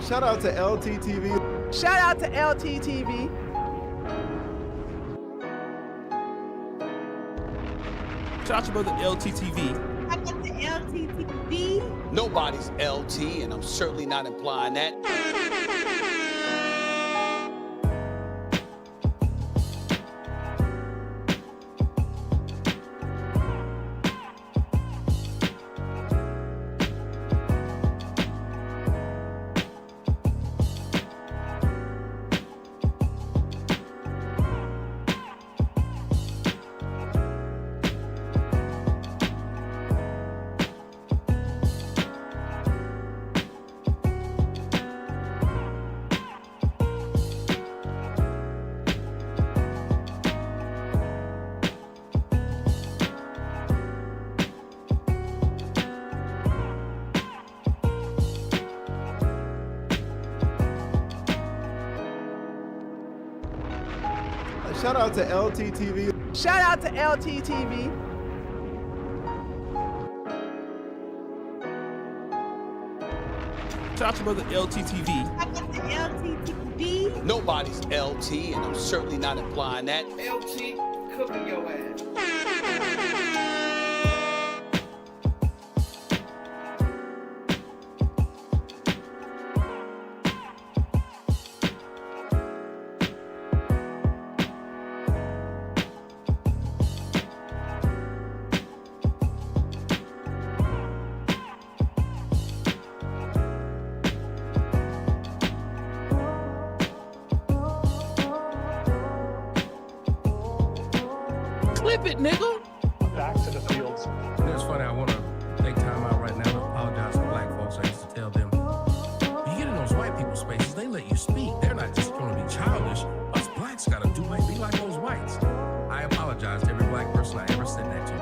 Shout out to LTTV. Shout out to LTTV. Shout out to brother LTTV. Shout out to LTTV. Nobody's LT, and I'm certainly not implying that. Shout out to LTTV. Shout out to LTTV. Shout out to brother LTTV. Shout out to LTTV. Nobody's LT, and I'm certainly not implying that. LT cooking your ass. Clip it, nigga. Back to the fields. It's funny, I want to take time out right now to apologize to black folks. I used to tell them, you get in those white people spaces, they let you speak. They're not just going to be childish. Us blacks got to be like those whites. I apologize to every black person I ever said that to.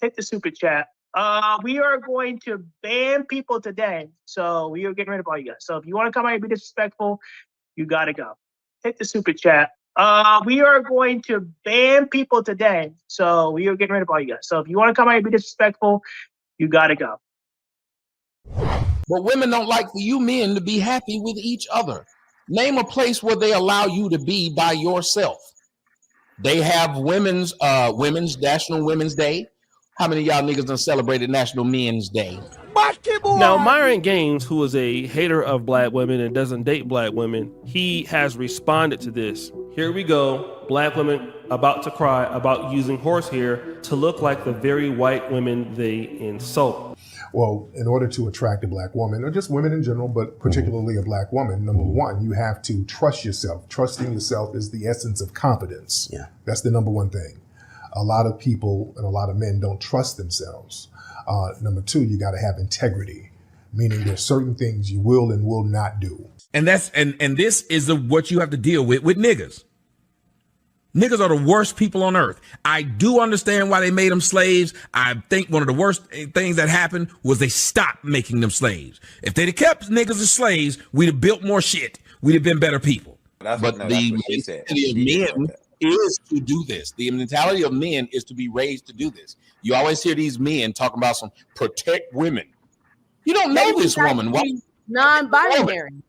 Hit the super chat. We are going to ban people today. So we are getting rid of all you guys. So if you want to come out and be disrespectful, you got to go. Hit the super chat. We are going to ban people today. So we are getting rid of all you guys. So if you want to come out and be disrespectful, you got to go. But women don't like for you men to be happy with each other. Name a place where they allow you to be by yourself. They have women's National Women's Day. How many of y'all niggas done celebrated National Men's Day? Now, Myron Gaines, who is a hater of black women and doesn't date black women, he has responded to this. Here we go. Black women about to cry about using horsehair to look like the very white women they insult. Well, in order to attract a black woman, or just women in general, but particularly a black woman, number one, you have to trust yourself. Trusting yourself is the essence of confidence. Yeah. That's the number one thing. A lot of people and a lot of men don't trust themselves. Number two, you got to have integrity, meaning there's certain things you will and will not do. And that's and this is what you have to deal with niggas. Niggas are the worst people on earth. I do understand why they made them slaves. I think one of the worst things that happened was they stopped making them slaves. If they'd have kept niggas as slaves, we'd have built more shit. We'd have been better people. But the mentality of men is to do this. The mentality of men is to be raised to do this. You always hear these men talking about some protect women. You don't know this woman. Non-binary.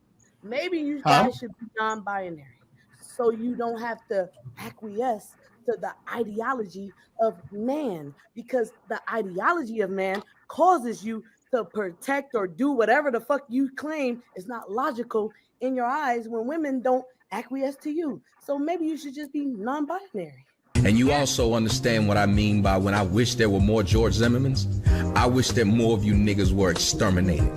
Maybe you guys should be non-binary, so you don't have to acquiesce to the ideology of man, because the ideology of man causes you to protect or do whatever the fuck you claim is not logical in your eyes when women don't acquiesce to you. So maybe you should just be non-binary. And you also understand what I mean by when I wish there were more George Zimmermans. I wish that more of you niggas were exterminated.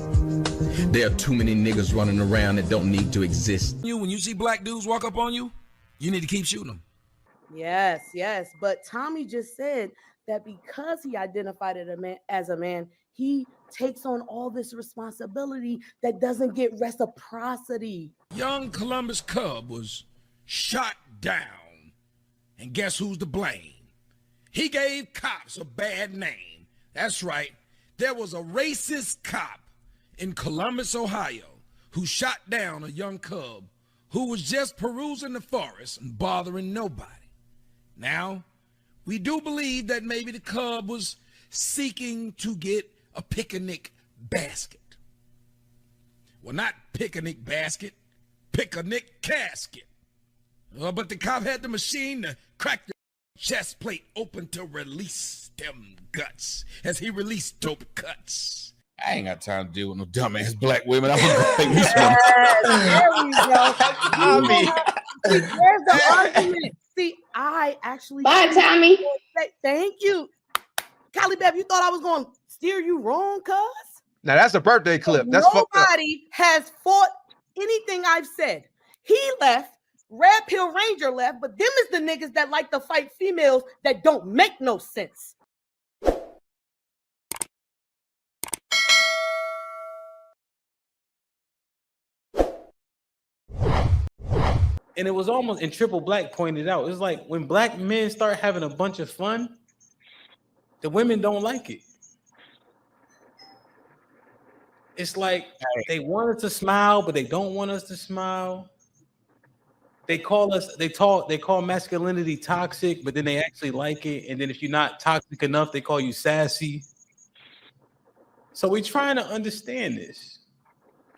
There are too many niggas running around that don't need to exist. When you see black dudes walk up on you, you need to keep shooting them. Yes. But Tommy just said that because he identified as a man, he takes on all this responsibility that doesn't get reciprocity. Young Columbus Cub was shot down. And guess who's to blame? He gave cops a bad name. That's right. There was a racist cop in Columbus, Ohio, who shot down a young cub who was just perusing the forest and bothering nobody. Now, we do believe that maybe the cub was seeking to get a picnic basket. Well, not picnic basket, picnic casket. But the cop had the machine to crack the chest plate open to release them guts as he released dope cuts. I ain't got time to deal with no dumbass black women. I'm gonna go take me some. There we go. Tommy. See, there's the argument. See, I actually. Bye, Tommy. Thank you, Callie Bev. You thought I was going to steer you wrong, cuz? Now that's a birthday clip. That's nobody has fought anything I've said. He left. Red Pill Ranger left, but them is the niggas that like to fight females that don't make no sense. And it was almost, and Triple Black pointed out, it's like when black men start having a bunch of fun, the women don't like it. It's like they want us to smile, but they don't want us to smile. They call masculinity toxic, but then they actually like it. And then if you're not toxic enough, they call you sassy. So we're trying to understand this.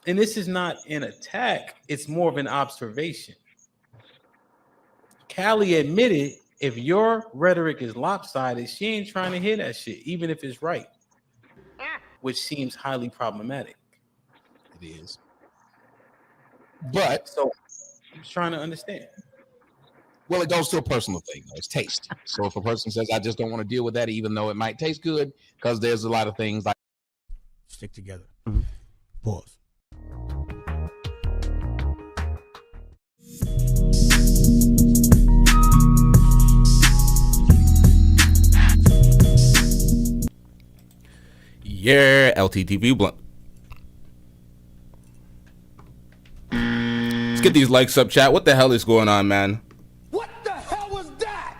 And this is not an attack, it's more of an observation. Callie admitted if your rhetoric is lopsided, she ain't trying to hear that shit, even if it's right, which seems highly problematic. It is. But so I'm trying to understand. Well, it goes to a personal thing. It's taste. So if a person says, I just don't want to deal with that, even though it might taste good, because there's a lot of things like stick together. Mm-hmm. Pause. Yeah, LTTV blunt. Let's get these likes up, chat. What the hell is going on, man? What the hell was that?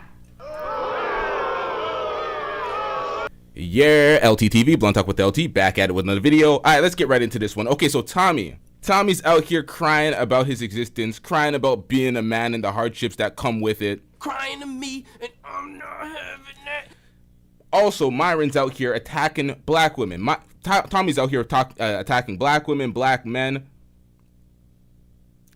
Yeah, LTTV, Blunt Talk with LT, back at it with another video. All right, let's get right into this one. Okay, so Tommy's out here crying about his existence, crying about being a man and the hardships that come with it. Crying to me, and I'm not having that. Also, Myron's out here attacking black women. Tommy's out here attacking black women, black men.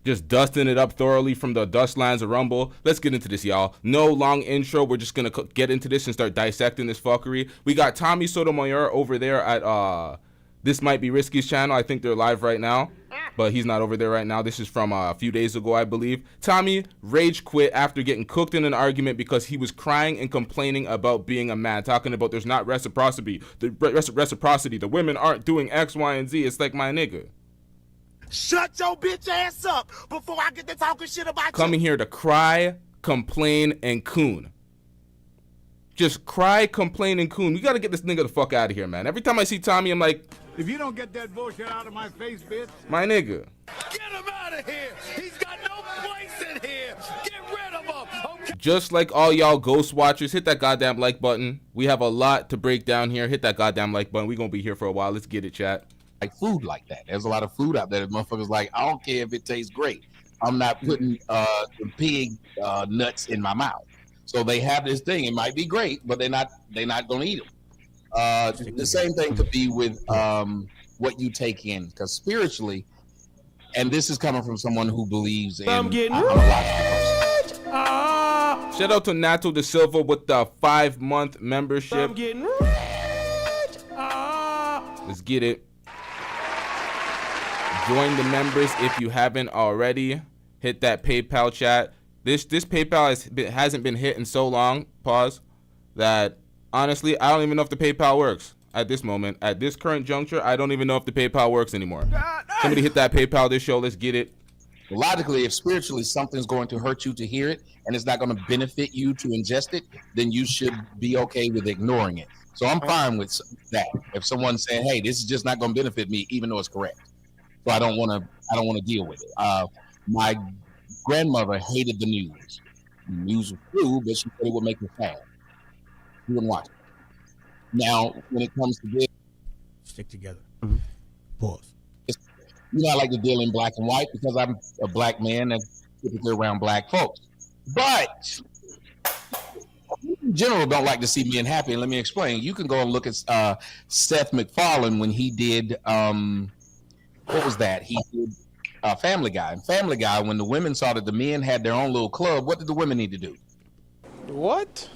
Just dusting it up thoroughly from the dust lines of Rumble. Let's get into this, y'all. No long intro. We're just going to get into this and start dissecting this fuckery. We got Tommy Sotomayor over there at This Might Be Risky's channel. I think they're live right now, but he's not over there right now. This is from a few days ago, I believe. Tommy rage quit after getting cooked in an argument because he was crying and complaining about being a man, talking about there's not reciprocity. The women aren't doing X, Y, and Z. It's like, my nigga. Shut your bitch ass up before I get to talking shit about you. Coming here to cry, complain, and coon. Just cry, complain, and coon. We got to get this nigga the fuck out of here, man. Every time I see Tommy, I'm like, if you don't get that bullshit out of my face, bitch. My nigga. Get him out of here. He's got no place in here. Get rid of him. Okay. Just like all y'all ghost watchers, hit that goddamn like button. We have a lot to break down here. Hit that goddamn like button. We're going to be here for a while. Let's get it, chat. Like food like that. There's a lot of food out there that motherfuckers like, I don't care if it tastes great. I'm not putting the pig nuts in my mouth. So they have this thing. It might be great, but they're not gonna eat them. The same thing could be with what you take in, because spiritually, and this is coming from someone who believes in I'm getting rich. Shout out to Nato De Silva with the 5-month membership. I'm getting rich. Let's get it. Join the members if you haven't already. Hit that PayPal, chat. This PayPal hasn't been hit in so long, pause, that honestly, I don't even know if the PayPal works at this moment. At this current juncture, I don't even know if the PayPal works anymore. Somebody hit that PayPal this show. Let's get it. Logically, if spiritually something's going to hurt you to hear it and it's not going to benefit you to ingest it, then you should be okay with ignoring it. So I'm fine with that. If someone's saying, hey, this is just not going to benefit me, even though it's correct. So I don't want to deal with it. My grandmother hated the news. The news was true, but she said it would make her sad. You wouldn't watch it. Now, when it comes to this, Stick together. Mm-hmm. Pause. I like to deal in black and white because I'm a black man and typically around black folks. But in general, don't like to see men happy. And let me explain. You can go and look at Seth MacFarlane when he did what was that? He did Family Guy. And Family Guy, when the women saw that the men had their own little club, what did the women need to do? What?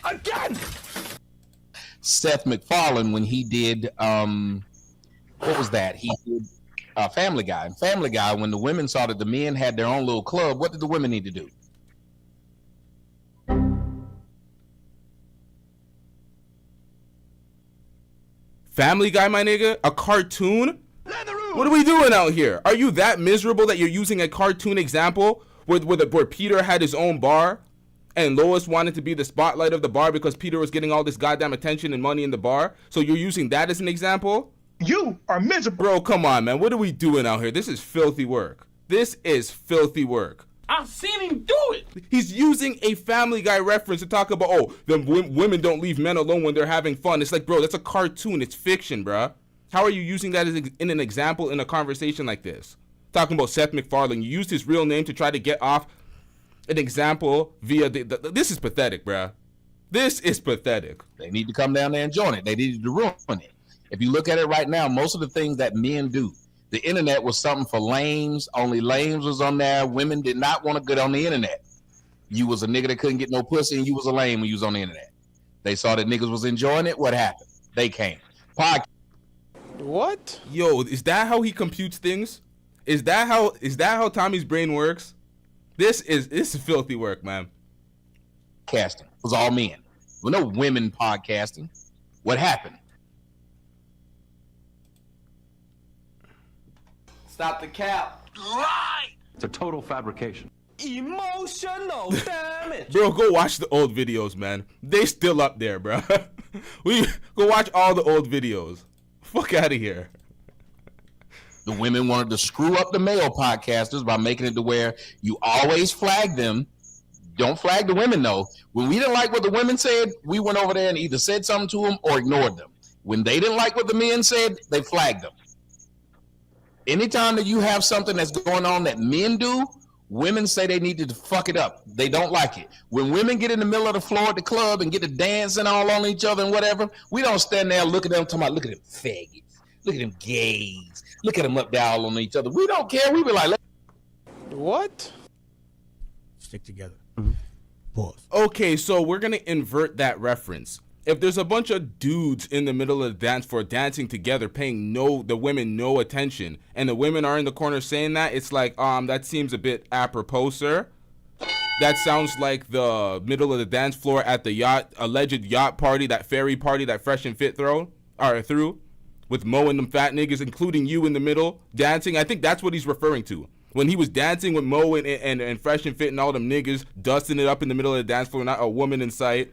Again! Seth MacFarlane, when he did what was that? He did Family Guy. And Family Guy, when the women saw that the men had their own little club, what did the women need to do? Family Guy, my nigga? A cartoon? What are we doing out here? Are you that miserable that you're using a cartoon example where Peter had his own bar and Lois wanted to be the spotlight of the bar because Peter was getting all this goddamn attention and money in the bar? So you're using that as an example? You are miserable. Bro, come on, man. What are we doing out here? This is filthy work. This is filthy work. I've seen him do it. He's using a Family Guy reference to talk about, oh, the women don't leave men alone when they're having fun. It's like, bro, that's a cartoon. It's fiction, bro. How are you using that as in an example in a conversation like this? Talking about Seth MacFarlane. You used his real name to try to get off an example via this is pathetic, bro. This is pathetic. They need to come down there and join it. They needed to ruin it. If you look at it right now, most of the things that men do, the internet was something for lames. Only lames was on there. Women did not want to get on the internet. You was a nigga that couldn't get no pussy and you was a lame when you was on the internet. They saw that niggas was enjoying it. What happened? They came. What? Yo, is that how he computes things? Is that how Tommy's brain works? This is filthy work, man. Casting was all men. Well, no women podcasting. What happened? Stop the cap. Right. It's a total fabrication. Emotional damage. Bro, go watch the old videos, man. They still up there, bro. We go watch all the old videos. Fuck out of here. The women wanted to screw up the male podcasters by making it to where you always flag them. Don't flag the women, though. When we didn't like what the women said, we went over there and either said something to them or ignored them. When they didn't like what the men said, they flagged them. Anytime that you have something that's going on that men do, women say they need to fuck it up. They don't like it. When women get in the middle of the floor at the club and get to dancing all on each other and whatever, we don't stand there and look at them talking about, look at them faggots. Look at them gays. Look at them up there all on each other. We don't care. We be like, what? Stick together. Pause. Okay, so we're going to invert that reference. If there's a bunch of dudes in the middle of the dance floor dancing together, paying the women no attention, and the women are in the corner saying that, it's like, that seems a bit apropos, sir. That sounds like the middle of the dance floor at the alleged yacht party, that ferry party that Fresh and Fit threw, with Mo and them fat niggas, including you in the middle, dancing. I think that's what he's referring to. When he was dancing with Mo and Fresh and Fit and all them niggas, dusting it up in the middle of the dance floor, not a woman in sight.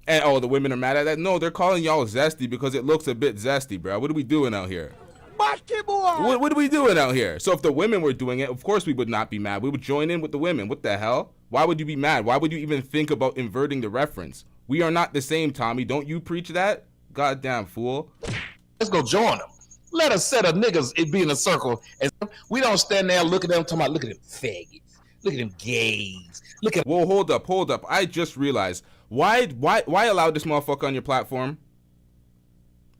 And, the women are mad at that? No, they're calling y'all zesty because it looks a bit zesty, bro. What are we doing out here? What are we doing out here? So if the women were doing it, of course we would not be mad. We would join in with the women. What the hell? Why would you be mad? Why would you even think about inverting the reference? We are not the same, Tommy. Don't you preach that? Goddamn fool. Let's go join them. Let a set of niggas be in a circle. And we don't stand there and look at them talking about, look at them faggots. Look at them gays. Look at. Whoa, hold up. I just realized. Why allow this motherfucker on your platform?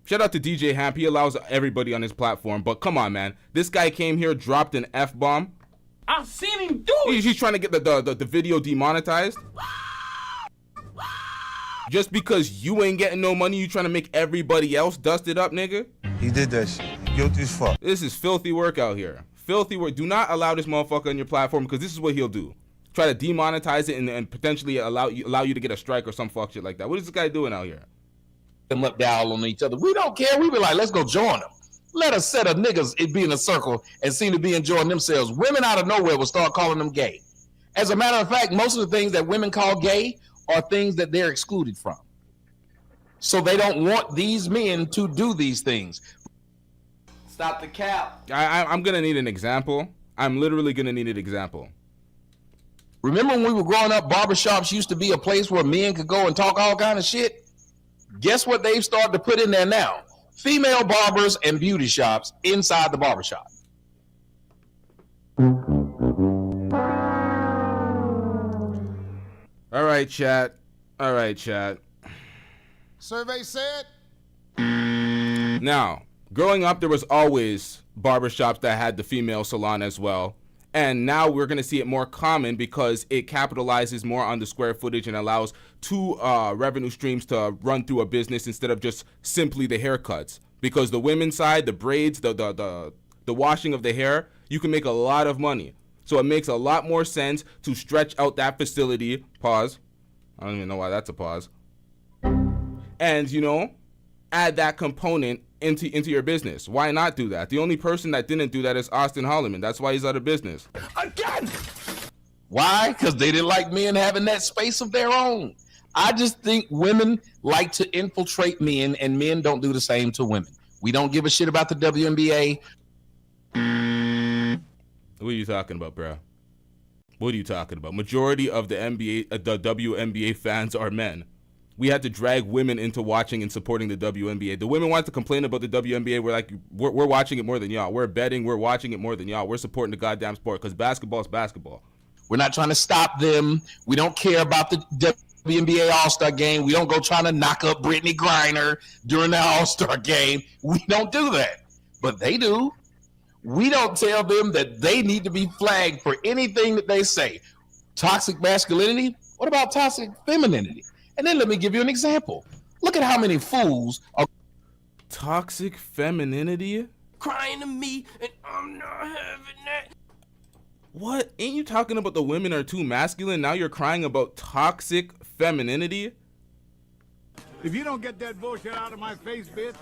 Shout out to DJ Hamp. He allows everybody on his platform. But come on, man. This guy came here, dropped an F-bomb. I've seen him do it. He's trying to get the video demonetized. Just because you ain't getting no money, you trying to make everybody else dust it up, nigga? He did that shit. Guilty as fuck. This is filthy work out here. Filthy work. Do not allow this motherfucker on your platform because this is what he'll do. Try to demonetize it and potentially allow you to get a strike or some fuck shit like that. What is this guy doing out here? Them up down on each other. We don't care. We be like, let's go join them. Let a set of niggas be in a circle and seem to be enjoying themselves. Women out of nowhere will start calling them gay. As a matter of fact, most of the things that women call gay are things that they're excluded from. So they don't want these men to do these things. Stop the cap. I'm gonna need an example. I'm literally gonna need an example. Remember when we were growing up, barbershops used to be a place where men could go and talk all kind of shit? Guess what they've started to put in there now? Female barbers and beauty shops inside the barbershop. All right, chat. All right, chat. Survey said. Now, growing up, there was always barbershops that had the female salon as well. And now we're going to see it more common because it capitalizes more on the square footage and allows two revenue streams to run through a business instead of just simply the haircuts. Because the women's side, the braids, the washing of the hair, you can make a lot of money. So it makes a lot more sense to stretch out that facility. Pause. I don't even know why that's a pause. And, you know, add that component into your business. Why not do that? The only person that didn't do that is Austin Holloman. That's why he's out of business. Again! Why? Because they didn't like men having that space of their own. I just think women like to infiltrate men, and men don't do the same to women. We don't give a shit about the WNBA. What are you talking about, bro? What are you talking about? Majority of the the WNBA fans are men. We had to drag women into watching and supporting the WNBA. The women want to complain about the WNBA. We're like, we're watching it more than y'all. We're betting. We're watching it more than y'all. We're supporting the goddamn sport because basketball is basketball. We're not trying to stop them. We don't care about the WNBA All-Star game. We don't go trying to knock up Brittany Griner during the All-Star game. We don't do that. But they do. We don't tell them that they need to be flagged for anything that they say. Toxic masculinity? What about toxic femininity? And then let me give you an example. Look at how many fools are toxic femininity crying to me, and I'm not having that. What? Ain't you talking about the women are too masculine? Now you're crying about toxic femininity? If you don't get that bullshit out of my face, bitch.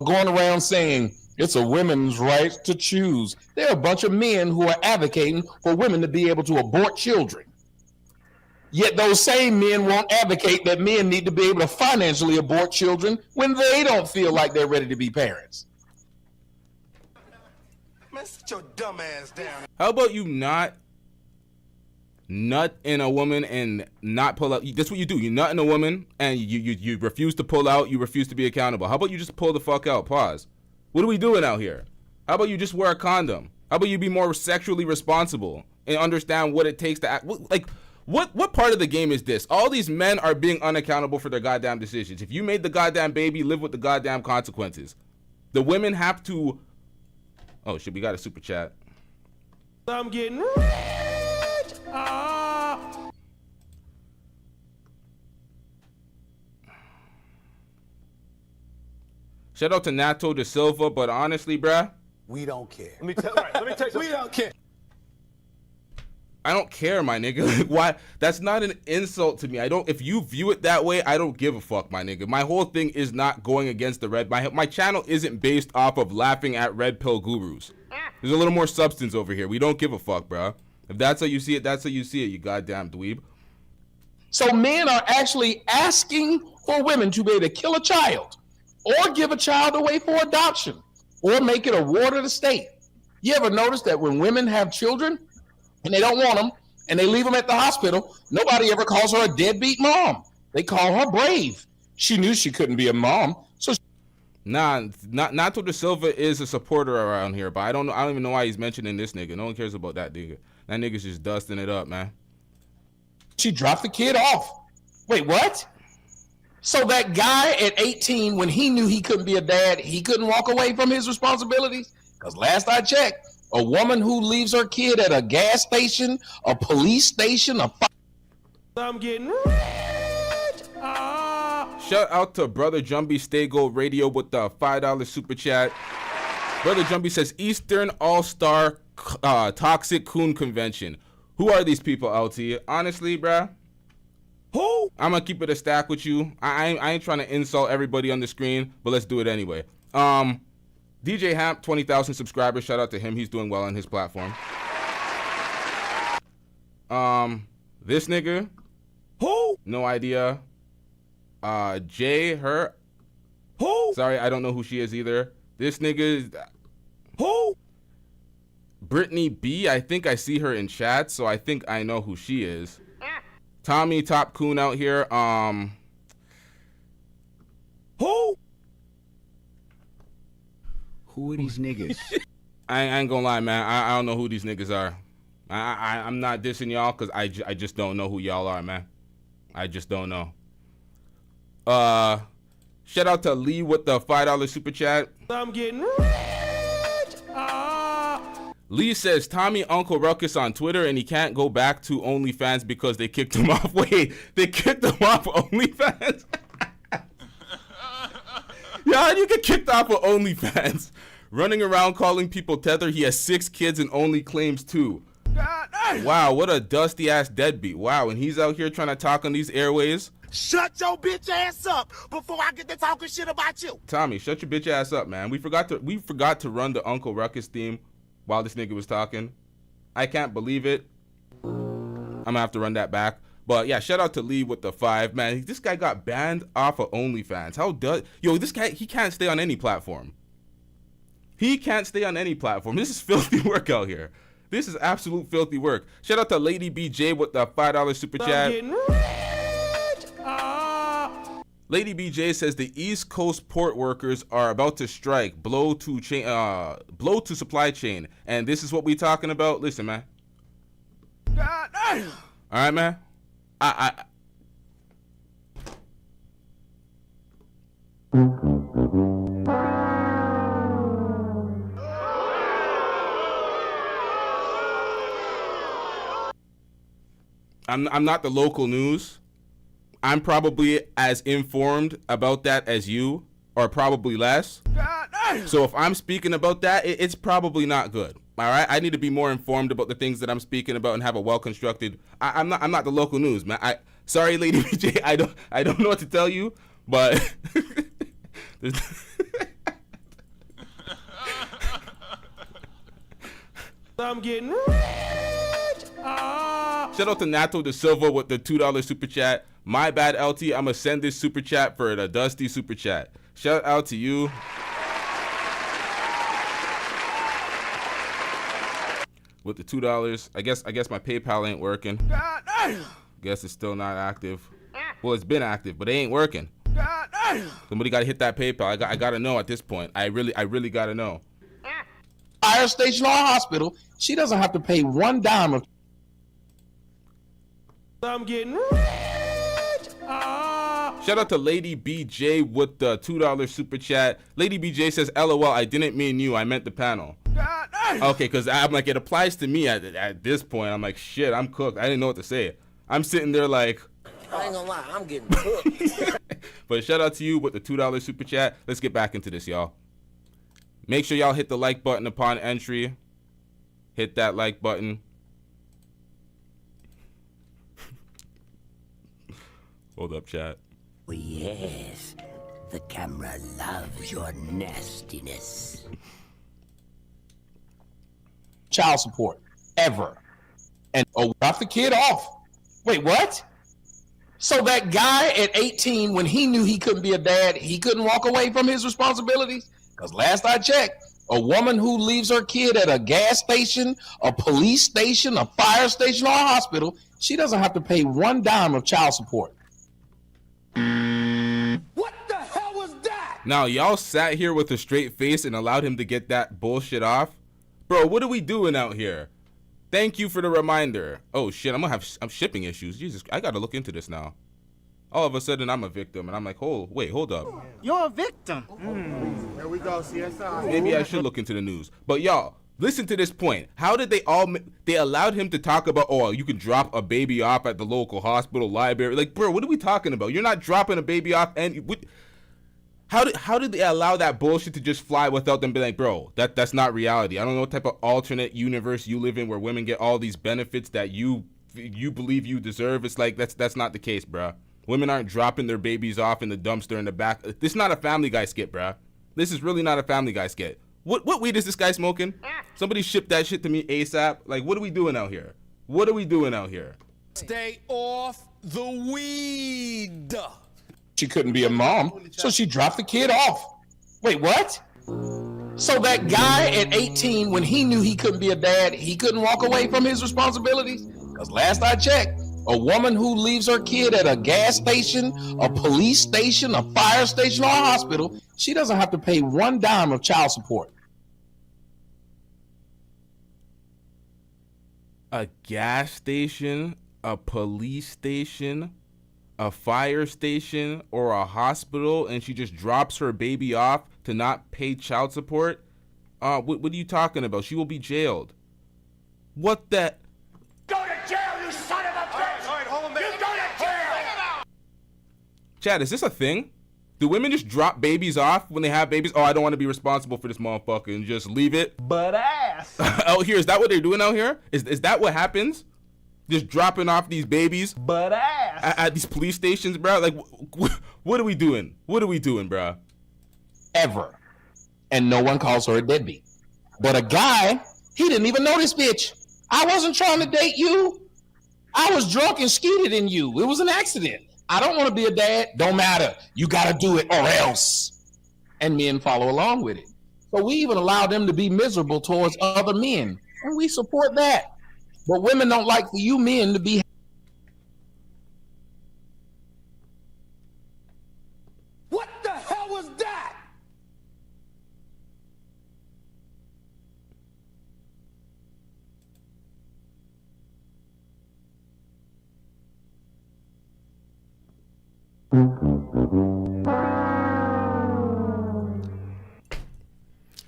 going around saying it's a women's right to choose. There are a bunch of men who are advocating for women to be able to abort children. Yet those same men won't advocate that men need to be able to financially abort children when they don't feel like they're ready to be parents. Man, sit your dumb ass down. How about you not nut in a woman and not pull out? That's what you do. You nut in a woman and you refuse to pull out. You refuse to be accountable. How about you just pull the fuck out? Pause. What are we doing out here? How about you just wear a condom? How about you be more sexually responsible and understand what it takes to act? Like, what part of the game is this? All these men are being unaccountable for their goddamn decisions. If you made the goddamn baby, live with the goddamn consequences. The women have to... Oh, shit, we got a super chat. I'm getting rich. Shout out to Nato de Silva, but honestly, bruh, We don't care. Let me tell you. We don't care. I don't care, my nigga. Like, why? That's not an insult to me. I don't. If you view it that way, I don't give a fuck, my nigga. My whole thing is not going against the red. My channel isn't based off of laughing at red pill gurus. There's a little more substance over here. We don't give a fuck, bro. If that's how you see it, that's how you see it. You goddamn dweeb. So men are actually asking for women to be able to kill a child or give a child away for adoption or make it a ward of the state. You ever notice that when women have children and they don't want them and they leave them at the hospital, nobody ever calls her a deadbeat mom. They call her brave. She knew she couldn't be a mom. So Nato de Silva is a supporter around here, but I don't even know why he's mentioning this nigga. No one cares about that nigga. That nigga's just dusting it up, man. she dropped the kid off. Wait, what? So that guy at 18, when he knew he couldn't be a dad, he couldn't walk away from his responsibilities? Because last I checked, a woman who leaves her kid at a gas station, a police station, I'm getting rich. Shout out to Brother Jumbie Stay Gold Radio with the $5 super chat. Brother Jumbie says Eastern All-Star Toxic Coon Convention. Who are these people, LT? Honestly, bruh. Who? I'm gonna keep it a stack with you. I ain't trying to insult everybody on the screen, but let's do it anyway. DJ Hamp, 20,000 subscribers. Shout out to him. He's doing well on his platform. This nigga. Who? No idea. Jay, her. Who? Sorry, I don't know who she is either. This nigga is Who? Brittany B. I think I see her in chat, so I think I know who she is. Tommy Top Coon out here. Who? Who are these niggas? I ain't gonna lie, man. I don't know who these niggas are. I'm not dissing y'all because I just don't know who y'all are, man. I just don't know. Shout out to Lee with the $5 super chat. I'm getting rich. Lee says Tommy Uncle Ruckus on Twitter and he can't go back to OnlyFans because they kicked him off. Wait, they kicked him off OnlyFans? Yeah, you get kicked off of OnlyFans. Running around calling people tether. He has 6 kids and only claims 2. Wow, what a dusty ass deadbeat. Wow, and he's out here trying to talk on these airways. Shut your bitch ass up before I get to talking shit about you. Tommy, shut your bitch ass up, man. We forgot to run the Uncle Ruckus theme while this nigga was talking. I can't believe it. I'm gonna have to run that back. But yeah, shout out to Lee with the 5. Man, this guy got banned off of OnlyFans. This guy, he can't stay on any platform. He can't stay on any platform. This is filthy work out here. This is absolute filthy work. Shout out to Lady BJ with the $5 super chat. Lady BJ says the East Coast port workers are about to strike, blow to supply chain, and this is what we talking about. Listen, man. All right, man. I'm not the local news. I'm probably as informed about that as you, or probably less. So if I'm speaking about that, it's probably not good. All right, I need to be more informed about the things that I'm speaking about and have a well-constructed. I'm not the local news, man. Sorry, Lady BJ, I don't know what to tell you, but I'm getting rich. Shout out to Nato De Silva with the $2 super chat. My bad, LT. I'm gonna send this super chat for the Dusty super chat. Shout out to you. With the $2. I guess my PayPal ain't working. Guess it's still not active. Well, it's been active, but it ain't working. Somebody gotta hit that PayPal. I gotta know at this point. I really gotta know. Fire station or hospital, she doesn't have to pay one dime of. I'm getting rich. Shout out to Lady BJ with the $2 super chat. Lady BJ says, LOL, I didn't mean you, I meant the panel. Okay, because I'm like, it applies to me at this point. I'm like, shit, I'm cooked. I didn't know what to say. I'm sitting there like, I ain't gonna lie, I'm getting cooked. But shout out to you with the $2 super chat. Let's get back into this, y'all. Make sure y'all hit the like button upon entry. Hit that like button. Hold up, chat. Oh, yes. The camera loves your nastiness. Child support ever. And drop the kid off. Wait, what? So that guy at 18, when he knew he couldn't be a dad, he couldn't walk away from his responsibilities? Because last I checked, a woman who leaves her kid at a gas station, a police station, a fire station, or a hospital, she doesn't have to pay one dime of child support. What the hell was that? Now, y'all sat here with a straight face and allowed him to get that bullshit off? Bro, what are we doing out here? Thank you for the reminder. Oh, shit, I'm shipping issues. Jesus, I gotta look into this now. All of a sudden, I'm a victim, and I'm like, hold up. You're a victim. Here we go, CSI. Maybe I should look into the news. But y'all, listen to this point. How did they allowed him to talk about, oh, you can drop a baby off at the local hospital, library. Like, bro, what are we talking about? You're not dropping a baby off. And how did they allow that bullshit to just fly without them being like, bro, that's not reality. I don't know what type of alternate universe you live in where women get all these benefits that you believe you deserve. It's like, that's not the case, bro. Women aren't dropping their babies off in the dumpster in the back. This is not a Family Guy skit, bro. This is really not a Family Guy skit. What weed is this guy smoking? Somebody ship that shit to me ASAP. Like, what are we doing out here? What are we doing out here? Stay off the weed. She couldn't be a mom, so she dropped the kid off. Wait, what? So that guy at 18, when he knew he couldn't be a dad, he couldn't walk away from his responsibilities? Because last I checked, a woman who leaves her kid at a gas station, a police station, a fire station, or a hospital, she doesn't have to pay one dime of child support. A gas station, a police station, a fire station, or a hospital, and she just drops her baby off to not pay child support? What are you talking about? She will be jailed. What the? Go to jail, you son of a bitch! All right, hold on, man. You go to jail! Chad, is this a thing? Do women just drop babies off when they have babies? Oh, I don't want to be responsible for this motherfucker, and just leave it? But ass. Out here, is that what they're doing out here? Is that what happens? Just dropping off these babies? But ass. At these police stations, bro? Like, what are we doing? What are we doing, bro? Ever. And no one calls her a deadbeat. But a guy, he didn't even know this bitch. I wasn't trying to date you. I was drunk and skeeted in you. It was an accident. I don't want to be a dad. Don't matter. You got to do it or else. And men follow along with it. So we even allow them to be miserable towards other men. And we support that. But women don't like for you men to be. What the hell was that?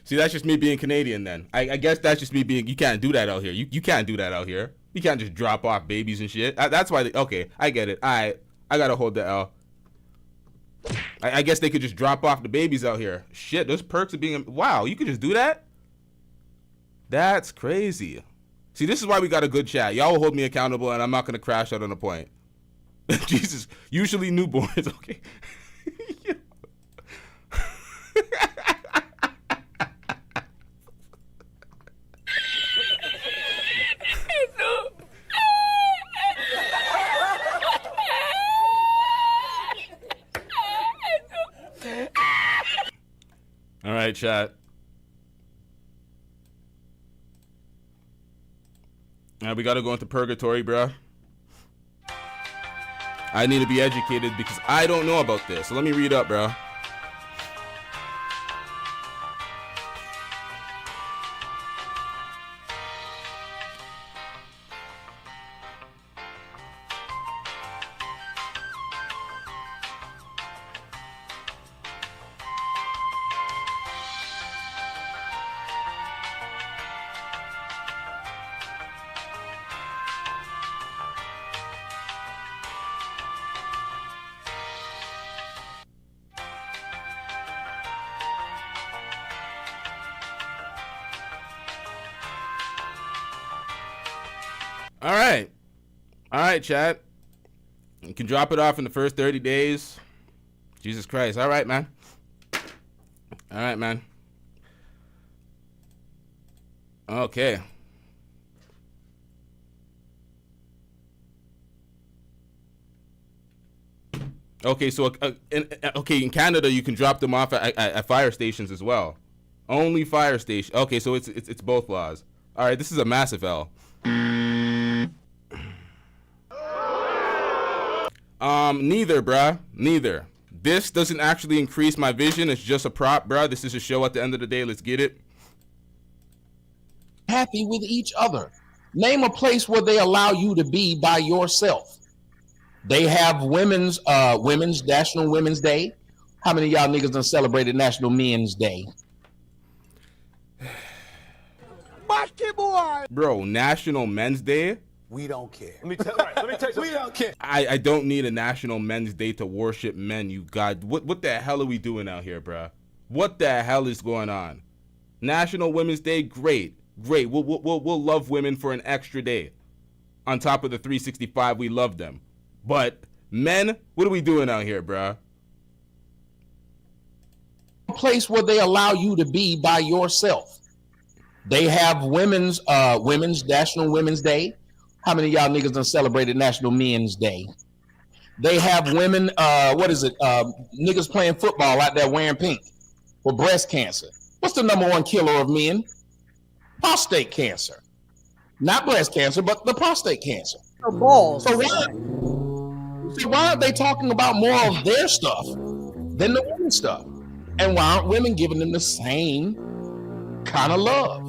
See, that's just me being Canadian then. I guess that's just me being, you can't do that out here. You can't do that out here. You can't just drop off babies and shit. That's why, okay, I get it. I gotta hold the L. I guess they could just drop off the babies out here. Shit, those perks of being, wow, you could just do that? That's crazy. See, this is why we got a good chat. Y'all will hold me accountable and I'm not gonna crash out on a point. Jesus, usually newborns, okay. All right, chat. Now we gotta go into purgatory, bruh. I need to be educated because I don't know about this. So let me read up, bruh. All right, chat. You can drop it off in the first 30 days. Jesus Christ. All right, man. All right, man. Okay. Okay, so in Canada you can drop them off at fire stations as well. Only fire station. Okay, so it's both laws. All right, this is a massive L. Neither, bruh. Neither. This doesn't actually increase my vision. It's just a prop, bruh. This is a show at the end of the day. Let's get it. Happy with each other. Name a place where they allow you to be by yourself. They have women's National Women's Day. How many of y'all niggas done celebrated National Men's Day? Bro, National Men's Day? We don't care. Let me tell you. We don't care. I don't need a National Men's Day to worship men, you god. What the hell are we doing out here, bruh? What the hell is going on? National Women's Day, great. We'll love women for an extra day. On top of the 365, we love them. But men, what are we doing out here, bruh? A place where they allow you to be by yourself. They have women's National Women's Day. How many of y'all niggas done celebrated National Men's Day? They have women, niggas playing football out there wearing pink for breast cancer. What's the number one killer of men? Prostate cancer. Not breast cancer, but the prostate cancer. The balls. So why aren't they talking about more of their stuff than the women's stuff? And why aren't women giving them the same kind of love?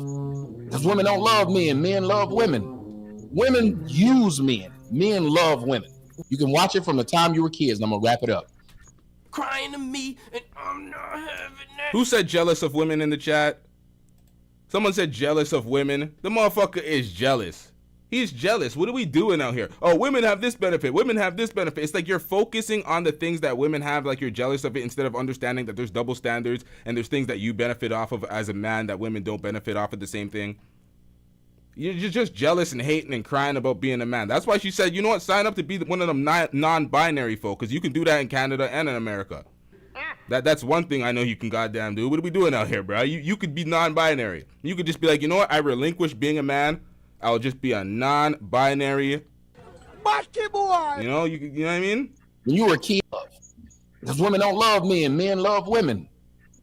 Because women don't love men. Men love women. Women use men. Men love women. You can watch it from the time you were kids, and I'm going to wrap it up. Crying to me, and I'm not having that. Who said jealous of women in the chat? Someone said jealous of women. The motherfucker is jealous. He's jealous. What are we doing out here? Oh, women have this benefit. Women have this benefit. It's like you're focusing on the things that women have, like you're jealous of it, instead of understanding that there's double standards and there's things that you benefit off of as a man that women don't benefit off of the same thing. You're just jealous and hating and crying about being a man. That's why she said, you know what, sign up to be one of them non-binary folk, because you can do that in Canada and in America. That's one thing I know you can goddamn do. What are we doing out here, bro? You could be non-binary. You could just be like, you know what, I relinquish being a man. I'll just be a non-binary. Boy. You know what I mean? When you were a kid, because women don't love men. Men love women.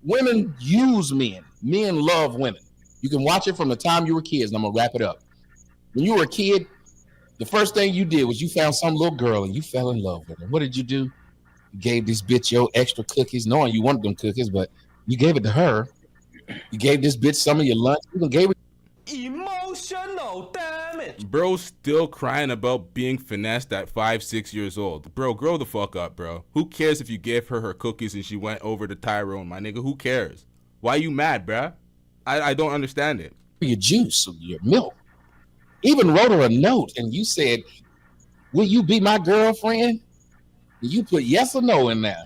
Women use men. Men love women. You can watch it from the time you were kids, and I'm going to wrap it up. When you were a kid, the first thing you did was you found some little girl and you fell in love with her. What did you do? You gave this bitch your extra cookies, knowing you wanted them cookies, but you gave it to her. You gave this bitch some of your lunch. You even gave it. Emotional damage. Bro still crying about being finessed at 5-6 years old. Bro, grow the fuck up, bro. Who cares if you gave her cookies and she went over to Tyrone, my nigga? Who cares? Why you mad, bruh? I don't understand it. Your juice, your milk. Even wrote her a note and you said, will you be my girlfriend? And you put yes or no in there.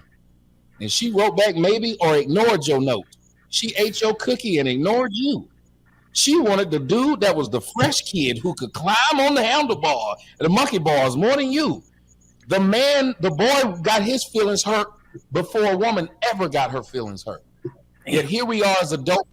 And she wrote back maybe or ignored your note. She ate your cookie and ignored you. She wanted the dude that was the fresh kid who could climb on the handlebar, the monkey bars, more than you. The boy got his feelings hurt before a woman ever got her feelings hurt. Yet here we are as adults.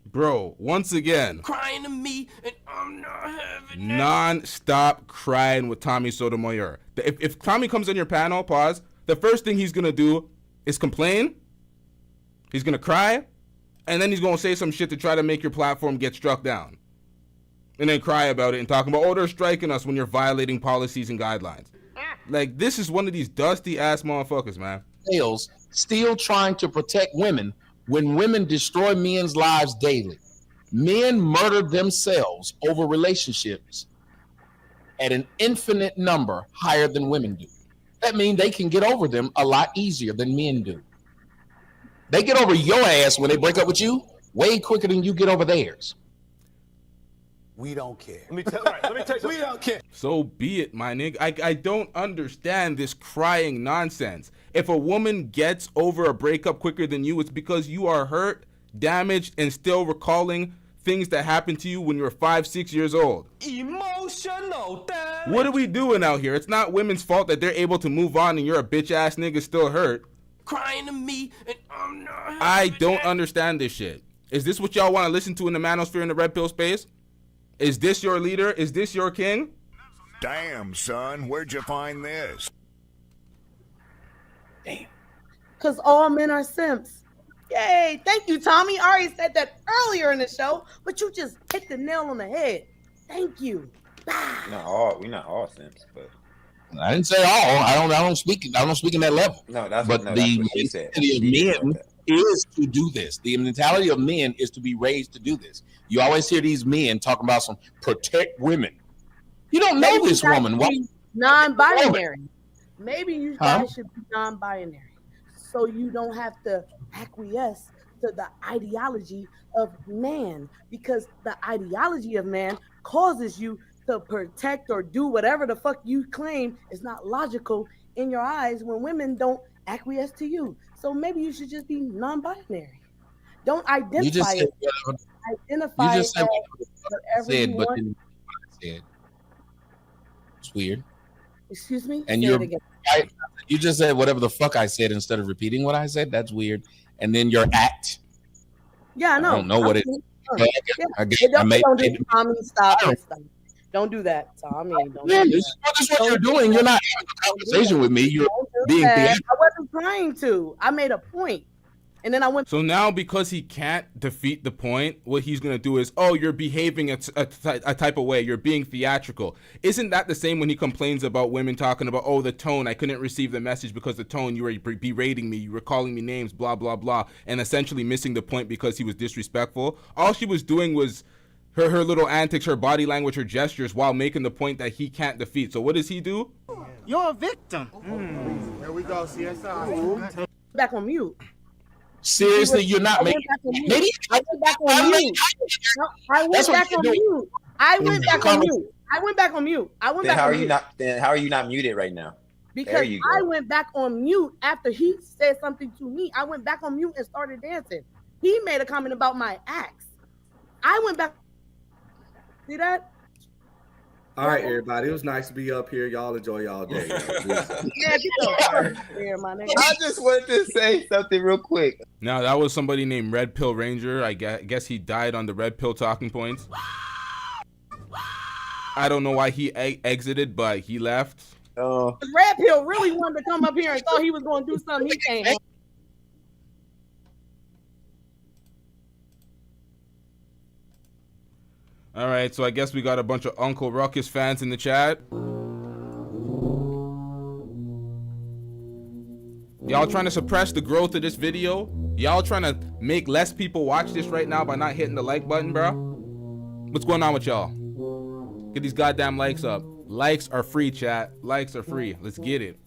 Bro, once again, crying to me, and I'm not having that. Non-stop crying with Tommy Sotomayor. If Tommy comes on your panel, pause, the first thing he's going to do is complain. He's going to cry. And then he's going to say some shit to try to make your platform get struck down. And then cry about it and talk about, oh, they're striking us when you're violating policies and guidelines. Like, this is one of these dusty-ass motherfuckers, man. Males still trying to protect women when women destroy men's lives daily. Men murder themselves over relationships at an infinite number higher than women do. That means they can get over them a lot easier than men do. They get over your ass when they break up with you way quicker than you get over theirs. We don't care. Let me tell you, we don't care. So be it, my nigga. I don't understand this crying nonsense. If a woman gets over a breakup quicker than you, it's because you are hurt, damaged, and still recalling things that happened to you when you were 5-6 years old. Emotional damage. What are we doing out here? It's not women's fault that they're able to move on and you're a bitch ass nigga still hurt. Crying to me, and I'm not. I don't understand this shit. Is this what y'all want to listen to in the manosphere in the red pill space? Is this your leader? Is this your king? Damn, son, where'd you find this? Damn. Because all men are simps. Yay. Thank you, Tommy. I already said that earlier in the show, but you just hit the nail on the head. Thank you. We're not all simps, but I didn't say all. I don't speak in that level. No, that's but what the she said. mentality of men is to do this. The mentality of men is to be raised to do this. You always hear these men talking about some protect women. You don't know this woman. Why? Non-binary. Maybe you guys should be non-binary, so you don't have to acquiesce to the ideology of man, because the ideology of man causes you to protect or do whatever the fuck you claim is not logical in your eyes when women don't acquiesce to you. So maybe you should just be non-binary. Don't identify it. Identify you just said whatever you but want. then I said. It's weird. Excuse me? And you just said whatever the fuck I said instead of repeating what I said. That's weird. And then your act. Yeah, I know. I don't know what it is. Don't do that, Tommy. This is what you're doing. You're not having a conversation with me. You're being I wasn't trying to. I made a point. And then I went. So now, because he can't defeat the point, what he's gonna do is, oh, you're behaving a type of way. You're being theatrical. Isn't that the same when he complains about women talking about, oh, the tone? I couldn't receive the message because the tone. You were berating me. You were calling me names. Blah blah blah, and essentially missing the point because he was disrespectful. All she was doing was her little antics, her body language, her gestures, while making the point that he can't defeat. So what does he do? You're a victim. Here we go, CSI. Back on mute. Seriously, you're not making. Maybe I went back on mute. I went back on mute. I went back on mute. I went back on mute. I went Then back how on are you mute. not? Then how are you not muted right now? Because There you I go. went back on mute after he said something to me. I went back on mute and started dancing. He made a comment about my axe. I went back. See that? All right, everybody. It was nice to be up here. Y'all enjoy y'all day. Yeah, get the there, my nigga. I just wanted to say something real quick. Now that was somebody named Red Pill Ranger. I guess he died on the Red Pill talking points. I don't know why he exited, but he left. Red Pill really wanted to come up here and thought he was going to do something. He came. All right, so I guess we got a bunch of Uncle Ruckus fans in the chat. Y'all trying to suppress the growth of this video? Y'all trying to make less people watch this right now by not hitting the like button, bro? What's going on with y'all? Get these goddamn likes up. Likes are free, chat. Likes are free. Let's get it.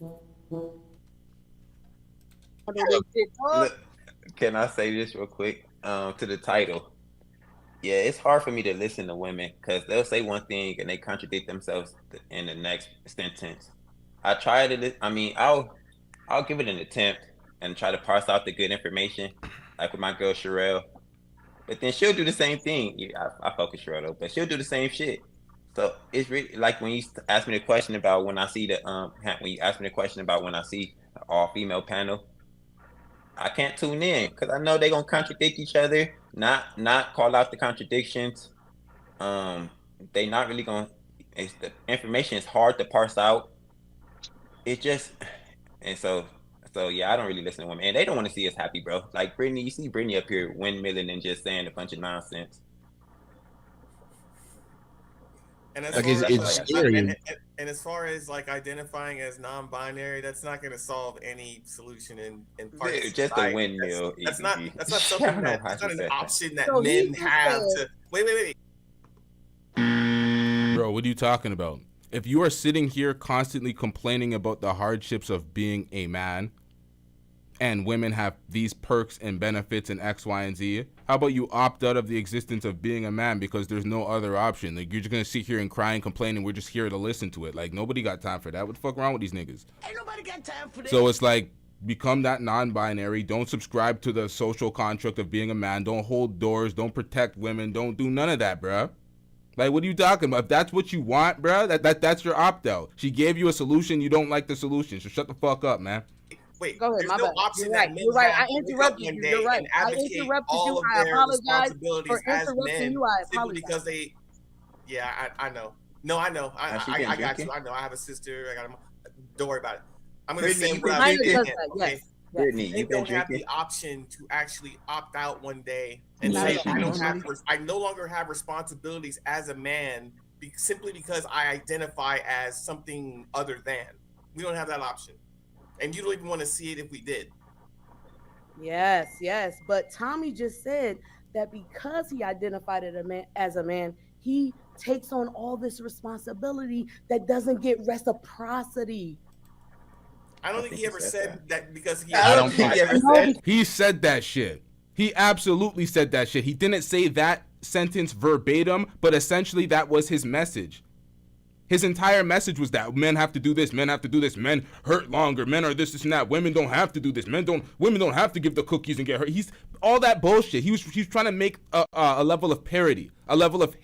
Look, can I say this real quick? To the title. Yeah, it's hard for me to listen to women because they'll say one thing and they contradict themselves in the next sentence. I try to. I mean, I'll give it an attempt and try to parse out the good information, like with my girl Sherelle. But then she'll do the same thing. Yeah, I fuck with Sherelle though, but she'll do the same shit. So it's really like when you ask me the question about when I see the when you ask me the question about when I see an all-female panel, I can't tune in because I know they're gonna contradict each other, not call out the contradictions. They not really gonna. It's the information is hard to parse out. It just and so yeah, I don't really listen to women, and they don't want to see us happy, bro. Like Brittany, you see Brittany up here windmilling and just saying a bunch of nonsense. And as Like, far it's as, scary. and as far as like identifying as non-binary, that's not going to solve any solution in parts. Dude, just a windmill. That's not I something don't know that how that's to not an say that. option that So men he have said- to. Wait. Bro, what are you talking about? If you are sitting here constantly complaining about the hardships of being a man and women have these perks and benefits and X, Y, and Z, how about you opt out of the existence of being a man because there's no other option? Like, you're just going to sit here and cry and complain and we're just here to listen to it. Like, nobody got time for that. What the fuck wrong with these niggas? Ain't nobody got time for this. So it's like, become that non-binary. Don't subscribe to the social construct of being a man. Don't hold doors. Don't protect women. Don't do none of that, bruh. Like, what are you talking about? If that's what you want, bruh, that's your opt-out. She gave you a solution. You don't like the solution. So shut the fuck up, man. Wait, Go ahead, there's my no bad. option You're that right. men You're right. have I to wake up interrupted one you. day You're right. and I advocate interrupted all you. of I their apologize responsibilities for as interrupting men you. I simply apologize. because they. Yeah, I know. No, I know. She I been got drinking? you. I know. I have a sister. I got a. Don't worry about it. I'm gonna Brittany, say you what been I drinking? think. Yes, Okay. yes. Brittany, They you been don't have drinking? the option to actually opt out one day and No, say she I don't don't. have. I no longer have responsibilities as a man simply because I identify as something other than. We don't have that option, and you don't even want to see it if we did. Yes. But Tommy just said that because he identified as a man, he takes on all this responsibility that doesn't get reciprocity. I don't think he ever said that because he. I don't think he ever said. He said that shit. He absolutely said that shit. He didn't say that sentence verbatim, but essentially that was his message. His entire message was that men have to do this, men have to do this, men hurt longer, men are this and that, women don't have to do this, women don't have to give the cookies and get hurt. He's all that bullshit. He was trying to make a level of parity, a level of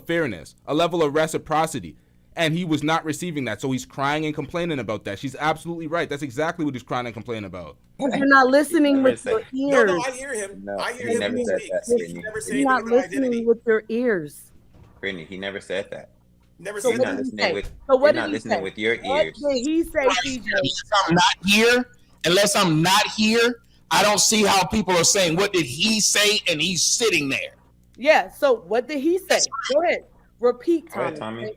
fairness, a level of reciprocity. And he was not receiving that, so he's crying and complaining about that. She's absolutely right. That's exactly what he's crying and complaining about. You're not listening with your ears. No, I hear him. No, I hear he him. never He said speaks. that, He never said You're anything not about identity. listening with your ears. Brittany, he never said that. Never So said what that. did he listening say? with- So what you're did not he listening say? with your What ears. did he say, CJ? Unless I'm not here, I don't see how people are saying, what did he say? And he's sitting there. Yeah. So what did he say? Go ahead. Repeat, Go ahead, Tommy. Tommy.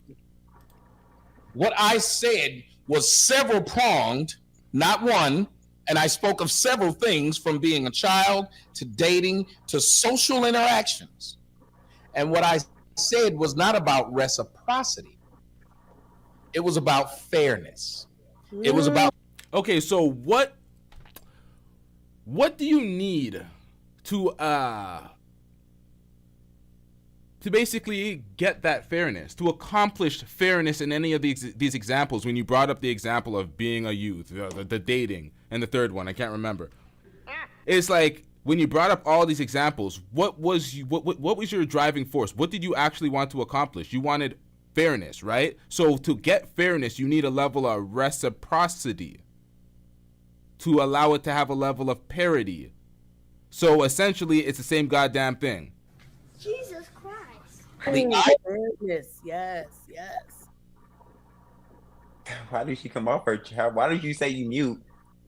What I said was several pronged, not one. And I spoke of several things, from being a child to dating to social interactions. And what I said was not about reciprocity. It was about fairness. It was about. Okay, so what do you need to basically get that fairness, to accomplish fairness in any of these examples? When you brought up the example of being a youth, the dating, and the third one, I can't remember. It's like, when you brought up all these examples, what was your driving force? What did you actually want to accomplish? You wanted fairness, right? So to get fairness, you need a level of reciprocity to allow it to have a level of parity. So essentially, it's the same goddamn thing. Jesus Christ. Fairness. Yes. Why did she come off her child? Why did you say you mute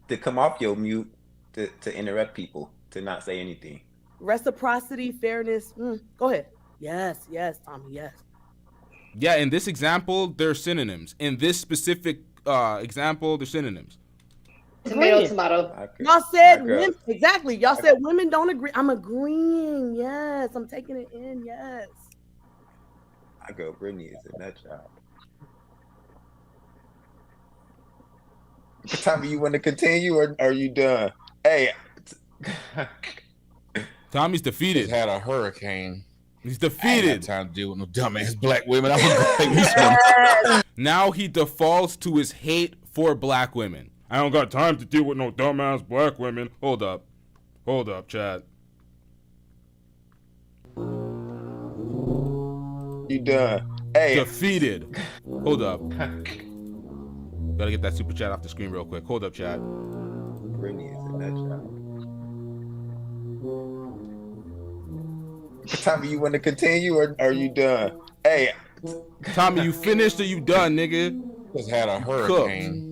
to come off your mute to interrupt people, to not say anything? Reciprocity, fairness. Go ahead. Yes, Tommy, yes. Yeah, in this example, they're synonyms. In this specific example, they're synonyms. Tomato. Y'all said women, exactly. Y'all said women don't agree. I'm agreeing. Yes, I'm taking it in. Yes. I go, Brittany is a nut job. Tommy, you want to continue or are you done? Hey. Tommy's defeated. He's had a hurricane. He's defeated. I ain't got time to deal with no dumbass black women. I'm gonna this one. Now he defaults to his hate for black women. I don't got time to deal with no dumbass black women. Hold up, Chad. You done? Hey. Defeated. Hold up. Gotta get that super chat off the screen real quick. Hold up, Chad. Brittany is a nut job. Tommy, you want to continue or are you done? Hey. Tommy, you finished or you done, nigga? Just had a hurricane.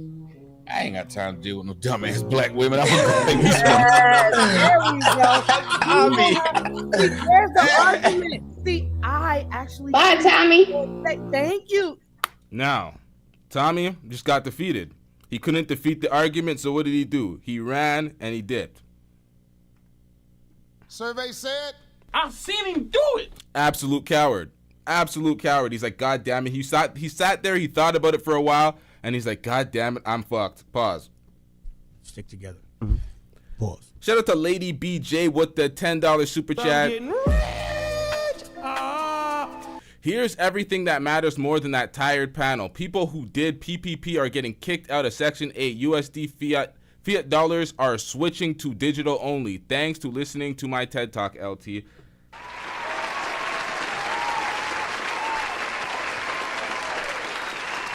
I ain't got time to deal with no dumbass black women. I'm gonna this one. There we go. There's the argument. See, I actually. Bye, Tommy. Thank you. Now, Tommy just got defeated. He couldn't defeat the argument, so what did he do? He ran and he dipped. Survey said, I've seen him do it. Absolute coward. Absolute coward. He's like, God damn it. He sat there, he thought about it for a while, and he's like, God damn it, I'm fucked. Pause. Stick together. Pause. Shout out to Lady BJ with the $10 super chat. Here's everything that matters more than that tired panel. People who did PPP are getting kicked out of Section 8. USD fiat dollars are switching to digital only. Thanks to listening to my TED Talk, LT.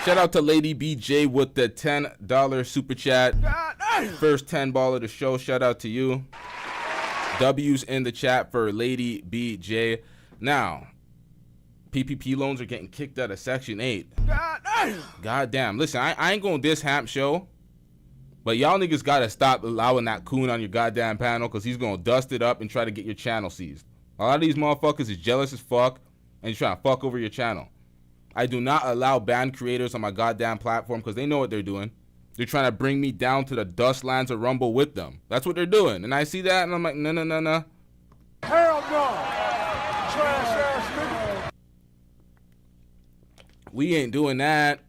Shout out to Lady BJ with the $10 super chat. First 10 ball of the show. Shout out to you. W's in the chat for Lady BJ. Now, PPP loans are getting kicked out of Section 8. God damn. Listen, I ain't gonna diss Hamp Show, but y'all niggas gotta stop allowing that coon on your goddamn panel, because he's gonna dust it up and try to get your channel seized. A lot of these motherfuckers is jealous as fuck and he's trying to fuck over your channel. I do not allow banned creators on my goddamn platform because they know what they're doing. They're trying to bring me down to the dust lands of Rumble with them. That's what they're doing. And I see that and I'm like, no. hell no. Trash ass nigga. We ain't doing that.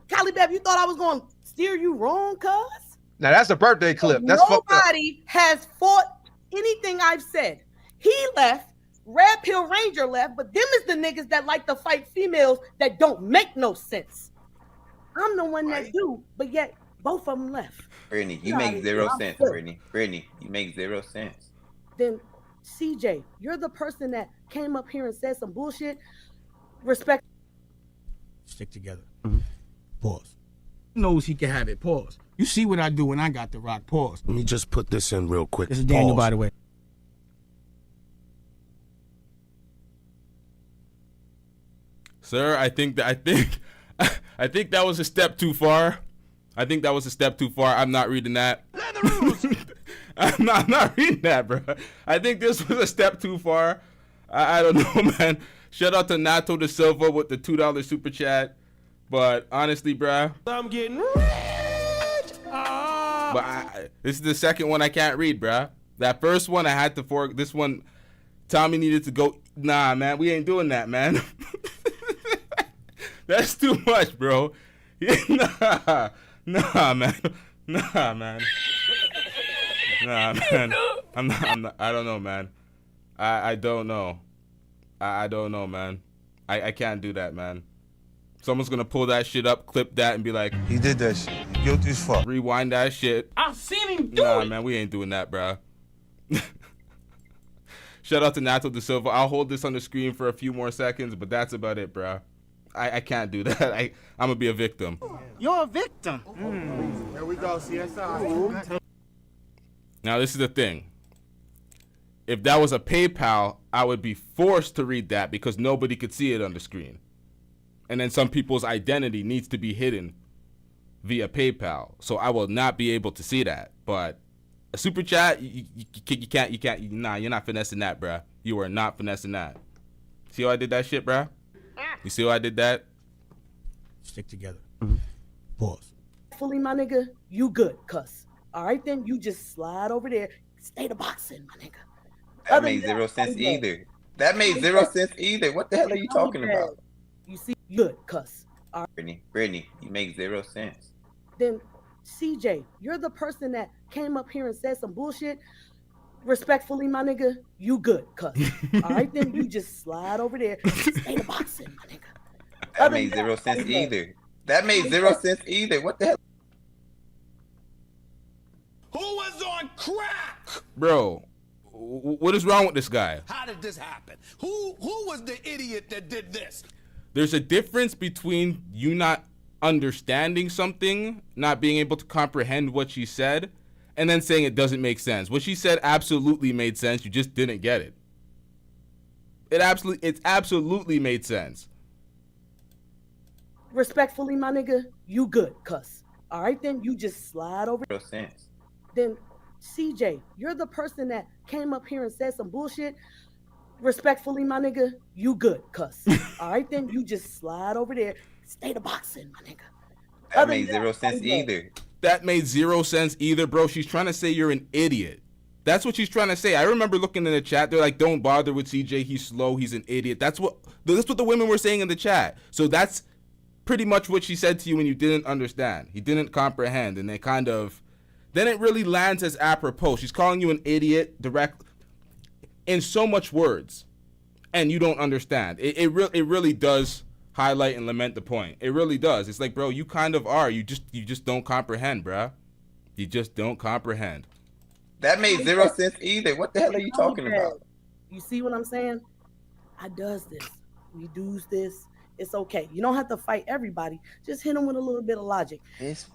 Cali Bev, you thought I was going to steer you wrong, cuz? Now that's a birthday clip. That's fucked up. Nobody has fought anything I've said. He left. Red Pill Ranger left, but them is the niggas that like to fight females that don't make no sense. I'm the one that do, but yet both of them left. Brittany, you make zero sense, Brittany. Brittany, you make 0 sense. Then CJ, you're the person that came up here and said some bullshit. Respect. Stick together. Pause. Knows he can have it. Pause. You see what I do when I got the rock. Pause. Let me just put this in real quick. This is Daniel, by the way. Sir, I think that was a step too far. I'm not reading that. Let the rules. I'm not reading that, bro. I think this was a step too far. I don't know, man. Shout out to Nato da Silva with the $2 super chat. But honestly, bro, I'm getting rich. But this is the second one I can't read, bro. That first one I had to fork. This one, Tommy needed to go. Nah, man, we ain't doing that, man. That's too much, bro. Nah, man. Nah, man. Nah, man. I'm not. I don't know, man. I don't know. I don't know, man. I can't do that, man. Someone's gonna pull that shit up, clip that, and be like, He did that shit. He guilty as fuck. rewind that shit. I've seen him do Nah, it. man, we ain't doing that, bro. Shout out to Nato da Silva. I'll hold this on the screen for a few more seconds, but that's about it, bro. I can't do that. I'm gonna be a victim. You're a victim. Here we go, CSI. Now, this is the thing. If that was a PayPal, I would be forced to read that because nobody could see it on the screen. And then some people's identity needs to be hidden via PayPal. So I will not be able to see that. But a super chat, you can't, nah, you're not finessing that, bruh. You are not finessing that. See how I did that shit, bruh? You see how I did that? Stick together. Pause. Fully, my nigga, you good, cuss. All right, then you just slide over there. Stay the boxing, my nigga. That made zero sense either. That made zero sense either. What the hell are you talking about? You see, good, cuss. All right. Brittany, you make zero sense. Then, CJ, you're the person that came up here and said some bullshit. Respectfully, my nigga, you good, cuss. All right, then you just slide over there. Stay the boxing, my nigga. That made zero sense either. That made zero sense either. What the hell? Who was on crack? Bro, what is wrong with this guy? How did this happen? Who was the idiot that did this? There's a difference between you not understanding something, not being able to comprehend what she said, and then saying it doesn't make sense. What she said absolutely made sense. You just didn't get it. It absolutely made sense. Respectfully, my nigga, you good, cuss. All right, then you just slide over. Zero sense. Then, CJ, you're the person that came up here and said some bullshit. Respectfully, my nigga, you good, cuss. All right, then you just slide over there. Stay the boxing, my nigga. That made zero sense either. That made zero sense either, bro. She's trying to say you're an idiot. That's what she's trying to say. I remember looking in the chat. They're like, don't bother with CJ. He's slow. He's an idiot. That's what the women were saying in the chat. So that's pretty much what she said to you when you didn't understand. He didn't comprehend. And then it really lands as apropos. She's calling you an idiot direct in so much words. And you don't understand. It really does highlight and lament the point. It really does. It's like, bro, you kind of are. You just don't comprehend, bro. You just don't comprehend. That made zero sense either. What the hell are you talking about? You see what I'm saying? I does this. We does this. It's okay. You don't have to fight everybody. Just hit them with a little bit of logic.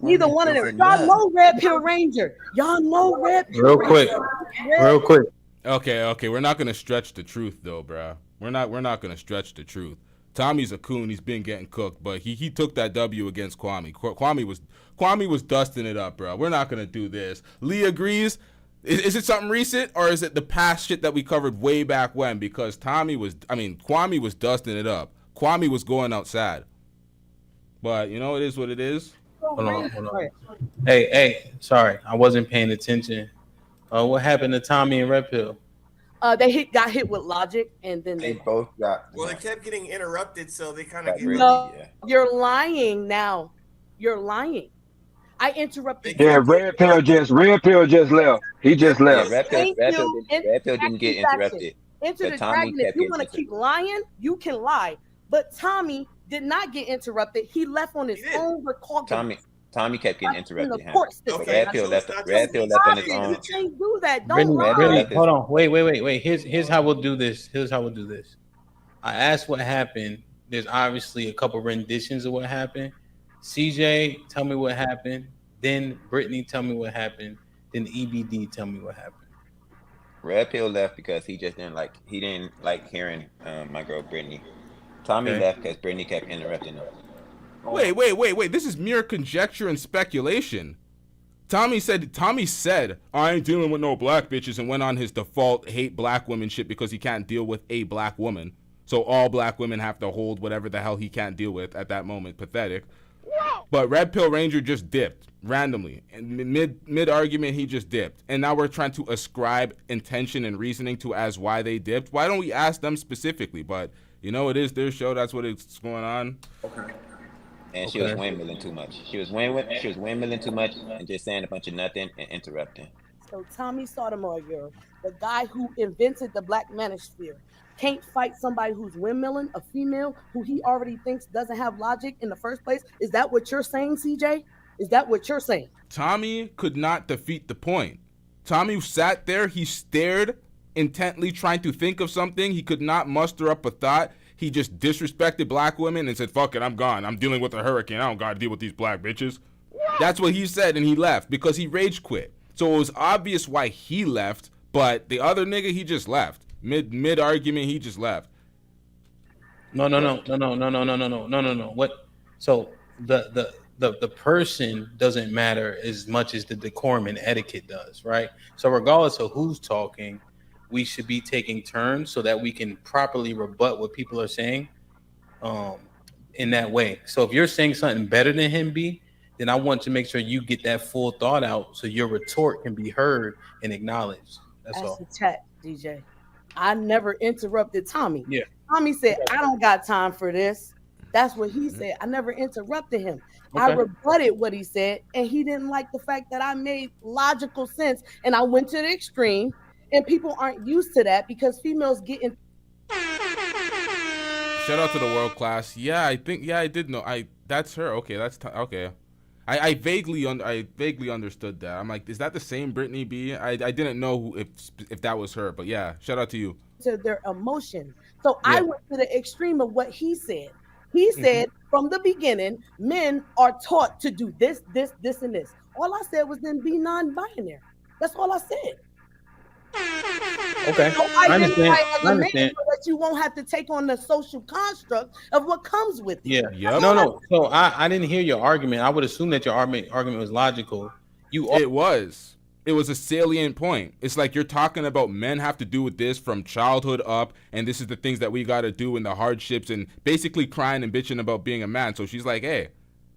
Neither one of them. Y'all know Red Pill Ranger. Y'all know Red Pill Ranger. Real quick. Okay. We're not gonna stretch the truth though, bro. We're not gonna stretch the truth. Tommy's a coon. He's been getting cooked, but he took that W against Kwame. Kwame was dusting it up, bro. We're not gonna do this. Lee agrees. Is it something recent or is it the past shit that we covered way back when? Because Kwame was dusting it up. Kwame was going outside. But you know, it is what it is. Hold on. Hey, sorry, I wasn't paying attention. What happened to Tommy and Red Pill? They got hit with logic, and then they both got. Well, they kept getting interrupted, so they kind of get. No, you're lying now. You're lying. I interrupted. Yeah, Red Pill just left. He just left. Red Pill didn't get interrupted. Enter the dragon. If you want to keep lying, you can lie. But Tommy did not get interrupted. He left on his own recording. Tommy kept getting interrupted. Okay, Red Pill left on his own. You can't do that. Don't lie. Brittany, hold on. Wait. Here's how we'll do this. I asked what happened. There's obviously a couple renditions of what happened. CJ, tell me what happened. Then Brittany, tell me what happened. Then EBD, tell me what happened. Red Pill left because he didn't like hearing my girl Brittany. Tommy left because Brittany kept interrupting him. Wait. This is mere conjecture and speculation. Tommy said, I ain't dealing with no black bitches, and went on his default hate black women shit because he can't deal with a black woman. So all black women have to hold whatever the hell he can't deal with at that moment. Pathetic. But Red Pill Ranger just dipped randomly. And mid argument, he just dipped. And now we're trying to ascribe intention and reasoning to as why they dipped. Why don't we ask them specifically? But, you know, it is their show. That's what it's going on. Okay. And she was windmilling too much. She was windmilling too much and just saying a bunch of nothing and interrupting. So Tommy Sotomayor, the guy who invented the black manosphere, can't fight somebody who's windmilling, a female who he already thinks doesn't have logic in the first place. Is that what you're saying, CJ? Is that what you're saying? Tommy could not defeat the point. Tommy sat there, he stared intently, trying to think of something. He could not muster up a thought. He just disrespected black women and said, fuck it, I'm gone. I'm dealing with a hurricane. I don't gotta deal with these black bitches. That's what he said, and he left because he rage quit. So it was obvious why he left, but the other nigga, he just left. Mid argument, he just left. No. What? So the person doesn't matter as much as the decorum and etiquette does, right? So regardless of who's talking, we should be taking turns so that we can properly rebut what people are saying in that way. So if you're saying something better than him, B, then I want to make sure you get that full thought out so your retort can be heard and acknowledged. That's all. The chat, DJ. I never interrupted Tommy. Yeah. Tommy said, I don't got time for this. That's what he said. I never interrupted him. Okay. I rebutted what he said, and he didn't like the fact that I made logical sense, and I went to the extreme, and people aren't used to that because females get in. Shout out to the world class. Yeah, I did know. That's her. Okay, okay. I vaguely understood that. I'm like, is that the same Brittany B? I didn't know if that was her, but yeah, shout out to you. To their emotion. So yeah. I went to the extreme of what he said. He said from the beginning, men are taught to do this, and this. All I said was then be non-binary. That's all I said. Okay, so I understand. So that you won't have to take on the social construct of what comes with it. Yeah. No. So I didn't hear your argument. I would assume that your argument was logical. It was a salient point. It's like you're talking about men have to do with this from childhood up, and this is the things that we got to do in the hardships, and basically crying and bitching about being a man. So she's like, hey,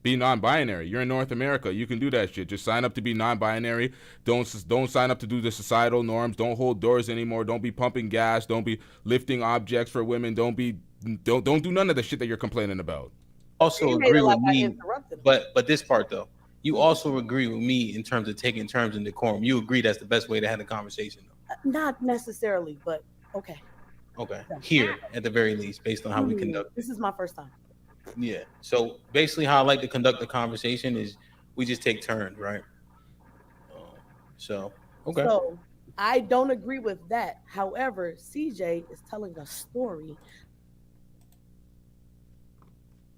be non-binary. You're in North America. You can do that shit. Just sign up to be non-binary. Don't sign up to do the societal norms. Don't hold doors anymore. Don't be pumping gas. Don't be lifting objects for women. Don't do none of the shit that you're complaining about. Also agree with me, but this part though, you also agree with me in terms of taking terms in decorum. You agree that's the best way to have the conversation though. Not necessarily, but okay. Okay. Here at the very least, based on how we conduct. This is my first time. Yeah. So basically, how I like to conduct the conversation is we just take turns, right? So okay. So I don't agree with that. However, CJ is telling a story.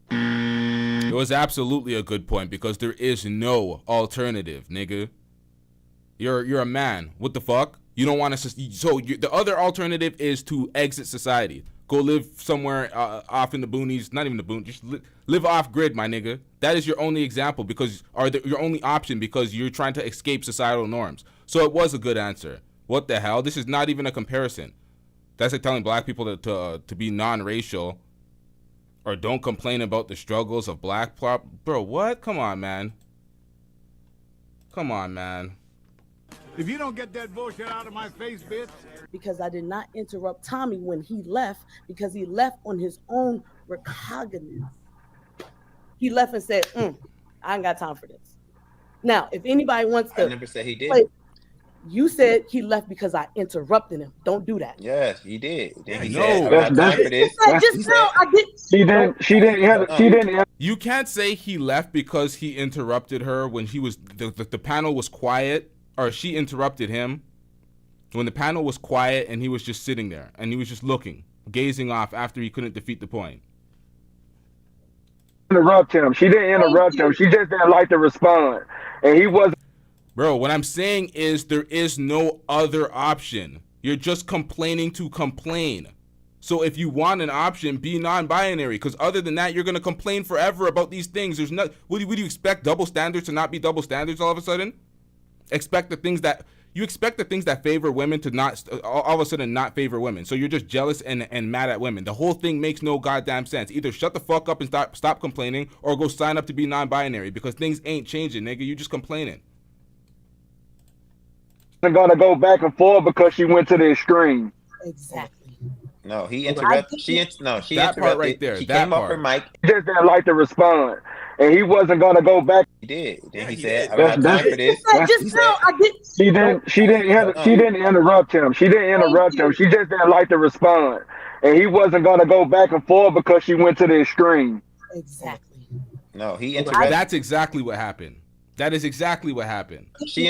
It was absolutely a good point because there is no alternative, nigga. You're a man. What the fuck? You don't want to. So the other alternative is to exit society. Go live somewhere off in the boonies, not even the boonies, just live off grid, my nigga. That is your only example your only option because you're trying to escape societal norms. So it was a good answer. What the hell? This is not even a comparison. That's like telling black people to be non-racial or don't complain about the struggles of black plot. Bro, what? Come on, man. Come on, man. If you don't get that bullshit out of my face, bitch. Because I did not interrupt Tommy when he left, because he left on his own recognizance. He left and said, I ain't got time for this. Now, if anybody wants to... I never said he did. You said he left because I interrupted him. Don't do that. Yes, he did. He didn't. You can't say he left because he interrupted her when the panel was quiet, or she interrupted him when the panel was quiet and he was just sitting there and he was just looking, gazing off after he couldn't defeat the point. Interrupt him. She didn't interrupt him. She just didn't like to respond, and he wasn't. Bro, what I'm saying is there is no other option. You're just complaining to complain. So if you want an option, be non-binary, because other than that, you're going to complain forever about these things. There's not. Would you expect double standards to not be double standards all of a sudden? expect the things that favor women to not all of a sudden not favor women. So you're just jealous and mad at women. The whole thing makes no goddamn sense. Either shut the fuck up and stop complaining, or go sign up to be non-binary, because things ain't changing, nigga. You just complaining. I'm gonna go back and forth because she went to the extreme. Exactly. No, he interrupted. She interrupted. That part right there. She that came part. off her mic. He just didn't like to respond, and he wasn't gonna go back. He did. Then he said, "I don't have time for this." Just now, I did. She didn't interrupt him. She didn't interrupt him. She just didn't like to respond, and he wasn't gonna go back and forth because she went to the extreme. Exactly. No, he interrupted. That's exactly what happened. That is exactly what happened. She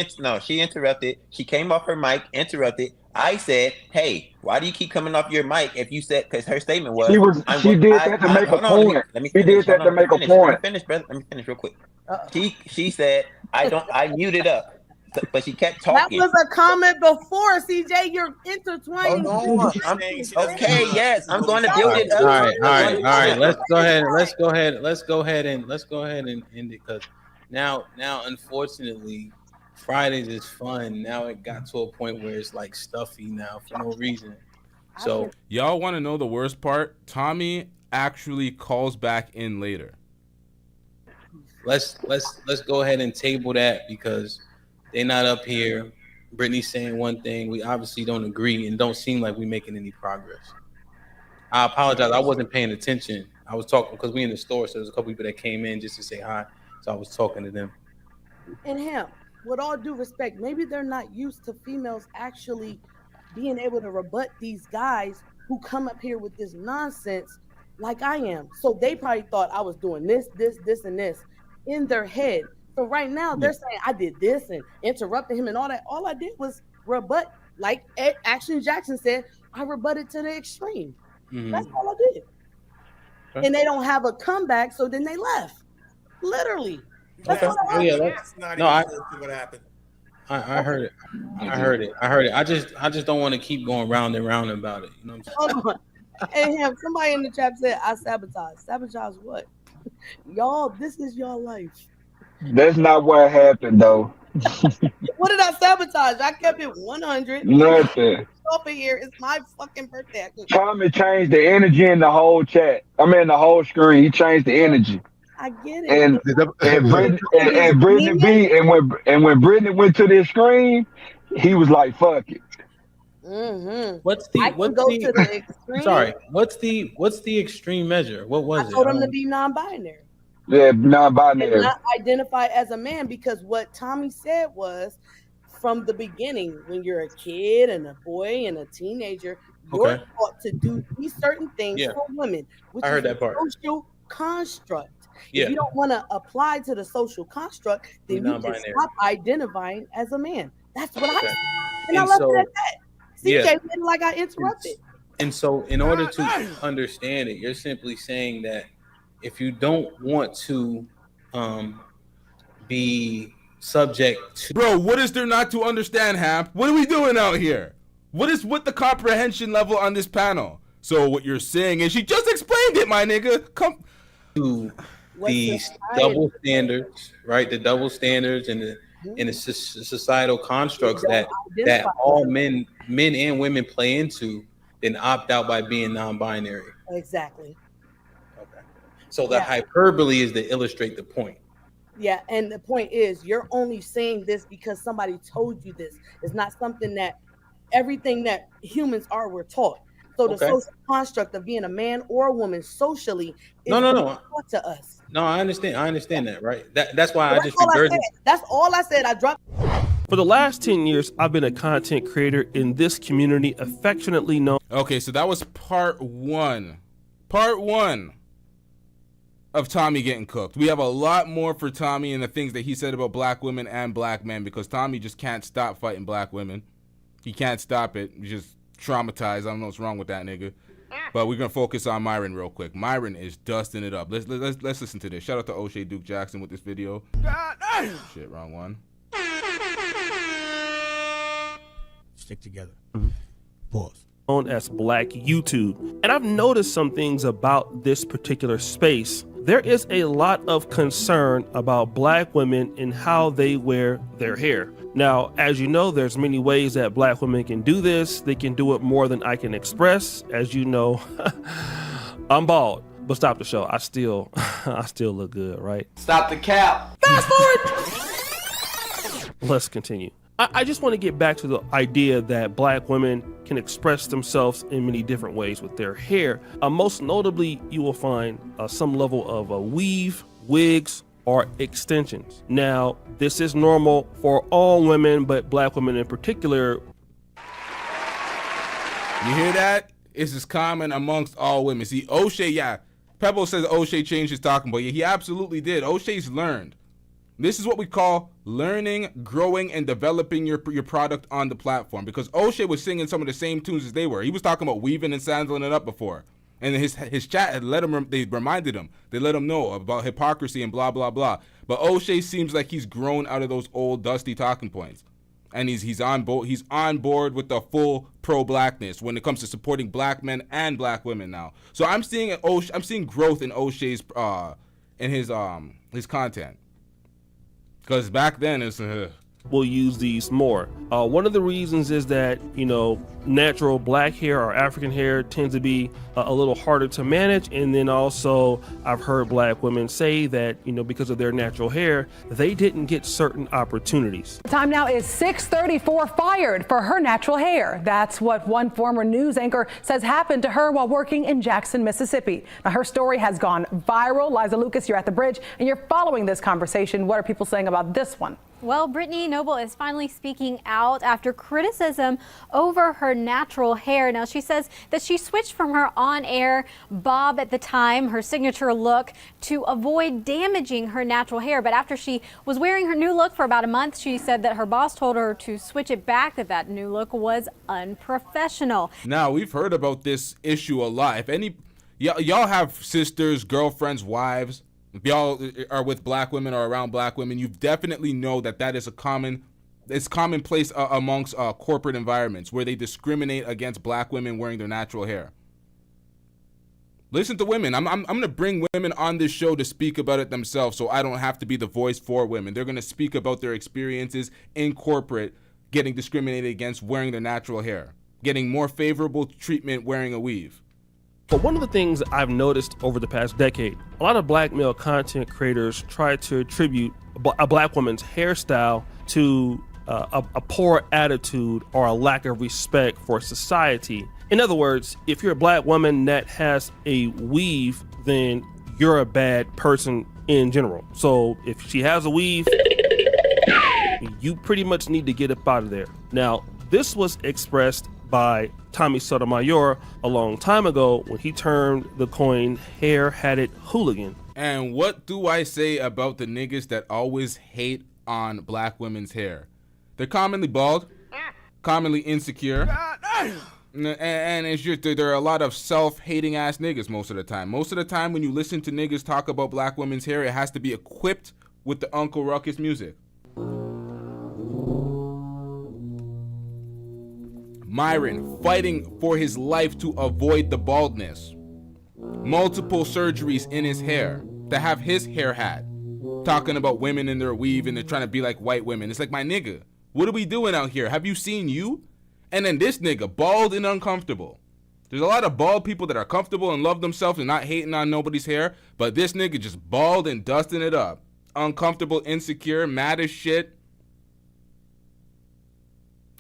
interrupted. She came off her mic, interrupted. I said, "Hey, why do you keep coming off your mic?" If you said, because her statement was, she did that to make a point. She did that to make a point. Let me finish, brother. Let me finish real quick. She said, I muted up, but she kept talking. That was a comment before, CJ. You're intertwining. Okay, yes, I'm going to build it up. All right. Let's go ahead and end it, because now, unfortunately, Fridays is fun. Now it got to a point where it's like stuffy now for no reason. So y'all want to know the worst part? Tommy actually calls back in later. Let's go ahead and table that, because they're not up here. Brittany's saying one thing. We obviously don't agree and don't seem like we're making any progress. I apologize. I wasn't paying attention. I was talking because we in the store, so there's a couple people that came in just to say hi. So I was talking to them. And him, with all due respect, maybe they're not used to females actually being able to rebut these guys who come up here with this nonsense like I am. So they probably thought I was doing this, and this in their head. So right now they're saying I did this and interrupted him and all that. All I did was rebut, like Action Jackson said, I rebutted to the extreme. Mm-hmm. That's all I did. Okay. And they don't have a comeback, so then they left. Literally. That's what what happened. I heard it. I heard it. I just don't want to keep going round and round about it. You know what I'm saying? Hey, him, somebody in the chat said I sabotage. Sabotage what? Y'all, this is your life. That's not what happened, though. What did I sabotage? I kept it 100. Nothing. Over here, it's my fucking birthday. Tommy changed the energy in the whole chat. I mean, the whole screen. He changed the energy. I get it. And Brittany B, and when Brittany went to the screen, he was like, "Fuck it." Mm-hmm. What's the extreme? Sorry, what's the extreme measure? What was it? I told him to be non-binary. Yeah, non-binary. Not identify as a man, because what Tommy said was, from the beginning, when you're a kid and a boy and a teenager, you're taught to do these certain things for women, which I heard is that part. Social construct. Yeah. If you don't want to apply to the social construct, then you can stop identifying as a man. That's what I said. And I left it at that. CJ didn't like I interrupted. And so in order to understand it, you're simply saying that if you don't want to be subject to... Bro, what is there not to understand, Hap? What are we doing out here? What is with the comprehension level on this panel? So what you're saying is, she just explained it, my nigga. Come to the double standards, right? The double standards and the societal constructs that all men and women play into, then opt out by being non-binary. Exactly. Okay. So the hyperbole is to illustrate the point. Yeah, and the point is, you're only saying this because somebody told you this. It's not something that everything that humans are, we're taught. So the social construct of being a man or a woman socially is taught to us. No, I understand that, right? That's why I just That's all I said. I dropped. For the last 10 years, I've been a content creator in this community, affectionately known. Okay, so that was part one. Part one of Tommy getting cooked. We have a lot more for Tommy and the things that he said about black women and black men, because Tommy just can't stop fighting black women. He can't stop it. He's just traumatized. I don't know what's wrong with that nigga. But we're gonna focus on Myron real quick. Myron is dusting it up. Let's listen to this. Shout out to O'Shea Duke Jackson with this video. Shit, wrong one. Stick together. Pause. Known as Black YouTube. And I've noticed some things about this particular space there is a lot of concern about black women and how they wear their hair. Now, as you know, there's many ways that black women can do this. They can do it more than I can express. As you know, I'm bald, but stop the show. I still look good, right? Stop the cap. Fast forward. Let's continue. I just want to get back to the idea that black women can express themselves in many different ways with their hair. Most notably, you will find some level of a weave, wigs, or extensions. Now, this is normal for all women, but black women in particular. You hear that? It's as common amongst all women. See, O'Shea, yeah, Pebble says O'Shea changed his talking, but yeah, he absolutely did. O'Shea's learned. This is what we call learning, growing, and developing your product on the platform. Because O'Shea was singing some of the same tunes as they were. He was talking about weaving and sandling it up before. And his chat had they reminded him. They let him know about hypocrisy and blah, blah, blah. But O'Shea seems like he's grown out of those old dusty talking points. And he's on board with the full pro-blackness when it comes to supporting black men and black women now. So I'm seeing growth in O'Shea's in his content. Because back then it's we'll use these more. One of the reasons is that, natural black hair or African hair tends to be a little harder to manage. And then also I've heard black women say that, because of their natural hair, they didn't get certain opportunities. Time now is 6:34, fired for her natural hair. That's what one former news anchor says happened to her while working in Jackson, Mississippi. Now, her story has gone viral. Liza Lucas, you're at the bridge and you're following this conversation. What are people saying about this one? Well, Brittany Noble is finally speaking out after criticism over her natural hair. Now, she says that she switched from her on-air bob at the time, her signature look, to avoid damaging her natural hair. But after she was wearing her new look for about a month, she said that her boss told her to switch it back, that new look was unprofessional. Now, we've heard about this issue a lot. If any, y'all have sisters, girlfriends, wives, if y'all are with black women or around black women, you definitely know that is it's commonplace amongst corporate environments where they discriminate against black women wearing their natural hair. Listen to women. I'm going to bring women on this show to speak about it themselves, so I don't have to be the voice for women. They're going to speak about their experiences in corporate getting discriminated against wearing their natural hair, getting more favorable treatment wearing a weave. But one of the things I've noticed over the past decade, a lot of black male content creators try to attribute a black woman's hairstyle to a poor attitude or a lack of respect for society. In other words, if you're a black woman that has a weave, then you're a bad person in general. So if she has a weave, you pretty much need to get up out of there. Now, this was expressed by Tommy Sotomayor a long time ago when he termed the coin hair-hatted hooligan. And what do I say about the niggas that always hate on black women's hair? They're commonly bald, commonly insecure, and it's just there are a lot of self-hating ass niggas most of the time. Most of the time when you listen to niggas talk about black women's hair, it has to be equipped with the Uncle Ruckus music. Myron fighting for his life to avoid the baldness. Multiple surgeries in his hair to have his hair hat. Talking about women in their weave and they're trying to be like white women. It's like, my nigga, what are we doing out here? Have you seen you? And then this nigga, bald and uncomfortable. There's a lot of bald people that are comfortable and love themselves and not hating on nobody's hair. But this nigga just bald and dusting it up. Uncomfortable, insecure, mad as shit.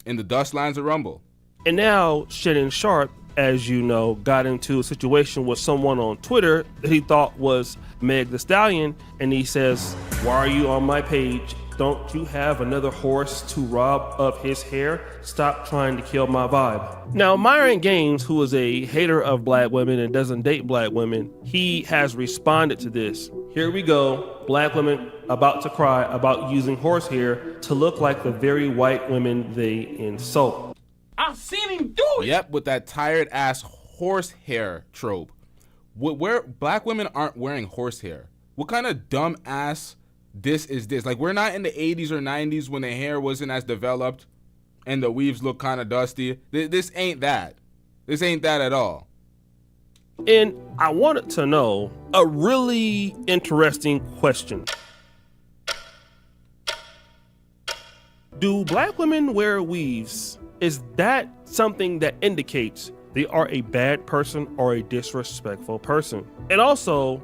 In the dust lines of rumble. And now Shannon Sharp, as you know, got into a situation with someone on Twitter that he thought was Meg Thee Stallion. And he says, why are you on my page? Don't you have another horse to rob of his hair? Stop trying to kill my vibe. Now, Myron Gaines, who is a hater of black women and doesn't date black women, he has responded to this. Here we go. Black women about to cry about using horsehair to look like the very white women they insult. I've seen him do it. Yep, with that tired ass horsehair trope. Where black women aren't wearing horsehair. What kind of dumb ass this is this? Like, we're not in the 80s or 90s when the hair wasn't as developed and the weaves look kind of dusty. This ain't that. This ain't that at all. And I wanted to know a really interesting question. Do black women wear weaves? Is that something that indicates they are a bad person or a disrespectful person? And also,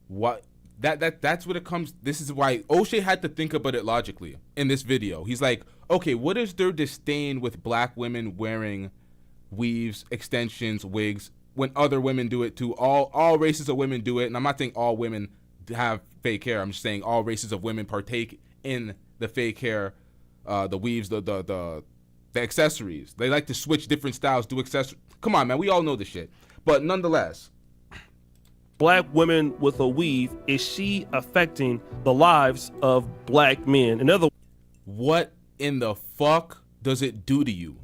what? That's what it comes. This is why O'Shea had to think about it logically in this video. He's like, okay, what is their disdain with black women wearing weaves, extensions, wigs, when other women do it too? All races of women do it, and I'm not saying all women have fake hair. I'm just saying all races of women partake in the fake hair, the weaves, the accessories. They like to switch different styles, do accessories. Come on, man, we all know this shit. But nonetheless, black women with a weave, is she affecting the lives of black men? In other words, what in the fuck does it do to you?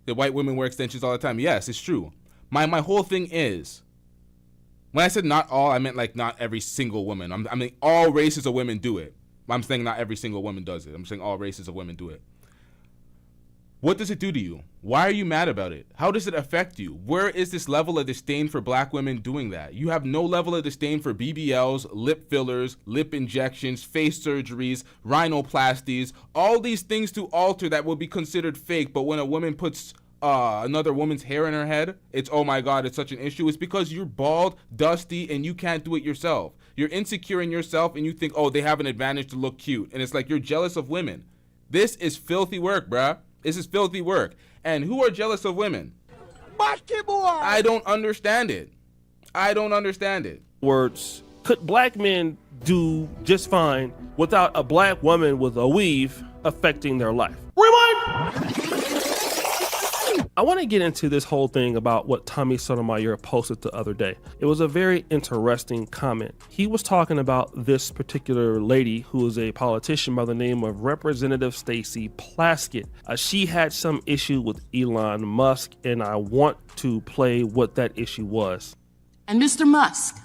That white women wear extensions all the time? Yes, it's true. My whole thing is, when I said not all, I meant like not every single woman. I mean all races of women do it. I'm saying not every single woman does it. I'm saying all races of women do it. What does it do to you? Why are you mad about it? How does it affect you? Where is this level of disdain for black women doing that? You have no level of disdain for BBLs, lip fillers, lip injections, face surgeries, rhinoplasties, all these things to alter that will be considered fake. But when a woman puts another woman's hair in her head, it's, oh my God, it's such an issue. It's because you're bald, dusty, and you can't do it yourself. You're insecure in yourself and you think, oh, they have an advantage to look cute. And it's like you're jealous of women. This is filthy work, bruh. This is filthy work. And who are jealous of women? I don't understand it. I don't understand it. Words, could black men do just fine without a black woman with a weave affecting their life? Rewind! I want to get into this whole thing about what Tommy Sotomayor posted the other day. It was a very interesting comment. He was talking about this particular lady who is a politician by the name of Representative Stacey Plaskett. She had some issue with Elon Musk, and I want to play what that issue was. And Mr. Musk,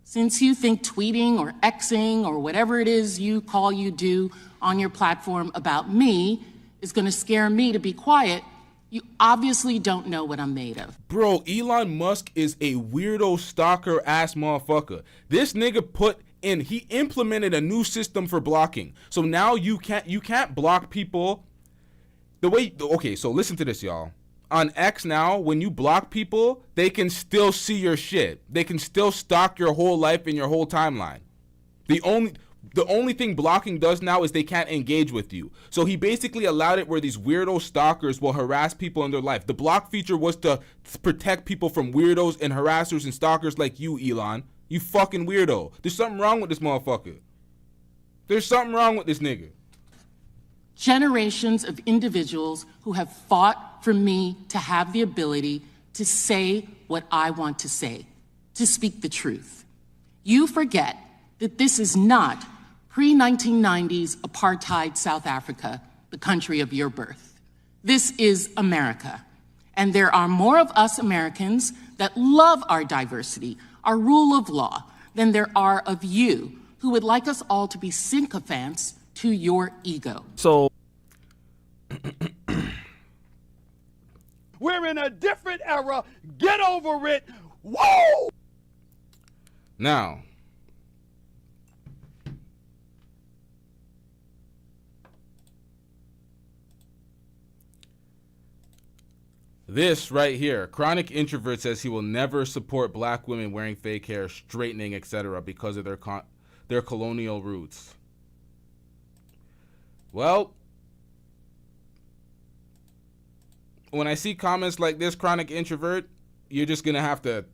since you think tweeting or Xing or whatever it is you do on your platform about me is going to scare me to be quiet, you obviously don't know what I'm made of. Bro, Elon Musk is a weirdo stalker ass motherfucker. This nigga he implemented a new system for blocking. So now you can't block people the way, okay, so listen to this, y'all. On X now, when you block people, they can still see your shit. They can still stalk your whole life and your whole timeline. The only thing blocking does now is they can't engage with you. So he basically allowed it where these weirdo stalkers will harass people in their life. The block feature was to protect people from weirdos and harassers and stalkers like you, Elon. You fucking weirdo. There's something wrong with this motherfucker. There's something wrong with this nigga. Generations of individuals who have fought for me to have the ability to say what I want to say, to speak the truth. You forget that this is not pre-1990s apartheid South Africa, the country of your birth. This is America. And there are more of us Americans that love our diversity, our rule of law, than there are of you who would like us all to be sycophants to your ego. So we're in a different era. Get over it. Whoa! Now, this right here, chronic introvert says he will never support black women wearing fake hair, straightening, etc. because of their colonial roots. Well, when I see comments like this, chronic introvert, you're just gonna have to.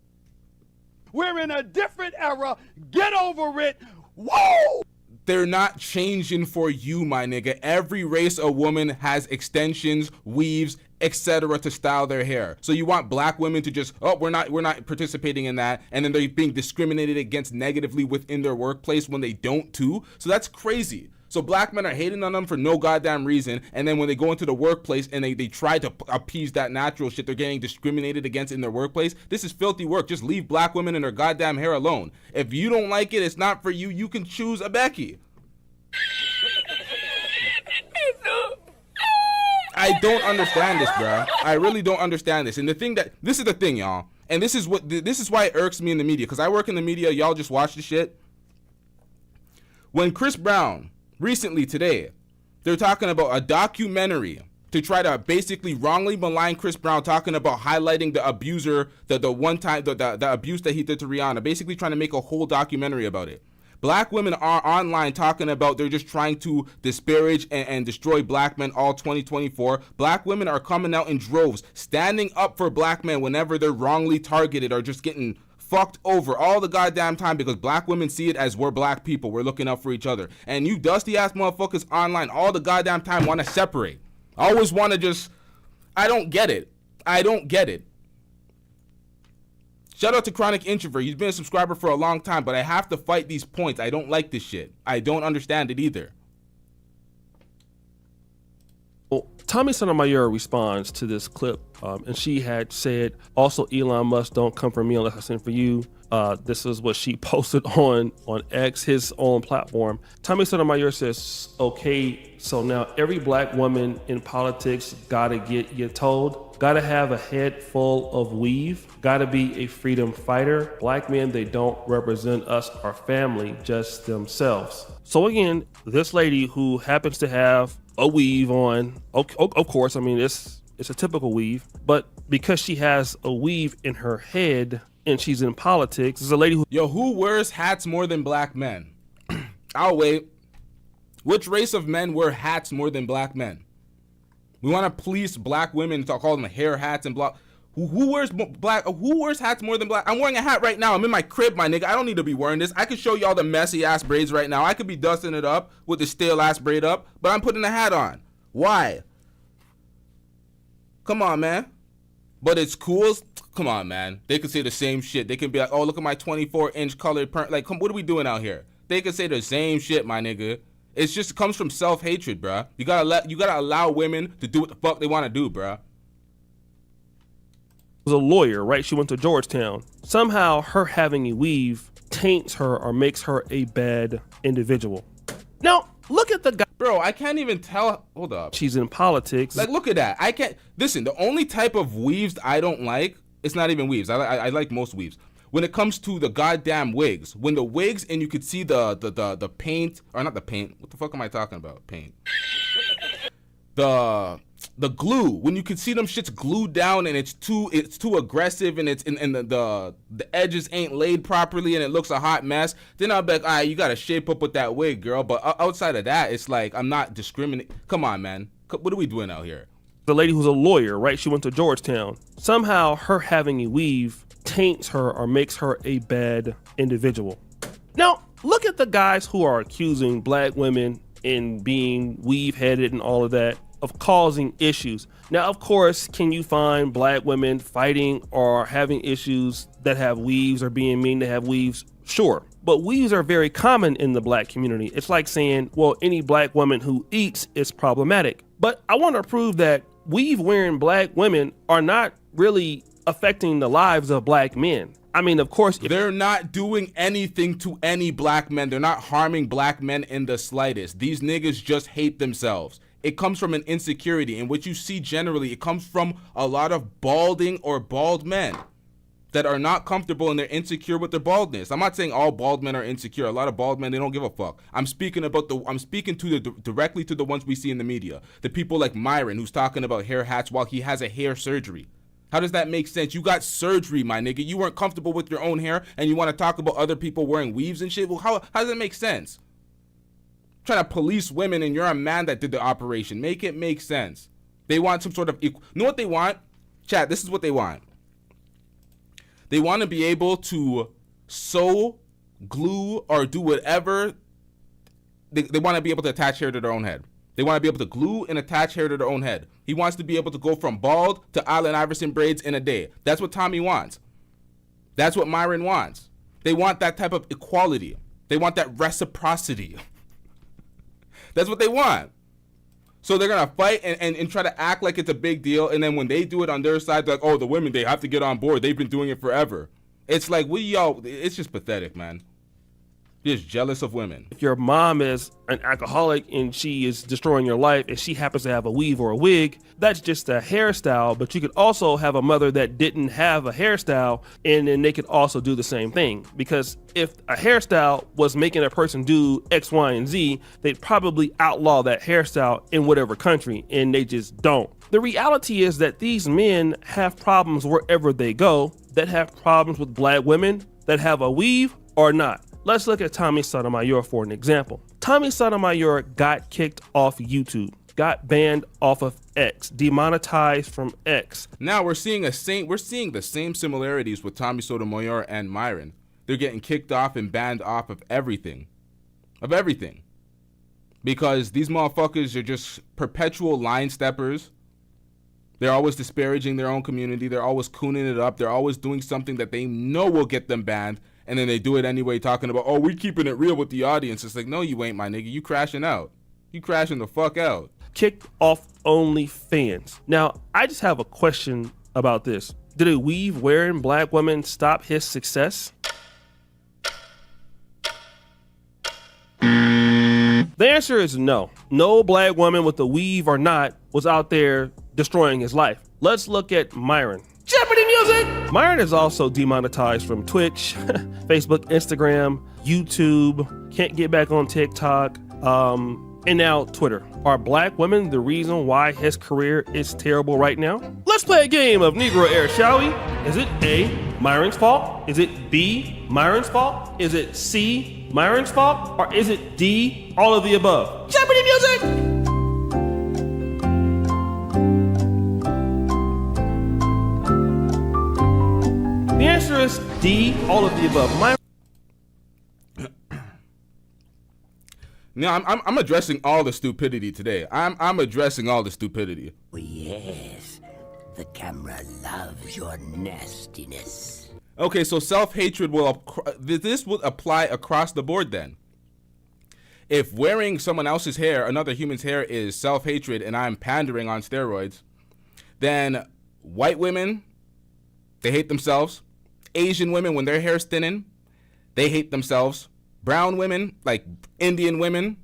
We're in a different era. Get over it. Whoa! They're not changing for you, my nigga. Every race of woman has extensions, weaves, etc. to style their hair. So you want black women to just, oh, we're not participating in that, and then they're being discriminated against negatively within their workplace when they don't too. So that's crazy. So black men are hating on them for no goddamn reason, and then when they go into the workplace and they try to appease that natural shit, they're getting discriminated against in their workplace. This is filthy work. Just leave black women and their goddamn hair alone. If you don't like it, it's not for you. You can choose a Becky. I don't understand this, bro. I really don't understand this. And this is the thing, y'all. And this is why it irks me in the media, because I work in the media. Y'all just watch the shit. When Chris Brown recently today, they're talking about a documentary to try to basically wrongly malign Chris Brown, talking about highlighting the abuser, the one time the abuse that he did to Rihanna, basically trying to make a whole documentary about it. Black women are online talking about they're just trying to disparage and destroy black men all 2024. Black women are coming out in droves, standing up for black men whenever they're wrongly targeted or just getting fucked over all the goddamn time, because black women see it as we're black people. We're looking out for each other. And you dusty ass motherfuckers online all the goddamn time want to separate. Always want to just, I don't get it. I don't get it. Shout out to Chronic Introvert. He's been a subscriber for a long time, but I have to fight these points. I don't like this shit. I don't understand it either. Well, Tommy Sotomayor responds to this clip, and she had said, also, Elon Musk, don't come for me unless I send for you. This is what she posted on X, his own platform. Tommy Sotomayor says, okay, so now every black woman in politics gotta get told, gotta have a head full of weave, gotta be a freedom fighter. Black men, they don't represent us, our family, just themselves. So again, this lady who happens to have a weave on, of course, I mean, it's a typical weave, but because she has a weave in her head and she's in politics, is a lady who wears hats more than black men? I'll wait. Which race of men wear hats more than black men? We want to police black women, to call them hair hats and blah. Who wears hats more than black? I'm wearing a hat right now. I'm in my crib, my nigga. I don't need to be wearing this. I could show y'all the messy ass braids right now. I could be dusting it up with the stale ass braid up, but I'm putting a hat on. Why? Come on, man. But it's cool. Come on, man. They could say the same shit. They can be like, oh, look at my 24-inch colored print. Like, what are we doing out here? They could say the same shit, my nigga. It's just, it comes from self-hatred, bruh. You gotta allow women to do what the fuck they want to do, bruh. Was a lawyer, right? She went to Georgetown. Somehow her having a weave taints her or makes her a bad individual. Now, look at the guy. Bro, I can't even tell. Hold up. She's in politics. Like, look at that. I can't. Listen, the only type of weaves I don't like, it's not even weaves. I like most weaves. When it comes to the goddamn wigs, when the wigs and you could see the paint, or not the paint. What the fuck am I talking about? Paint. The glue, when you can see them shits glued down and it's too aggressive and the edges ain't laid properly and it looks a hot mess, then I'll be like, all right, you gotta shape up with that wig, girl. But outside of that, it's like, I'm not discriminating. Come on, man. What are we doing out here? The lady who's a lawyer, right? She went to Georgetown. Somehow her having a weave taints her or makes her a bad individual. Now, look at the guys who are accusing black women in being weave-headed and all of that, of causing issues. Now, of course, can you find black women fighting or having issues that have weaves or being mean to have weaves? Sure. But weaves are very common in the black community. It's like saying, well, any black woman who eats is problematic. But I want to prove that weave-wearing black women are not really affecting the lives of black men. I mean, of course, they're not doing anything to any black men. They're not harming black men in the slightest. These niggas just hate themselves. It comes from an insecurity, and what you see generally, it comes from a lot of balding or bald men that are not comfortable and they're insecure with their baldness. I'm not saying all bald men are insecure. A lot of bald men, they don't give a fuck. I'm speaking directly to the ones we see in the media. The people like Myron, who's talking about hair hats while he has a hair surgery. How does that make sense? You got surgery, my nigga. You weren't comfortable with your own hair and you want to talk about other people wearing weaves and shit? Well, how does that make sense? Trying to police women and you're a man that did the operation. Make it make sense. They want some sort of you know what they want? Chat, this is what they want. They want to be able to sew, glue, or do whatever. They want to be able to attach hair to their own head. They want to be able to glue and attach hair to their own head. He wants to be able to go from bald to Allen Iverson braids in a day. That's what Tommy wants. That's what Myron wants. They want that type of equality. They want that reciprocity. That's what they want. So they're going to fight and try to act like it's a big deal. And then when they do it on their side, they're like, oh, the women, they have to get on board. They've been doing it forever. It's like, it's just pathetic, man. Just jealous of women. If your mom is an alcoholic and she is destroying your life and she happens to have a weave or a wig, that's just a hairstyle. But you could also have a mother that didn't have a hairstyle, and then they could also do the same thing. Because if a hairstyle was making a person do X, Y, and Z, they'd probably outlaw that hairstyle in whatever country, and they just don't. The reality is that these men have problems wherever they go, that have problems with black women that have a weave or not. Let's look at Tommy Sotomayor for an example. Tommy Sotomayor got kicked off YouTube, got banned off of X, demonetized from X. Now we're seeing the same similarities with Tommy Sotomayor and Myron. They're getting kicked off and banned off of everything. Because these motherfuckers are just perpetual line steppers. They're always disparaging their own community. They're always cooning it up. They're always doing something that they know will get them banned. And then they do it anyway, talking about, oh, we keeping it real with the audience. It's like, no, you ain't, my nigga. You crashing out. You crashing the fuck out. Kicked off OnlyFans. Now, I just have a question about this. Did a weave wearing black woman stop his success? The answer is no. No black woman with a weave or not was out there destroying his life. Let's look at Myron. Jeopardy music! Myron is also demonetized from Twitch, Facebook, Instagram, YouTube, can't get back on TikTok, and now Twitter. Are black women the reason why his career is terrible right now? Let's play a game of Negro Air, shall we? Is it A, Myron's fault? Is it B, Myron's fault? Is it C, Myron's fault? Or is it D, all of the above? Jeopardy music! The answer is D, all of the above. Now I'm addressing all the stupidity today. I'm addressing all the stupidity. Oh, yes, the camera loves your nastiness. Okay, so self-hatred this would apply across the board then. If wearing someone else's hair, another human's hair, is self-hatred and I'm pandering on steroids, then white women, they hate themselves. Asian women, when their hair's thinning, they hate themselves. Brown women, like Indian women,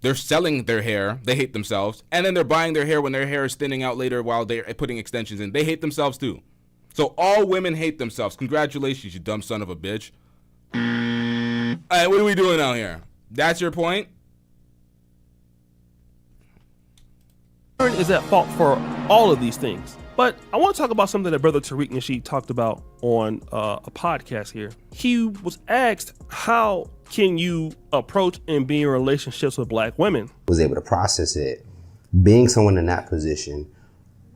they're selling their hair, they hate themselves. And then they're buying their hair when their hair is thinning out later while they're putting extensions in. They hate themselves too. So all women hate themselves. Congratulations, you dumb son of a bitch. All right, what are we doing out here? That's your point? Is at fault for all of these things. But I want to talk about something that Brother Tariq Nasheed talked about on a podcast here. He was asked, how can you approach and be in relationships with black women? Was able to process it. Being someone in that position,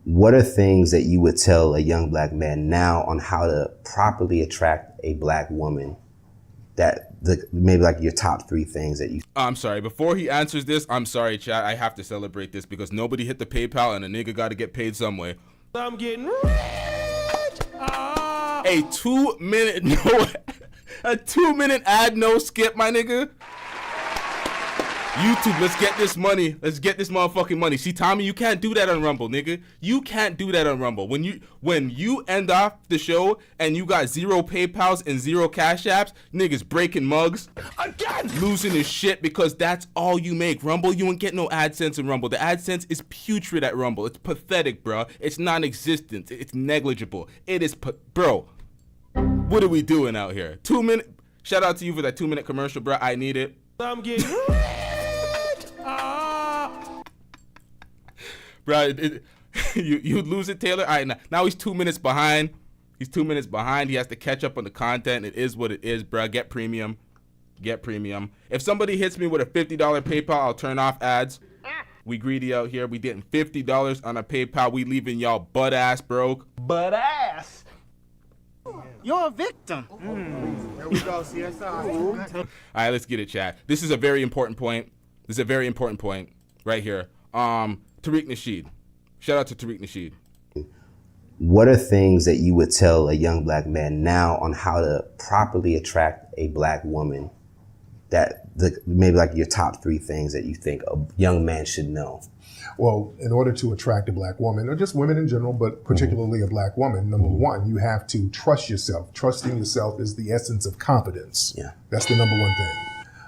what are things that you would tell a young black man now on how to properly attract a black woman? Maybe like your top 3 things that you... I'm sorry, before he answers this, I'm sorry, chat. I have to celebrate this because nobody hit the PayPal and a nigga got to get paid some way. I'm getting rich. A 2-minute ad, no skip, my nigga. YouTube, let's get this money. Let's get this motherfucking money. See, Tommy, you can't do that on Rumble, nigga. You can't do that on Rumble. When you end off the show and you got 0 PayPals and 0 Cash Apps, niggas breaking mugs. Again! Losing his shit because that's all you make. Rumble, you won't get no AdSense in Rumble. The AdSense is putrid at Rumble. It's pathetic, bro. It's non-existent. It's negligible. It is, bro. What are we doing out here? 2 minute. Shout out to you for that 2-minute commercial, bro. I need it. I'm getting Bro, you lose it, Taylor. All right, now he's 2 minutes behind. He's 2 minutes behind. He has to catch up on the content. It is what it is, bro. Get premium. Get premium. If somebody hits me with a $50 PayPal, I'll turn off ads. We greedy out here. We getting $50 on a PayPal. We leaving y'all butt ass broke. Butt ass. You're a victim. There we go, CSI. All right, let's get it, chat. This is a very important point. This is a very important point right here. Tariq Nasheed. Shout out to Tariq Nasheed. What are things that you would tell a young black man now on how to properly attract a black woman? Maybe like your top 3 things that you think a young man should know. Well, in order to attract a black woman, or just women in general, but particularly a black woman, number one, you have to trust yourself. Trusting yourself is the essence of confidence. Yeah. That's the number one thing.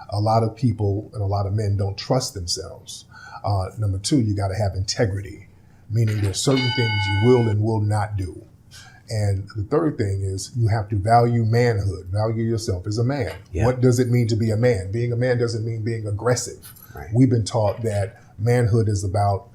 A lot of people and a lot of men don't trust themselves. Number two, you got to have integrity, meaning there's certain things you will and will not do. And the third thing is you have to value manhood, value yourself as a man. Yeah. What does it mean to be a man? Being a man doesn't mean being aggressive. Right. We've been taught that manhood is about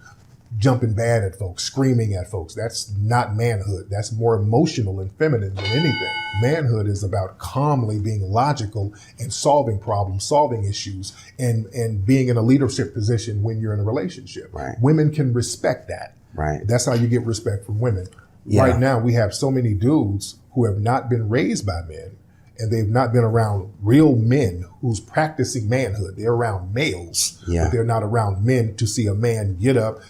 jumping bad at folks, screaming at folks. That's not manhood. That's more emotional and feminine than anything. Manhood is about calmly being logical and solving problems, solving issues, and being in a leadership position when you're in a relationship. Right. Women can respect that. Right. That's how you get respect from women. Yeah. Right now, we have so many dudes who have not been raised by men, and they've not been around real men who's practicing manhood. They're around males, Yeah. but they're not around men to see a man get up,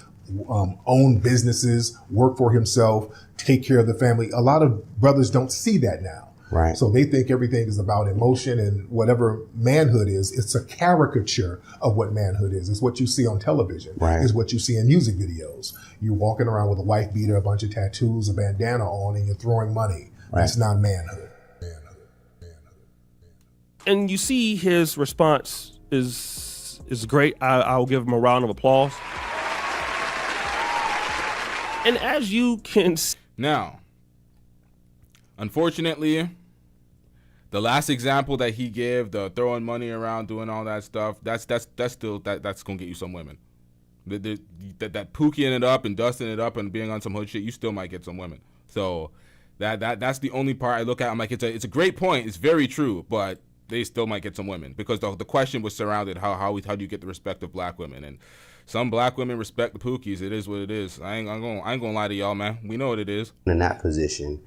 own businesses, work for himself, take care of the family. A lot of brothers don't see that now. Right. So they think everything is about emotion, and whatever manhood is, it's a caricature of what manhood is. It's what you see on television. Right. It's what you see in music videos. You're walking around with a wife beater, a bunch of tattoos, a bandana on, and you're throwing money. Right. That's not manhood. And you see his response is great. I'll give him a round of applause. And as you can see, now, unfortunately, the last example that he gave, the throwing money around, doing all that stuff, that's still that's gonna get you some women. That pooking it up and dusting it up and being on some hood shit, you still might get some women. So that's the only part I look at. I'm like, it's a great point. It's very true, but they still might get some women because the question was surrounded how do you get the respect of black women, and some black women respect the pookies. It is what it is. I ain't gonna lie to y'all, man. We know what it is. In that position,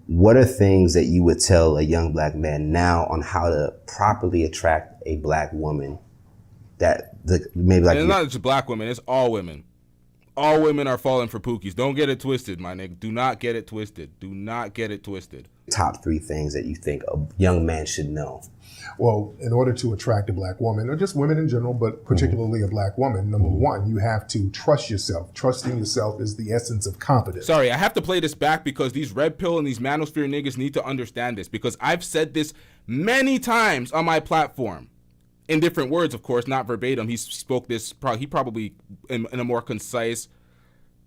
what are things that you would tell a young black man now on how to properly attract a black woman that maybe like? And it's not just black women, it's all women. All women are falling for pookies. Don't get it twisted, my nigga. Do not get it twisted. Do not get it twisted. Top 3 things that you think a young man should know. Well, in order to attract a black woman, or just women in general, but particularly a black woman, number one, you have to trust yourself. Trusting yourself is the essence of confidence. Sorry, I have to play this back because these red pill and these manosphere niggas need to understand this, because I've said this many times on my platform. In different words, of course, not verbatim. He spoke this, he probably in a more concise,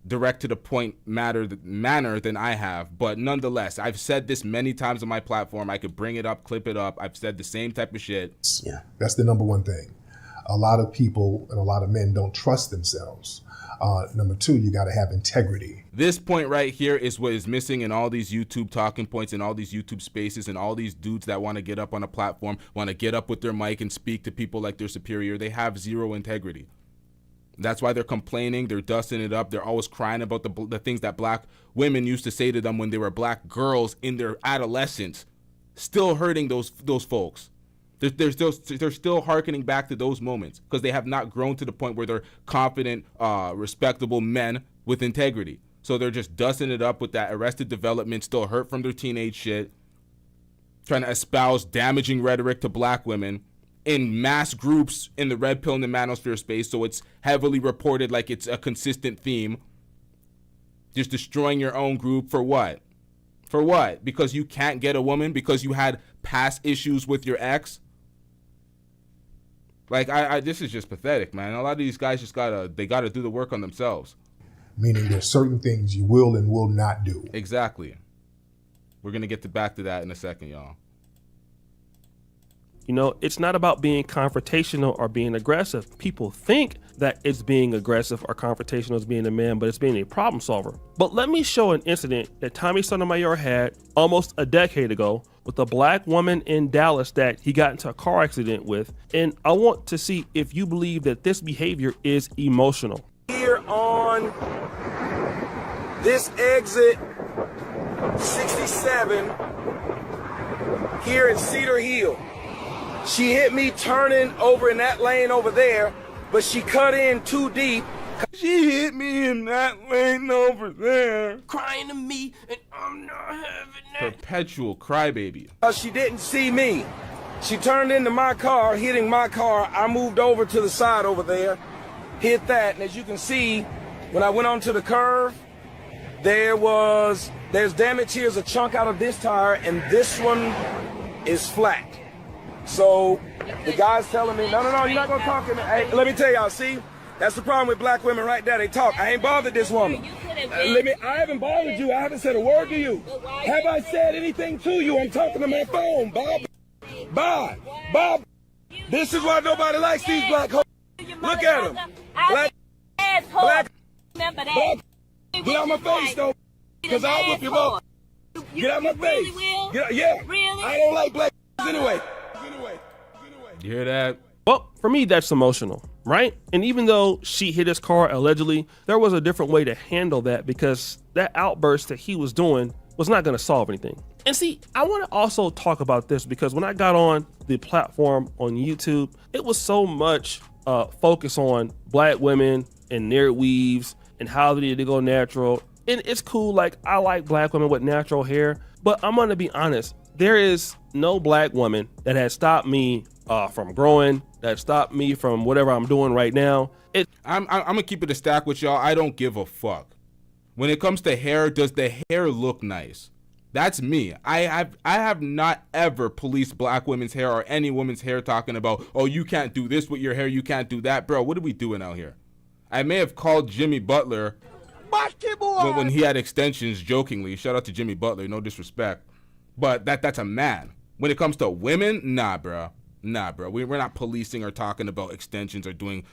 direct to the point manner than I have. But nonetheless, I've said this many times on my platform. I could bring it up, clip it up. I've said the same type of shit. Yeah. That's the number one thing. A lot of people and a lot of men don't trust themselves. Number two, you got to have integrity. This point right here is what is missing in all these YouTube talking points and all these YouTube spaces and all these dudes that want to get up on a platform, want to get up with their mic and speak to people like they're superior. They have zero integrity. That's why they're complaining. They're dusting it up. They're always crying about the things that black women used to say to them when they were black girls in their adolescence. Still hurting those folks. They're still hearkening back to those moments because they have not grown to the point where they're confident, respectable men with integrity. So they're just dusting it up with that arrested development, still hurt from their teenage shit, trying to espouse damaging rhetoric to black women in mass groups in the red pill and the manosphere space. So it's heavily reported like it's a consistent theme. Just destroying your own group for what? For what? Because you can't get a woman? Because you had past issues with your ex? Like, this is just pathetic, man. A lot of these guys just gotta do the work on themselves. Meaning there's certain things you will and will not do. Exactly. We're gonna get back to that in a second, y'all. You know, it's not about being confrontational or being aggressive. People think that it's being aggressive or confrontational as being a man, but it's being a problem solver. But let me show an incident that Tommy Sotomayor had almost a decade ago with a black woman in Dallas that he got into a car accident with. And I want to see if you believe that this behavior is emotional. Here on this exit 67 here in Cedar Hill. She hit me turning over in that lane over there, but she cut in too deep. She hit me in that lane over there. Crying to me, and I'm not having that. Perpetual crybaby. She didn't see me. She turned into my car, hitting my car. I moved over to the side over there, hit that, and as you can see, when I went onto the curve, there's damage. Here's a chunk out of this tire, and this one is flat. So the guy's telling me, no, you're not gonna talk to me. Hey, let me tell y'all, see, that's the problem with black women right there. They talk. I ain't bothered this woman. I haven't bothered you. I haven't said a word to you. Have I said anything to you? I'm talking to my phone, Bob. Bob. This is why nobody likes these black hoes. Look at them. Black. Get out my face, though, because I'll whip you both. Get out my face. Yeah. I don't like black anyway. You hear that? Well, for me, that's emotional, right? And even though she hit his car allegedly, there was a different way to handle that because that outburst that he was doing was not going to solve anything. And see, I want to also talk about this because when I got on the platform on YouTube, it was so much focus on black women and their weaves and how they need to go natural. And it's cool, like I like black women with natural hair, but I'm gonna be honest, there is no black woman that has stopped me from growing, that stopped me from whatever I'm doing right now. I'm gonna keep it a stack with y'all. I don't give a fuck. When it comes to hair, does the hair look nice? That's me. I have not ever policed black women's hair or any woman's hair talking about, oh, you can't do this with your hair, you can't do that. Bro, what are we doing out here? I may have called Jimmy Butler when he had extensions jokingly. Shout out to Jimmy Butler, no disrespect. But that's a man. When it comes to women, nah, bro. We're not policing or talking about extensions or doing.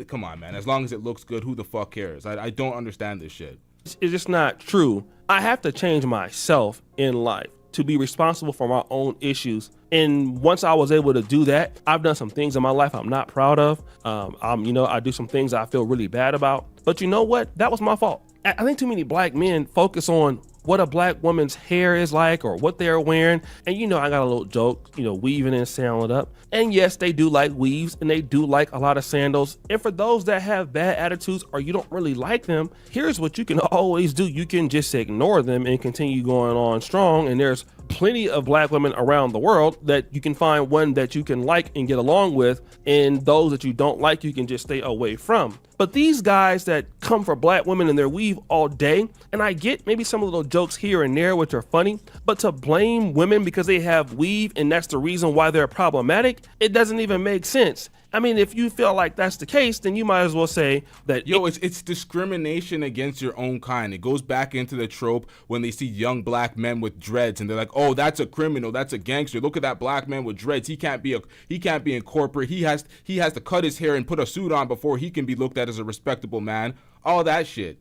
Come on, man. As long as it looks good, who the fuck cares? I don't understand this shit. It's just not true. I have to change myself in life to be responsible for my own issues. And once I was able to do that, I've done some things in my life I'm not proud of. I do some things I feel really bad about. But you know what? That was my fault. I think too many black men focus on what a black woman's hair is like or what they're wearing. And I got a little joke, weaving and sandling up. And yes, they do like weaves and they do like a lot of sandals. And for those that have bad attitudes or you don't really like them, here's what you can always do. You can just ignore them and continue going on strong. And there's plenty of black women around the world that you can find one that you can like and get along with. And those that you don't like, you can just stay away from. But these guys that come for black women and their weave all day, and I get maybe some little jokes here and there which are funny, but to blame women because they have weave and that's the reason why they're problematic, it doesn't even make sense. I mean, if you feel like that's the case, then you might as well say that. It's discrimination against your own kind. It goes back into the trope when they see young black men with dreads and they're like, oh, that's a criminal, that's a gangster. Look at that black man with dreads. He can't be in corporate. He has to cut his hair and put a suit on before he can be looked at as a respectable man. All that shit.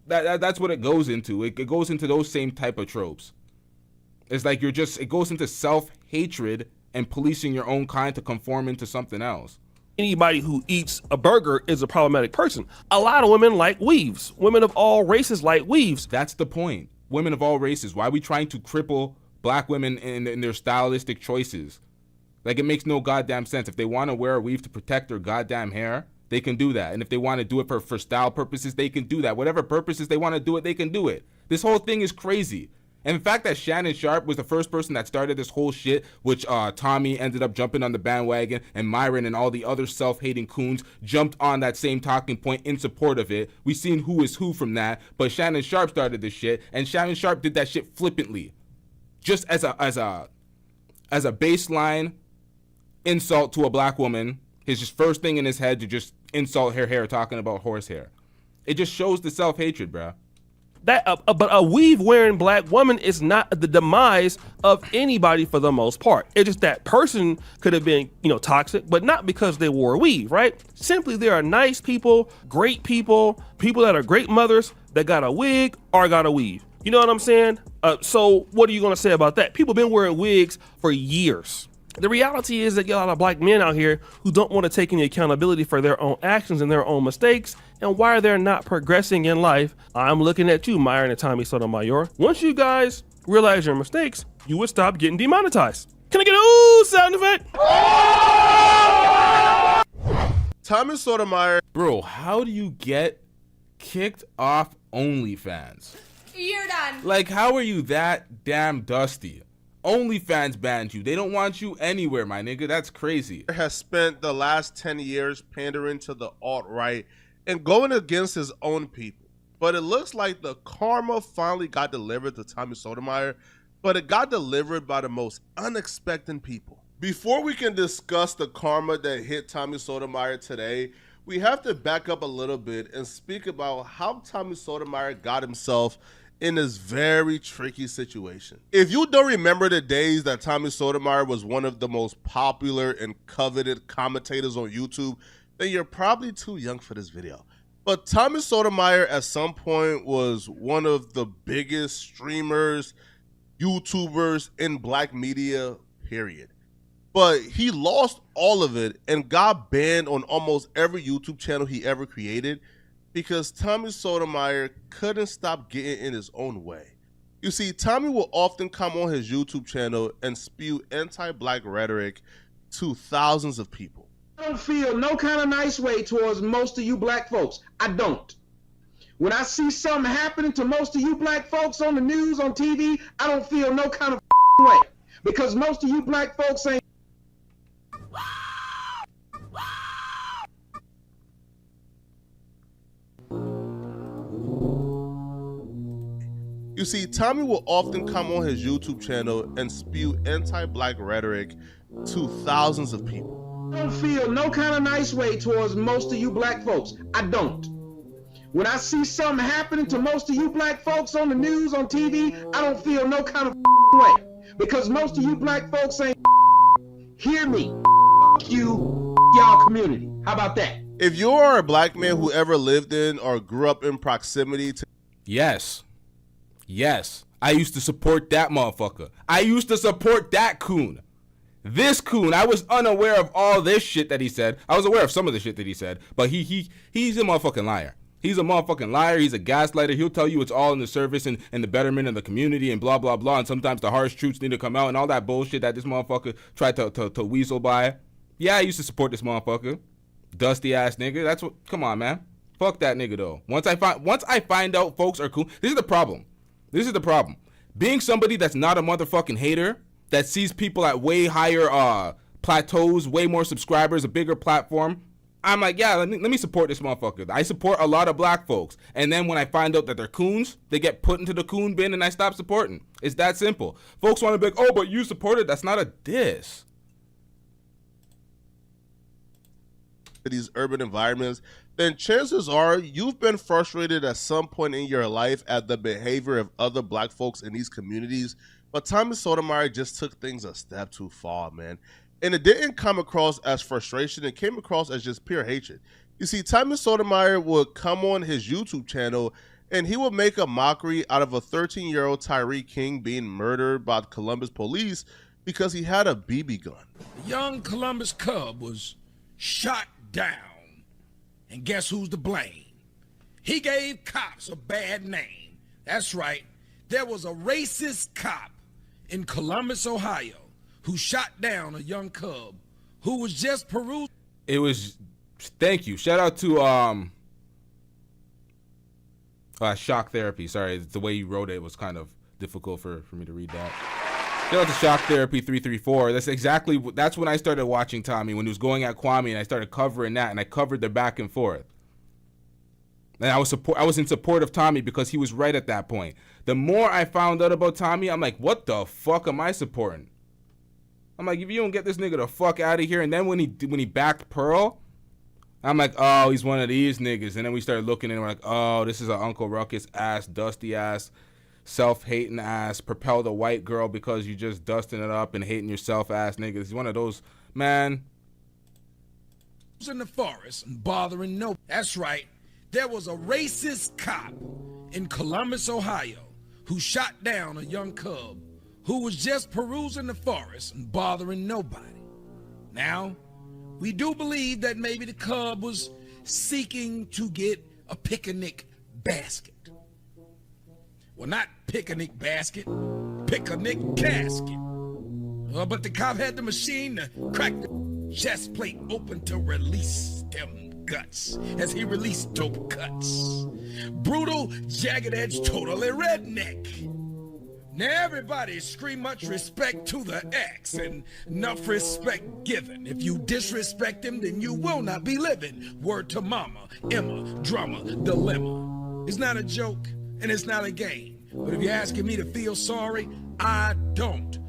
That's what it goes into. It goes into those same type of tropes. It's like it goes into self-hatred and policing your own kind to conform into something else. Anybody who eats a burger is a problematic person. A lot of women like weaves. Women of all races like weaves. That's the point. Women of all races. Why are we trying to cripple black women in their stylistic choices? Like, it makes no goddamn sense. If they want to wear a weave to protect their goddamn hair, they can do that. And if they want to do it for style purposes, they can do that. Whatever purposes they want to do it, they can do it. This whole thing is crazy. And the fact that Shannon Sharp was the first person that started this whole shit, which Tommy ended up jumping on the bandwagon, and Myron and all the other self-hating coons jumped on that same talking point in support of it. We've seen who is who from that, but Shannon Sharp started this shit, and Shannon Sharp did that shit flippantly, just as a baseline insult to a black woman. His just first thing in his head to just insult her hair, talking about horsehair. It just shows the self-hatred, bro. But a weave-wearing black woman is not the demise of anybody for the most part. It's just that person could have been, toxic, but not because they wore a weave, right? Simply, there are nice people, great people, people that are great mothers that got a wig or got a weave. You know what I'm saying? So what are you gonna say about that? People been wearing wigs for years. The reality is that you got a lot of black men out here who don't want to take any accountability for their own actions and their own mistakes and why they're not progressing in life. I'm looking at you, Myron and Tommy Sotomayor. Once you guys realize your mistakes, you would stop getting demonetized. Can I get a ooh sound effect? Tommy Sotomayor. Bro, how do you get kicked off OnlyFans? You're done. Like, how are you that damn dusty? OnlyFans banned you. They don't want you anywhere, my nigga. That's crazy. Has spent the last 10 years pandering to the alt-right and going against his own people. But it looks like the karma finally got delivered to Tommy Sotomayor. but it got delivered by the most unexpected people. Before we can discuss the karma that hit Tommy Sotomayor today, we have to back up a little bit and speak about how Tommy Sotomayor got himself in this very tricky situation. If you don't remember the days that Tommy Sotomayor was one of the most popular and coveted commentators on YouTube, then you're probably too young for this video. But Tommy Sotomayor at some point was one of the biggest streamers, YouTubers in black media, period. But he lost all of it and got banned on almost every YouTube channel he ever created because Tommy Sotomayor couldn't stop getting in his own way. You see, Tommy will often come on his YouTube channel and spew anti-black rhetoric to thousands of people. I don't feel no kind of nice way towards most of you black folks. I don't. When I see something happening to most of you black folks on the news, on TV, I don't feel no kind of way. Because most of you black folks ain't. You see, Tommy will often come on his YouTube channel and spew anti-black rhetoric to thousands of people. I don't feel no kind of nice way towards most of you black folks. I don't. When I see something happening to most of you black folks on the news, on TV, I don't feel no kind of way. Because most of you black folks ain't. Hear me. You, y'all community. How about that? If you are a black man who ever lived in or grew up in proximity to... Yes. Yes. I used to support that motherfucker. I used to support that coon. This coon, I was unaware of all this shit that he said. I was aware of some of the shit that he said, but he's a motherfucking liar. He's a motherfucking liar. He's a gaslighter. He'll tell you it's all in the service and the betterment of the community and blah, blah, blah. And sometimes the harsh truths need to come out and all that bullshit that this motherfucker tried to weasel by. Yeah, I used to support this motherfucker. Dusty ass nigga. That's what, come on, man. Fuck that nigga though. Once I find out folks are cool, this is the problem. This is the problem. Being somebody that's not a motherfucking hater, that sees people at way higher plateaus, way more subscribers, a bigger platform, I'm like, yeah, let me support this motherfucker. I support a lot of black folks. And then when I find out that they're coons, they get put into the coon bin and I stop supporting. It's that simple. Folks want to be like, oh, but you supported. That's not a diss. These urban environments, then chances are you've been frustrated at some point in your life at the behavior of other black folks in these communities. But Tommy Sotomayor just took things a step too far, man. And it didn't come across as frustration. It came across as just pure hatred. You see, Tommy Sotomayor would come on his YouTube channel and he would make a mockery out of a 13-year-old Tyree King being murdered by the Columbus police because he had a BB gun. The young Columbus cub was shot down. And guess who's to blame? He gave cops a bad name. That's right. There was a racist cop in Columbus, Ohio, who shot down a young cub who was just perusing. It was, thank you. Shout out to Shock Therapy. Sorry, the way you wrote it was kind of difficult for me to read that. Shout out to Shock Therapy 334. That's when I started watching Tommy, when he was going at Kwame, and I started covering that, and I covered the back and forth. And I was in support of Tommy because he was right at that point. The more I found out about Tommy, I'm like, what the fuck am I supporting? I'm like, if you don't get this nigga the fuck out of here. And then when he backed Pearl, I'm like, oh, he's one of these niggas. And then we started looking and we're like, oh, this is an Uncle Ruckus ass, dusty ass, self-hating ass, propel the white girl because you just dusting it up and hating yourself ass niggas. He's one of those, man. In the forest and bothering no. That's right. There was a racist cop in Columbus, Ohio, who shot down a young cub who was just perusing the forest and bothering nobody. Now, we do believe that maybe the cub was seeking to get a picnic basket. Well, not picnic basket, picnic casket. But the cop had the machine to crack the chest plate open to release them guts as he released dope cuts. Brutal, jagged edge, totally redneck. Now everybody scream much respect to the X and enough respect given. If you disrespect him, then you will not be living. Word to mama, Emma, drama, dilemma. It's not a joke and it's not a game. But if you're asking me to feel sorry, I don't.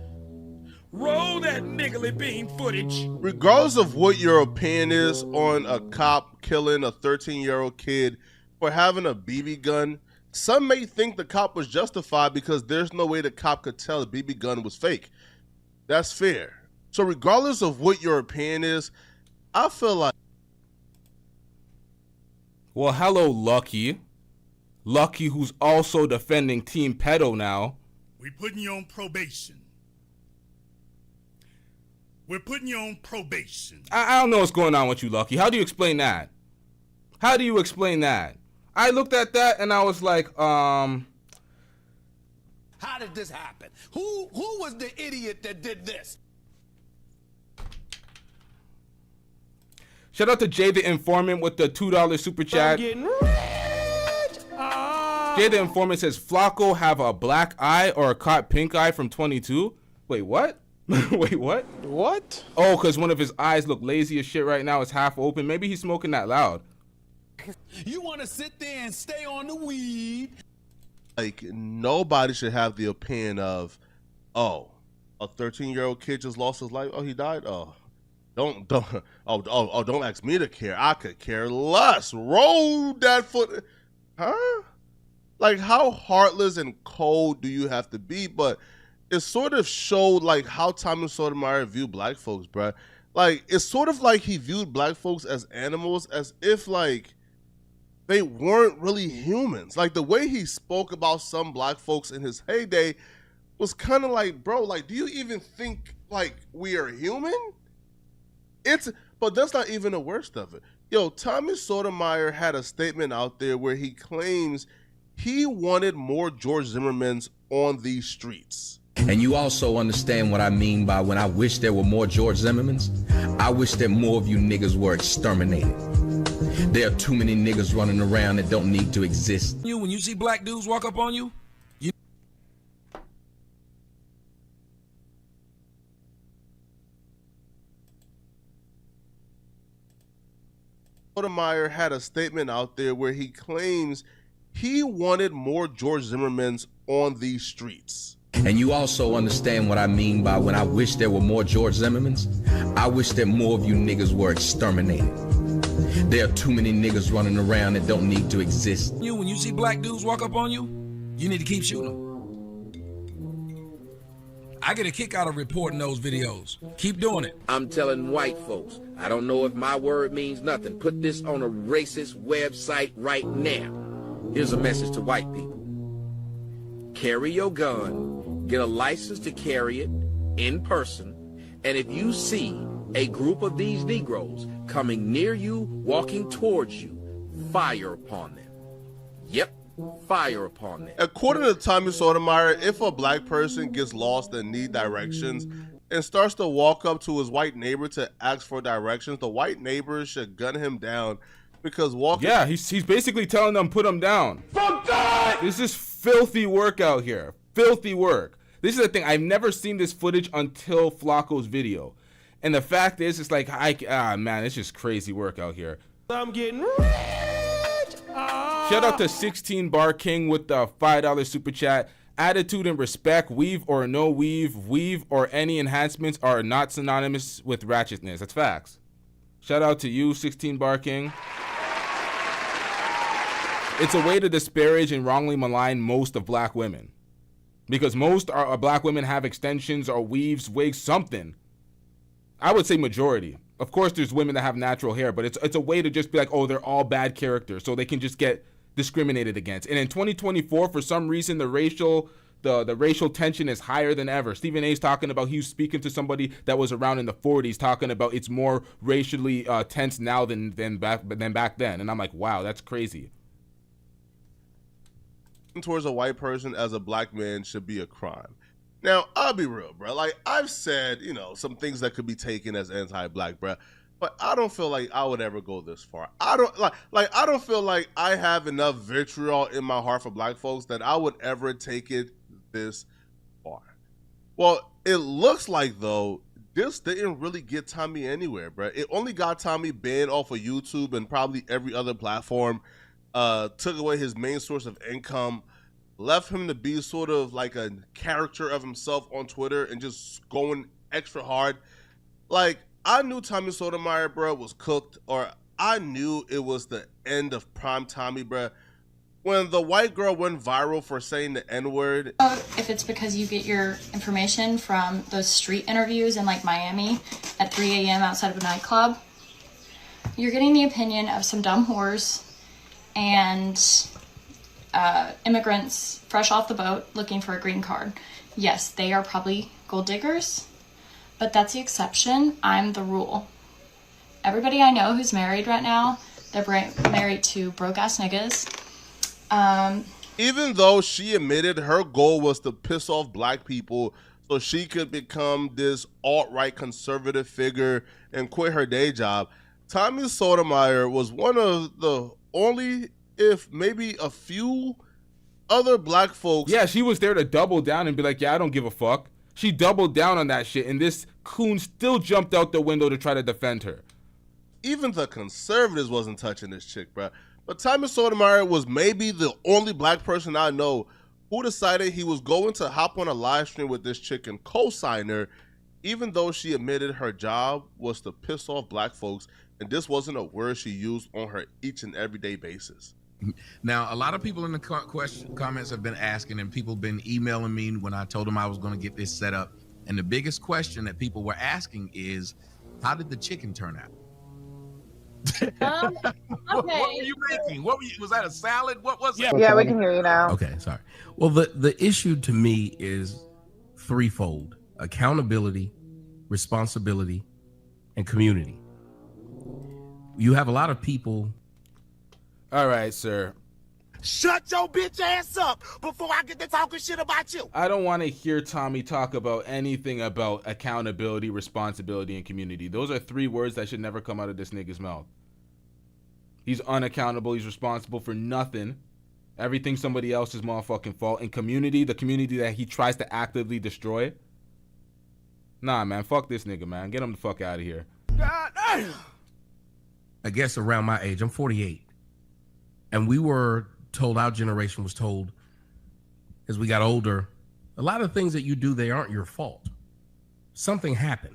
Roll that niggly bean footage. Regardless of what your opinion is on a cop killing a 13-year-old kid for having a BB gun, some may think the cop was justified because there's no way the cop could tell the BB gun was fake. That's fair. So regardless of what your opinion is, I feel like... Well, hello, Lucky. Lucky, who's also defending Team Pedo now. We putting you on probation. We're putting you on probation. I don't know what's going on with you, Lucky. How do you explain that? How do you explain that? I looked at that and I was like, How did this happen? Who was the idiot that did this? Shout out to Jay the Informant with the $2 super chat. Jay the Informant says, Flacco have a black eye or a caught pink eye from 22? Wait, what? Wait, what? What? Oh, because one of his eyes look lazy as shit right now. It's half open. Maybe he's smoking that loud. You want to sit there and stay on the weed? Like, nobody should have the opinion of, oh, a 13-year-old kid just lost his life. Oh, he died? Oh, don't ask me to care. I could care less. Roll that foot. Huh? Like, how heartless and cold do you have to be? But it sort of showed, like, how Tommy Sotomayor viewed black folks, bruh. Like, it's sort of like he viewed black folks as animals, as if, like, they weren't really humans. Like, the way he spoke about some black folks in his heyday was kind of like, bro, like, do you even think, like, we are human? But that's not even the worst of it. Yo, Tommy Sotomayor had a statement out there where he claims he wanted more George Zimmermans on these streets. And you also understand what I mean by when I wish there were more George Zimmermans? I wish that more of you niggas were exterminated. There are too many niggas running around that don't need to exist. When you see black dudes walk up on you, Sotomayor had a statement out there where he claims he wanted more George Zimmermans on these streets. And you also understand what I mean by when I wish there were more George Zimmermans? I wish that more of you niggas were exterminated. There are too many niggas running around that don't need to exist. When you see black dudes walk up on you, you need to keep shooting them. I get a kick out of reporting those videos. Keep doing it. I'm telling white folks, I don't know if my word means nothing. Put this on a racist website right now. Here's a message to white people. Carry your gun, get a license to carry it in person, and if you see a group of these Negroes coming near you, walking towards you, fire upon them. Yep, fire upon them. According to Tommy Sotomayor, if a black person gets lost and need directions and starts to walk up to his white neighbor to ask for directions, the white neighbor should gun him down because walking... Yeah, he's basically telling them, put him down. Fuck that! This is filthy work out here. Filthy work. This is the thing. I've never seen this footage until Flacco's video. And the fact is, it's like, man, it's just crazy work out here. I'm getting rich. Shout out to 16 Bar King with the $5 super chat. Attitude and respect, weave or no weave or any enhancements are not synonymous with ratchetness. That's facts. Shout out to you, 16 Bar King. It's a way to disparage and wrongly malign most of black women. Because most black women have extensions or weaves, wigs, something. I would say majority. Of course, there's women that have natural hair, but it's a way to just be like, oh, they're all bad characters, so they can just get discriminated against. And in 2024, for some reason, the racial tension is higher than ever. Stephen A's talking about, he was speaking to somebody that was around in the 40s, talking about it's more racially tense now than back then. And I'm like, wow, that's crazy. Towards a white person as a black man should be a crime. Now, I'll be real, bro. Like, I've said, some things that could be taken as anti-black, bro, but I don't feel like I would ever go this far. I don't I don't feel like I have enough vitriol in my heart for black folks that I would ever take it this far. Well, it looks like, though, this didn't really get Tommy anywhere, bro. It only got Tommy banned off of YouTube and probably every other platform, took away his main source of income. left him to be sort of like a character of himself on Twitter and just going extra hard. Like, I knew Tommy Sotomayor, bro, was cooked, or I knew it was the end of prime Tommy, bro. When the white girl went viral for saying the N-word. If it's because you get your information from those street interviews in like Miami at 3 a.m. outside of a nightclub, you're getting the opinion of some dumb whores and immigrants fresh off the boat looking for a green card. Yes, they are probably gold diggers, but that's the exception. I'm the rule. Everybody I know who's married right now, they're married to broke-ass niggas. Even though she admitted her goal was to piss off black people so she could become this alt-right conservative figure and quit her day job, Tommy Sotomayor was one of the only, if maybe a few, other black folks. Yeah, she was there to double down and be like, yeah, I don't give a fuck. She doubled down on that shit, and this coon still jumped out the window to try to defend her. Even the conservatives wasn't touching this chick, bro. But Tommy Sotomayor was maybe the only black person I know who decided he was going to hop on a live stream with this chick and co-sign her, even though she admitted her job was to piss off black folks, and this wasn't a word she used on her each and everyday basis. Now, a lot of people in the comments have been asking, and people been emailing me when I told them I was going to get this set up. And the biggest question that people were asking is, how did the chicken turn out? Okay. What were you making? Was that a salad? What was it? Yeah, we can hear you now. Okay, sorry. Well, the issue to me is threefold: accountability, responsibility, and community. You have a lot of people. All right, sir. Shut your bitch ass up before I get to talking shit about you. I don't want to hear Tommy talk about anything about accountability, responsibility, and community. Those are three words that should never come out of this nigga's mouth. He's unaccountable. He's responsible for nothing. Everything somebody else's motherfucking fault. And community, the community that he tries to actively destroy. Nah, man, fuck this nigga, man. Get him the fuck out of here. God damn. I guess around my age, I'm 48. And we were told, our generation was told, as we got older, a lot of things that you do, they aren't your fault. Something happened.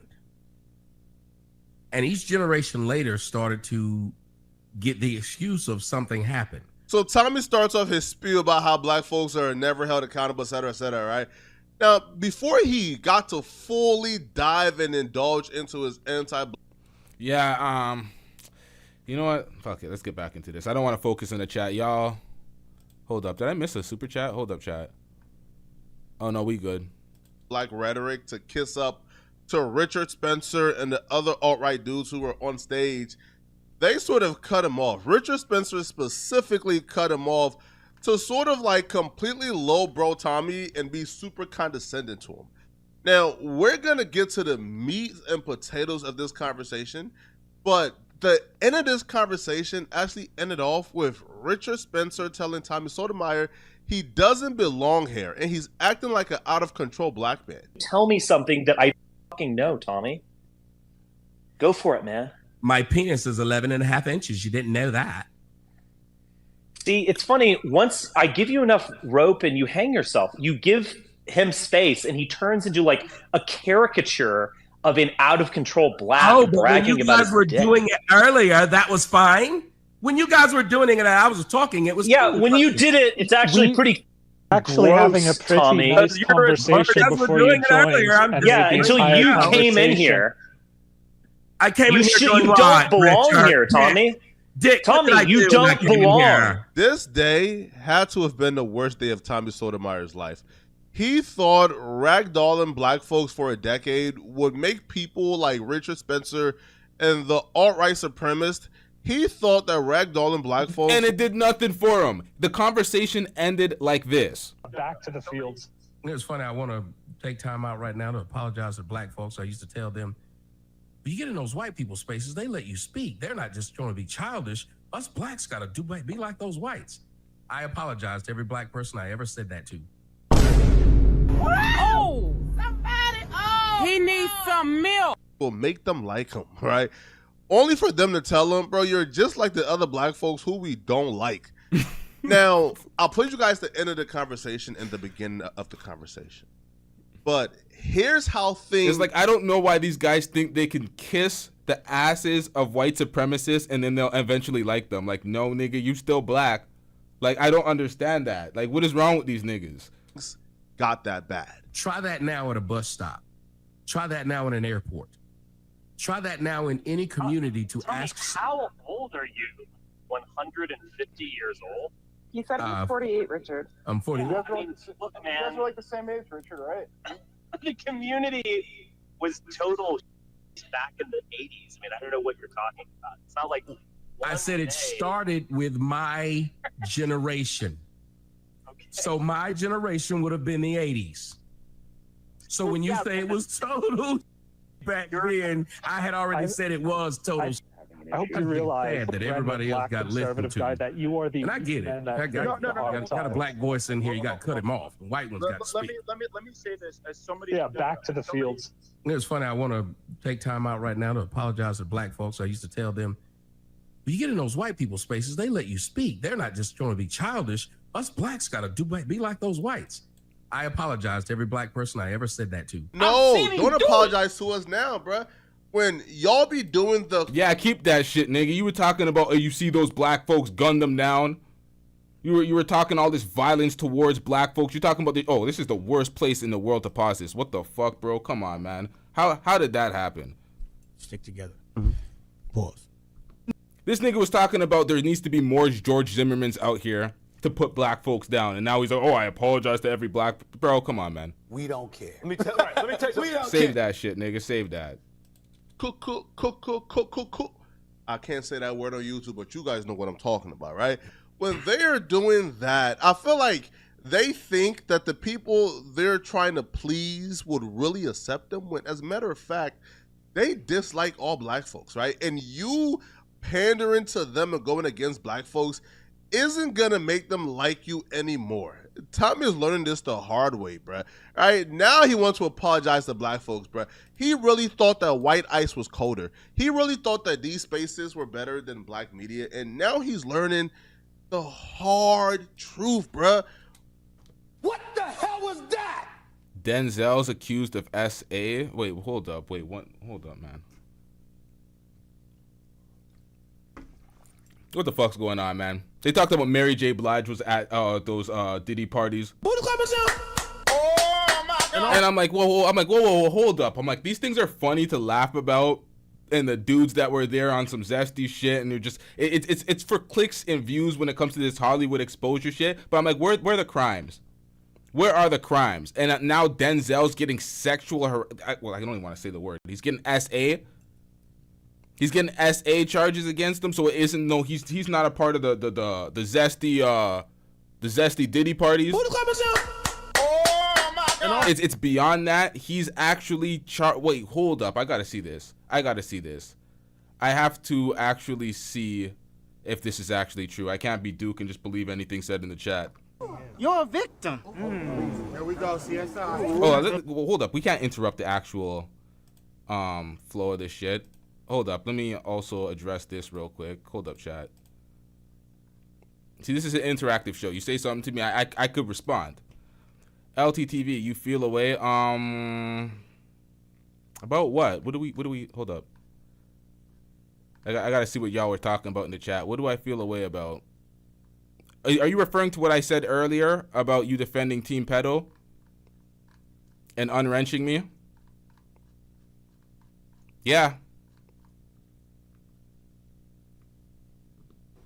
And each generation later started to get the excuse of something happened. So Tommy starts off his spiel about how black folks are never held accountable, et cetera, right? Now, before he got to fully dive and indulge into his Yeah, you know what? Fuck it, let's get back into this. I don't want to focus on the chat. Y'all, hold up. Did I miss a super chat? Hold up, chat. Oh, no, we good. Black rhetoric to kiss up to Richard Spencer and the other alt-right dudes who were on stage. They sort of cut him off. Richard Spencer specifically cut him off to sort of like completely lowbrow Tommy and be super condescending to him. Now, we're going to get to the meat and potatoes of this conversation, but the end of this conversation actually ended off with Richard Spencer telling Tommy Sotomayor he doesn't belong here and he's acting like an out-of-control black man. Tell me something that I fucking know, Tommy. Go for it, man. My penis is 11 and a half inches. You didn't know that. See, it's funny. Once I give you enough rope and you hang yourself, you give him space and he turns into like a caricature of an out-of-control black. Oh, but when bragging you about guys his were dick. doing it earlier, that was fine. When you guys were doing it and I was talking, it was Yeah, cool. when you did it, it's actually pretty actually gross, having a pretty Tommy. nice conversation before you joined. Yeah, until you came in here. I came in here You going, don't "What, belong Richard? here, Tommy. Dick, what Tommy, did I you do when I don't came in belong. here?" This day had to have been the worst day of Tommy Sotomayor's life. He thought ragdolling black folks for a decade would make people like Richard Spencer and the alt-right supremacist. He thought that ragdolling black folks... And it did nothing for him. The conversation ended like this. Back to the fields. It's funny. I want to take time out right now to apologize to black folks. I used to tell them, but you get in those white people spaces, they let you speak. They're not just trying to be childish. Us blacks got to be like those whites. I apologize to every black person I ever said that to. Oh, somebody! Oh, he needs some milk. will make them like him, right? Only for them to tell him, bro, you're just like the other black folks who we don't like. Now, I'll put you guys to the end of the conversation and the beginning of the conversation. But here's how things... It's like, I don't know why these guys think they can kiss the asses of white supremacists and then they'll eventually like them. Like, no, nigga, you still black. Like, I don't understand that. Like, what is wrong with these niggas? Got that bad. Try that now at a bus stop. Try that now in an airport. Try that now in any community to ask... How old are you? 150 years old? He said he's 48, Richard. I'm 40. I mean, look, man. You guys are like the same age, Richard, right? The community was total back in the 80s. I mean, I don't know what you're talking about. It's not like... I said it started with my generation. Okay. So my generation would have been the 80s. So when you say it was total back then, I had already said it was total. I hope you realize that everybody else got listened to. guy that you are the And I get it. I got a black voice in here. You got to cut him off. The white one's got to speak. Let me say this as somebody. Yeah, back to the fields. It's funny. I want to take time out right now to apologize to black folks. I used to tell them, when you get in those white people spaces, they let you speak. They're not just trying to be childish. Us blacks got to be like those whites. I apologize to every black person I ever said that to. No, don't apologize to us now, bruh. When y'all be doing the... Yeah, keep that shit, nigga. You were talking about, you see those black folks, gun them down. You were talking all this violence towards black folks. You're talking about this is the worst place in the world to pause this. What the fuck, bro? Come on, man. How did that happen? Stick together. Pause. This nigga was talking about there needs to be more George Zimmermans out here to put black folks down, and now he's like, I apologize to every black... Bro, come on, man. We don't care. Let me tell you. Save that shit, nigga. Save that. Cool. I can't say that word on YouTube, but you guys know what I'm talking about, right? When they're doing that, I feel like they think that the people they're trying to please would really accept them, when, as a matter of fact, they dislike all black folks, right? And you pandering to them and going against black folks isn't gonna make them like you anymore. Tommy is learning this the hard way, bruh. All right, now he wants to apologize to black folks, bruh. He really thought that white ice was colder. He really thought that these spaces were better than black media, and now he's learning the hard truth, bruh. What the hell was that? Denzel's accused of SA. Wait, hold up. Wait, what? Hold up, man. What the fuck's going on, man? They talked about Mary J. Blige was at those Diddy parties. And I'm like, whoa, hold up. I'm like, these things are funny to laugh about, and the dudes that were there on some zesty shit, and they're just, it's for clicks and views when it comes to this Hollywood exposure shit. But I'm like, where are the crimes? Where are the crimes? And now Denzel's getting sexual, I don't even want to say the word. He's getting SA. He's getting SA charges against him, so it isn't. No, he's not a part of the zesty Diddy parties. It's beyond that. He's actually Wait, hold up. I gotta see this. I have to actually see if this is actually true. I can't be Duke and just believe anything said in the chat. You're a victim. Here we go, CSI. Hold up. We can't interrupt the actual flow of this shit. Hold up. Let me also address this real quick. Hold up, chat. See, this is an interactive show. You say something to me, I could respond. LTTV, you feel away. About what? What do we? Hold up. I gotta see what y'all were talking about in the chat. What do I feel away about? Are you referring to what I said earlier about you defending Team Pedo and unwrenching me? Yeah.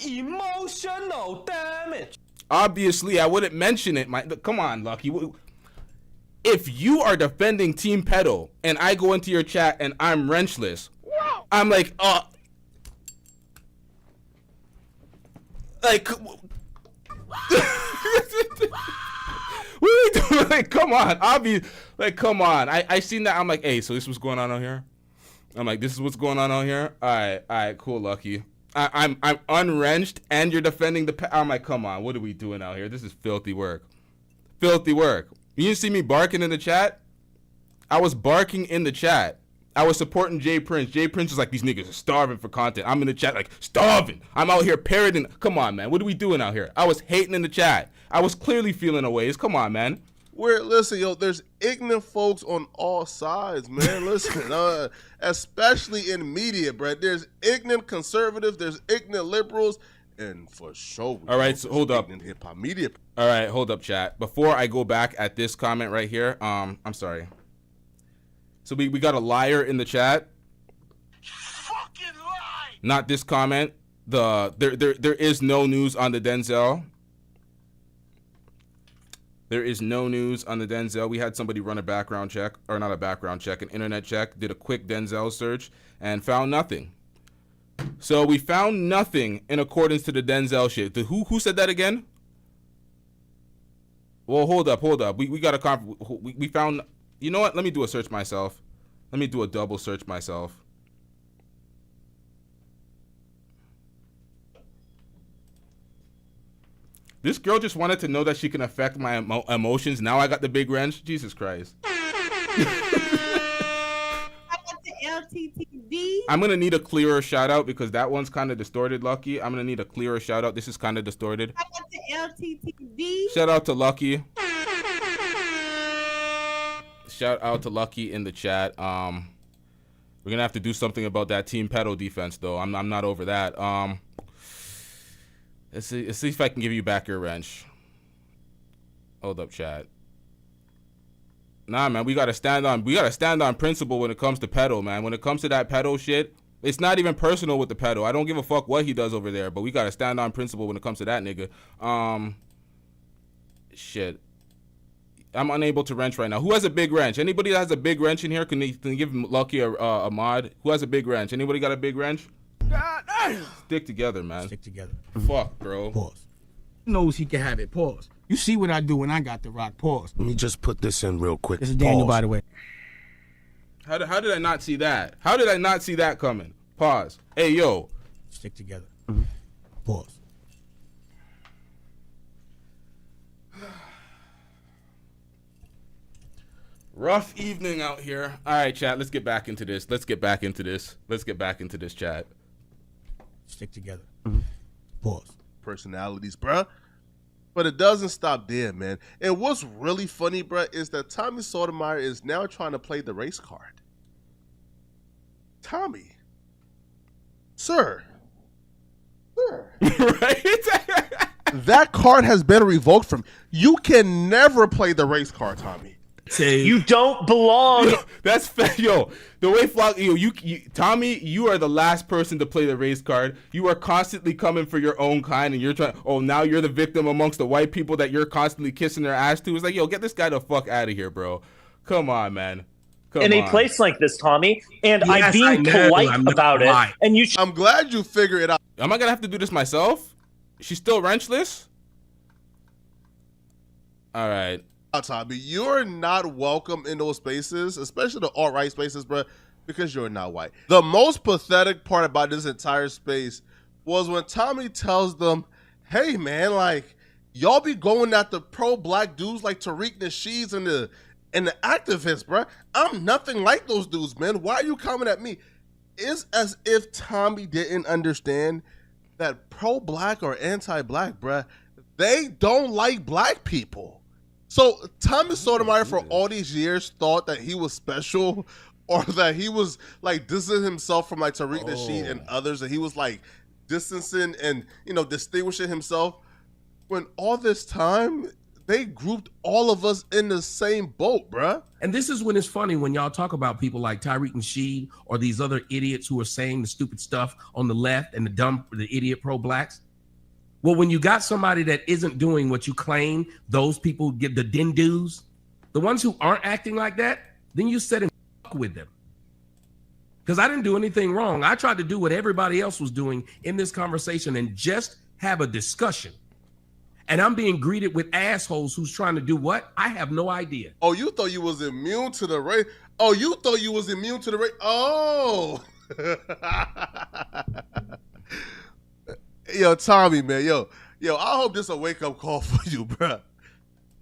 Emotional damage. Obviously, I wouldn't mention it. Come on, Lucky. If you are defending Team Pedo and I go into your chat and I'm wrenchless, I'm like, what are we doing? Like, come on. Come on. I seen that. I'm like, hey, so this is what's going on out here? I'm like, this is what's going on out here? All right, cool, Lucky. I'm unwrenched and you're defending I'm like, come on, what are we doing out here? This is filthy work. Filthy work. You didn't see me barking in the chat? I was barking in the chat. I was supporting Jay Prince. Jay Prince was like, these niggas are starving for content. I'm in the chat like, starving. I'm out here parroting. Come on, man. What are we doing out here? I was hating in the chat. I was clearly feeling a ways. Come on, man. Listen, yo, there's ignorant folks on all sides, man. Listen, especially in media, bro. There's ignorant conservatives, there's ignorant liberals, and for sure. All right, so hold up. Hip hop media. All right, hold up, chat. Before I go back at this comment right here, I'm sorry. So we got a liar in the chat. Fucking lie. Not this comment. There is no news on the Denzel. There is no news on the Denzel. We had somebody run a background check, or not a background check, an internet check, did a quick Denzel search, and found nothing. So we found nothing in accordance to the Denzel shit. Who said that again? Well, hold up. We got a we found. You know what? Let me do a search myself. Let me do a double search myself. This girl just wanted to know that she can affect my emotions. Now I got the big wrench. Jesus Christ. LTTV. I'm going to need a clearer shout out because that one's kind of distorted, Lucky. I'm going to need a clearer shout out. This is kind of distorted. LTTV. Shout out to Lucky. Shout out to Lucky in the chat. We're going to have to do something about that team pedo defense, though. I'm not over that. Let's see if I can give you back your wrench. Hold up, chat. Nah, man, we gotta stand on principle when it comes to pedo, man. When it comes to that pedo shit, it's not even personal with the pedo. I don't give a fuck what he does over there, but we gotta stand on principle when it comes to that nigga. Shit. I'm unable to wrench right now. Who has a big wrench? Anybody that has a big wrench in here? Can you give Lucky a mod? Who has a big wrench? Anybody got a big wrench? God damn. Stick together, man. Stick together. Fuck, bro. Pause. Knows he can have it. Pause. You see what I do when I got the rock. Pause. Let me just put this in real quick. This is Daniel, by the way. How did I not see that? How did I not see that coming? Pause. Hey, yo. Stick together. Pause. Rough evening out here. All right, chat. Let's get back into this. Let's get back into this, chat. Stick together. Pause. Personalities, bruh. But it doesn't stop there, man. And what's really funny, bruh, is that Tommy Sotomayor is now trying to play the race card. Tommy. Sir. Right? That card has been revoked from. You can never play the race card, Tommy. You don't belong. That's yo. The way Flock, you, Tommy, you are the last person to play the race card. You are constantly coming for your own kind, and you're trying. Oh, now you're the victim amongst the white people that you're constantly kissing their ass to. It's like, yo, get this guy the fuck out of here, bro. Come on, man. In a place like this, Tommy, and I'm being polite about it. And you. I'm glad you figure it out. Am I gonna have to do this myself? She's still wrenchless. All right. Tommy, you're not welcome in those spaces, especially the alt-right spaces, bro, because you're not white. The most pathetic part about this entire space was when Tommy tells them, hey, man, like, y'all be going after pro-black dudes like Tariq Nasheed and the activists, bro. I'm nothing like those dudes, man. Why are you coming at me? It's as if Tommy didn't understand that pro-black or anti-black, bro, they don't like black people. So Tommy Sotomayor for all these years thought that he was special, or that he was like distancing himself from like Tariq Nasheed and others, and he was like distancing and, you know, distinguishing himself, when all this time they grouped all of us in the same boat, bruh. And this is when it's funny when y'all talk about people like Tariq Nasheed or these other idiots who are saying the stupid stuff on the left and the idiot pro-blacks. Well, when you got somebody that isn't doing what you claim, those people get the dindus, the ones who aren't acting like that, then you sit and fuck with them. Because I didn't do anything wrong. I tried to do what everybody else was doing in this conversation and just have a discussion. And I'm being greeted with assholes who's trying to do what? I have no idea. Oh, you thought you was immune to the race? Oh, you thought you was immune to the race? Oh. Yo, Tommy, man, yo, I hope this a wake-up call for you, bro.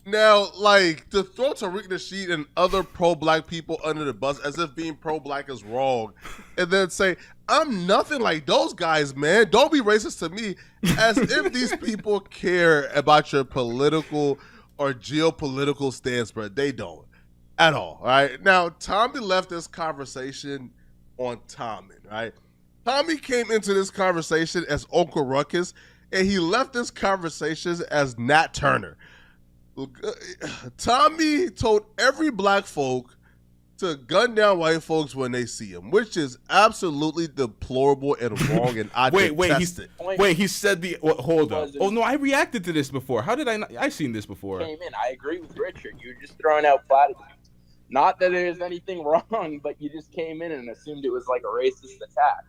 Now, like, to throw Tariq Nasheed and other pro-black people under the bus as if being pro-black is wrong, and then say, I'm nothing like those guys, man. Don't be racist to me, as if these people care about your political or geopolitical stance, bro. They don't at all right? Now, Tommy left this conversation on Tommy, right? Tommy came into this conversation as Uncle Ruckus, and he left this conversation as Nat Turner. Tommy told every black folk to gun down white folks when they see him, which is absolutely deplorable and wrong. And I he said the hold up. Oh no, I reacted to this before. How did I not? I've seen this before. Came in. I agree with Richard. You're just throwing out platitudes. Not that there's anything wrong, but you just came in and assumed it was like a racist attack.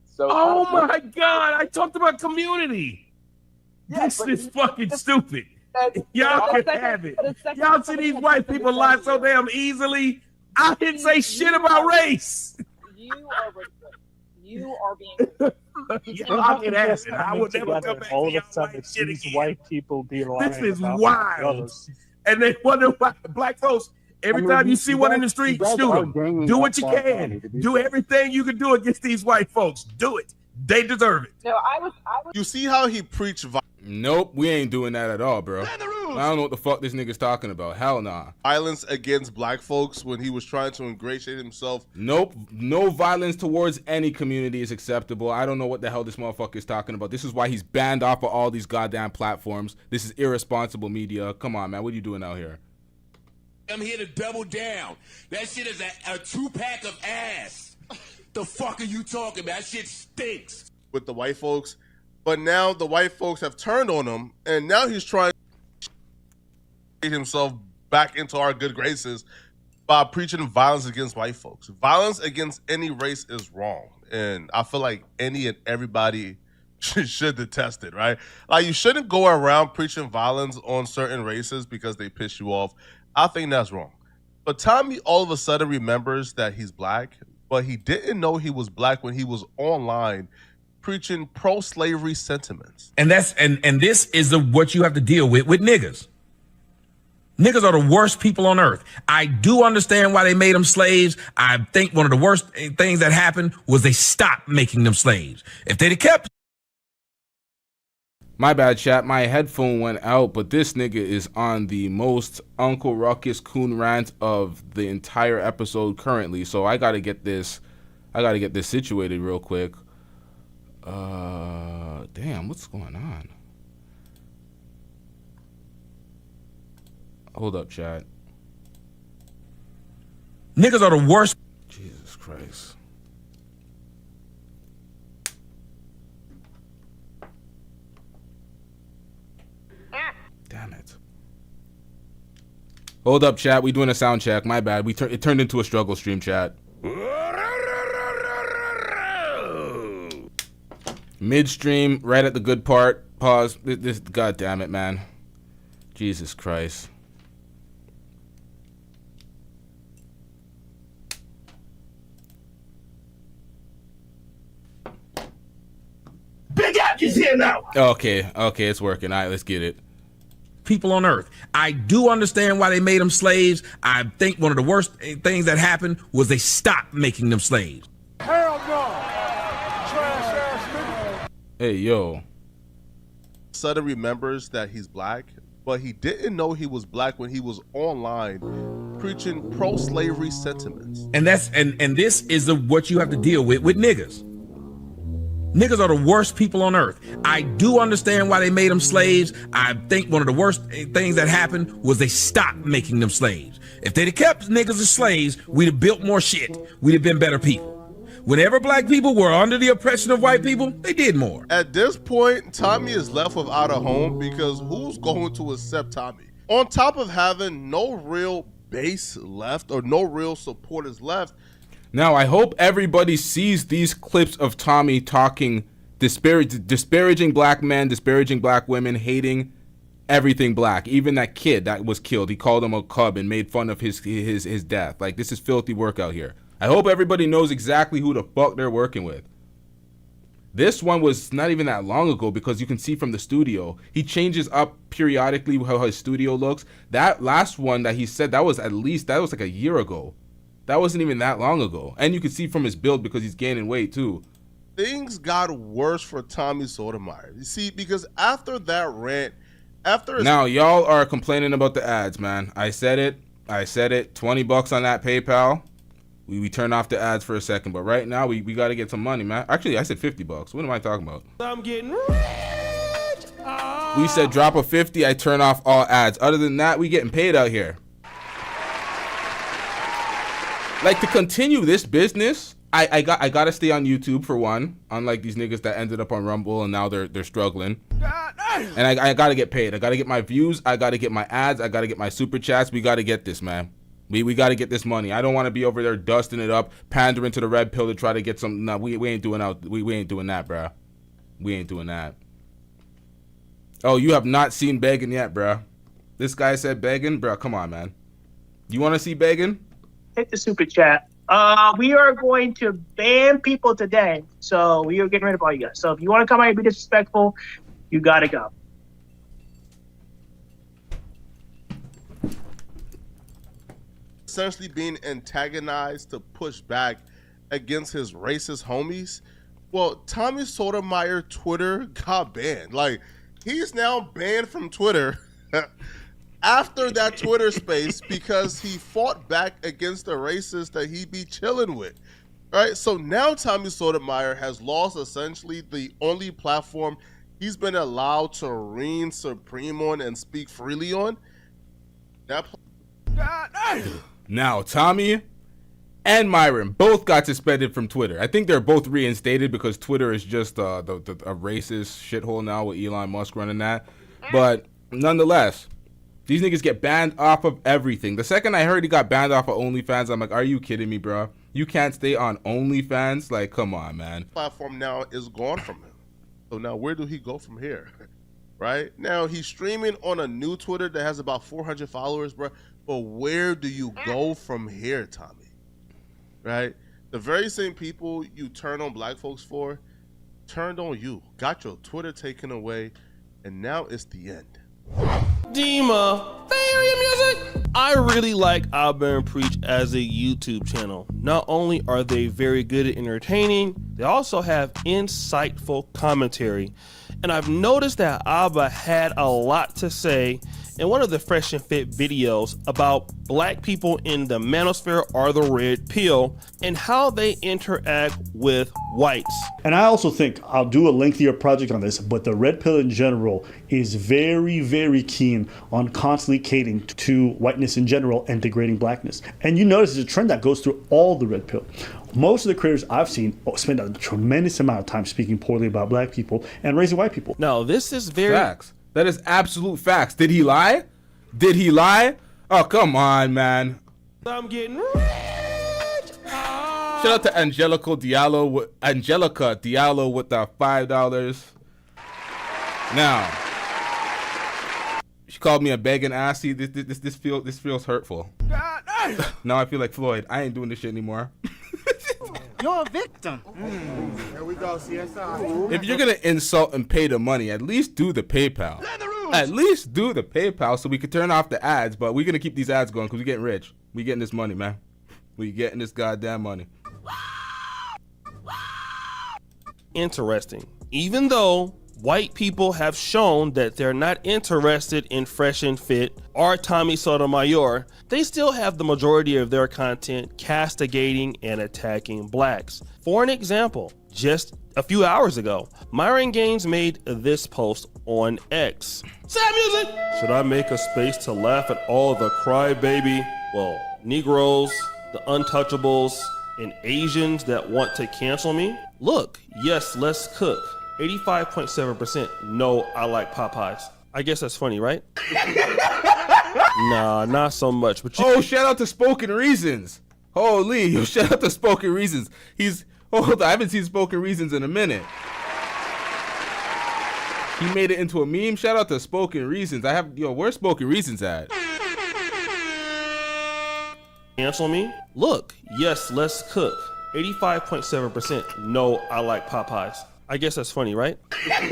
So. Oh my God! I talked about community. Yeah, this is fucking stupid. Y'all can have it. Y'all see these white people lie so damn easily. I didn't say shit about race. You are being. Y'all can have it. I would never come back all to of a sudden shit these again. white people be lying. This is about wild. And they wonder why black folks. Every time you see one in the street, shoot them. Do what you can. Do everything you can do against these white folks. Do it. They deserve it. No, I was. You see how he preached Nope, we ain't doing that at all, bro. I don't know what the fuck this nigga's talking about. Hell nah. Violence against black folks when he was trying to ingratiate himself. Nope, no violence towards any community is acceptable. I don't know what the hell this motherfucker is talking about. This is why he's banned off of all these goddamn platforms. This is irresponsible media. Come on, man. What are you doing out here? I'm here to double down. That shit is a 2-pack of ass. The fuck are you talking about? That shit stinks. With the white folks. But now the white folks have turned on him, and now he's trying to get himself back into our good graces by preaching violence against white folks. Violence against any race is wrong, and I feel like any and everybody should detest it, right? Like, you shouldn't go around preaching violence on certain races because they piss you off. I think that's wrong. But Tommy all of a sudden remembers that he's black, but he didn't know he was black when he was online preaching pro-slavery sentiments. And that's and this is what you have to deal with niggas. Niggas are the worst people on earth. I do understand why they made them slaves. I think one of the worst things that happened was they stopped making them slaves. If they'd have kept. My bad, chat. My headphone went out, but this nigga is on the most Uncle Ruckus coon rant of the entire episode currently. So I gotta get this situated real quick. Damn, what's going on? Hold up, chat. Niggas are the worst. Jesus Christ. Damn it. Hold up, chat. We doing a sound check. My bad. It turned into a struggle stream, chat. Midstream, right at the good part. Pause. This, God damn it, man. Jesus Christ. Big App is here now. Okay, it's working. All right, let's get it. People on earth. I do understand why they made them slaves. I think one of the worst things that happened was they stopped making them slaves. Hell no. Trash ass nigga. Hey, yo. Sudden remembers that he's black, but he didn't know he was black when he was online preaching pro-slavery sentiments. And that's and this is what you have to deal with niggas. Niggas are the worst people on earth. I do understand why they made them slaves. I think one of the worst things that happened was they stopped making them slaves. If they'd have kept niggas as slaves, we'd have built more shit. We'd have been better people. Whenever black people were under the oppression of white people, they did more. At this point, Tommy is left without a home because who's going to accept Tommy? On top of having no real base left or no real supporters left. Now, I hope everybody sees these clips of Tommy talking, disparaging black men, disparaging black women, hating everything black. Even that kid that was killed, he called him a cub and made fun of his death. Like, this is filthy work out here. I hope everybody knows exactly who the fuck they're working with. This one was not even that long ago because you can see from the studio. He changes up periodically how his studio looks. That last one that he said, that was like a year ago. That wasn't even that long ago. And you can see from his build because he's gaining weight too. Things got worse for Tommy Sotomayor. You see, because after that rant, now y'all are complaining about the ads, man. I said it. $20 on that PayPal. We turn off the ads for a second, but right now we got to get some money, man. Actually, I said $50. What am I talking about? I'm getting rich. We said drop a 50. I turn off all ads. Other than that, we getting paid out here. Like, to continue this business, I got to stay on YouTube for one. Unlike these niggas that ended up on Rumble and now they're struggling. And I got to get paid. I got to get my views. I got to get my ads. I got to get my super chats. We got to get this, man. We got to get this money. I don't want to be over there dusting it up, pandering to the red pill to try to get some. No, we ain't doing out. We ain't doing that, bro. We ain't doing that. Oh, you have not seen begging yet, bro. This guy said begging, bro. Come on, man. You want to see begging? Hit the super chat. We are going to ban people today, so we are getting rid of all you guys. So if you want to come out and be disrespectful, you gotta go. Essentially being antagonized to push back against his racist homies. Well, Tommy Sotomayor Twitter got banned. Like, he's now banned from Twitter after that Twitter space because he fought back against the racists that he be chilling with. Right? So now Tommy Sotomayor has lost essentially the only platform he's been allowed to reign supreme on and speak freely on. Now, Tommy and Myron both got suspended from Twitter. I think they're both reinstated because Twitter is just a racist shithole now with Elon Musk running that. But nonetheless, these niggas get banned off of everything. The second I heard he got banned off of OnlyFans, I'm like, are you kidding me, bro? You can't stay on OnlyFans? Like, come on, man. Platform now is gone from him. So now where do he go from here? Right? Now he's streaming on a new Twitter that has about 400 followers, bro. But where do you go from here, Tommy? Right? The very same people you turn on black folks for turned on you, got your Twitter taken away, and now it's the end. Dima, Bay Area music. I really like Abba and Preach as a YouTube channel. Not only are they very good at entertaining, they also have insightful commentary. And I've noticed that Abba had a lot to say in one of the Fresh and Fit videos about black people in the manosphere or the red pill and how they interact with whites. And I also think I'll do a lengthier project on this, but the red pill in general is very, very keen on constantly catering to whiteness in general and degrading blackness. And you notice it's a trend that goes through all the red pill. Most of the creators I've seen spend a tremendous amount of time speaking poorly about black people and raising white people. No, this is very... Facts. That is absolute facts. Did he lie? Did he lie? Oh, come on, man. I'm getting rich. Shout out to Angelica Diallo with the $5. Now, she called me a begging assy. This feels hurtful. Now I feel like Floyd. I ain't doing this shit anymore. You're a victim. Here we go, CSI. If you're gonna insult and pay the money, at least do the PayPal. At least do the PayPal so we can turn off the ads. But we're gonna keep these ads going because we're getting rich. We getting this money, man. We getting this goddamn money. Interesting. Even though white people have shown that they're not interested in Fresh and Fit or Tommy Sotomayor, they still have the majority of their content castigating and attacking blacks. For an example, just a few hours ago, Myron Gaines made this post on X. Sad music! Should I make a space to laugh at all the crybaby, well, Negroes, the untouchables, and Asians that want to cancel me? Look, yes, let's cook. 85.7% no, I like Popeyes. I guess that's funny, right? Nah, not so much. But oh, shout out to Spoken Reasons. Holy, yo, shout out to Spoken Reasons. Hold on, I haven't seen Spoken Reasons in a minute. He made it into a meme. Shout out to Spoken Reasons. Where's Spoken Reasons at? Cancel me? Look, yes, let's cook. 85.7% no, I like Popeyes. I guess that's funny, right? Shout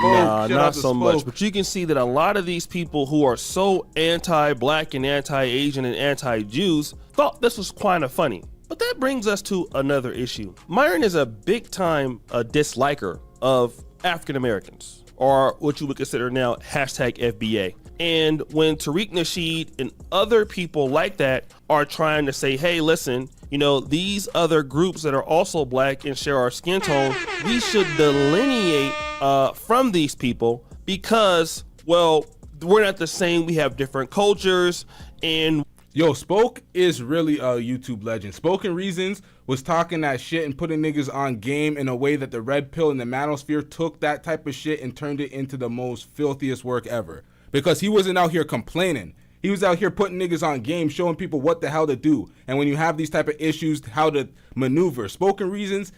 Not out to so much. Spoke. But you can see that a lot of these people who are so anti-black and anti-Asian and anti-Jews thought this was kind of funny. But that brings us to another issue. Myron is a big-time disliker of African Americans, or what you would consider now #FBA. And when Tariq Nasheed and other people like that are trying to say, hey, listen, you know, these other groups that are also black and share our skin tone, we should delineate from these people because, well, we're not the same. We have different cultures. And yo, Spoke is really a YouTube legend. Spoken Reasons was talking that shit and putting niggas on game in a way that the Red Pill and the Manosphere took that type of shit and turned it into the most filthiest work ever. Because he wasn't out here complaining. He was out here putting niggas on game, showing people what the hell to do. And when you have these type of issues, how to maneuver. Spoken Reasons,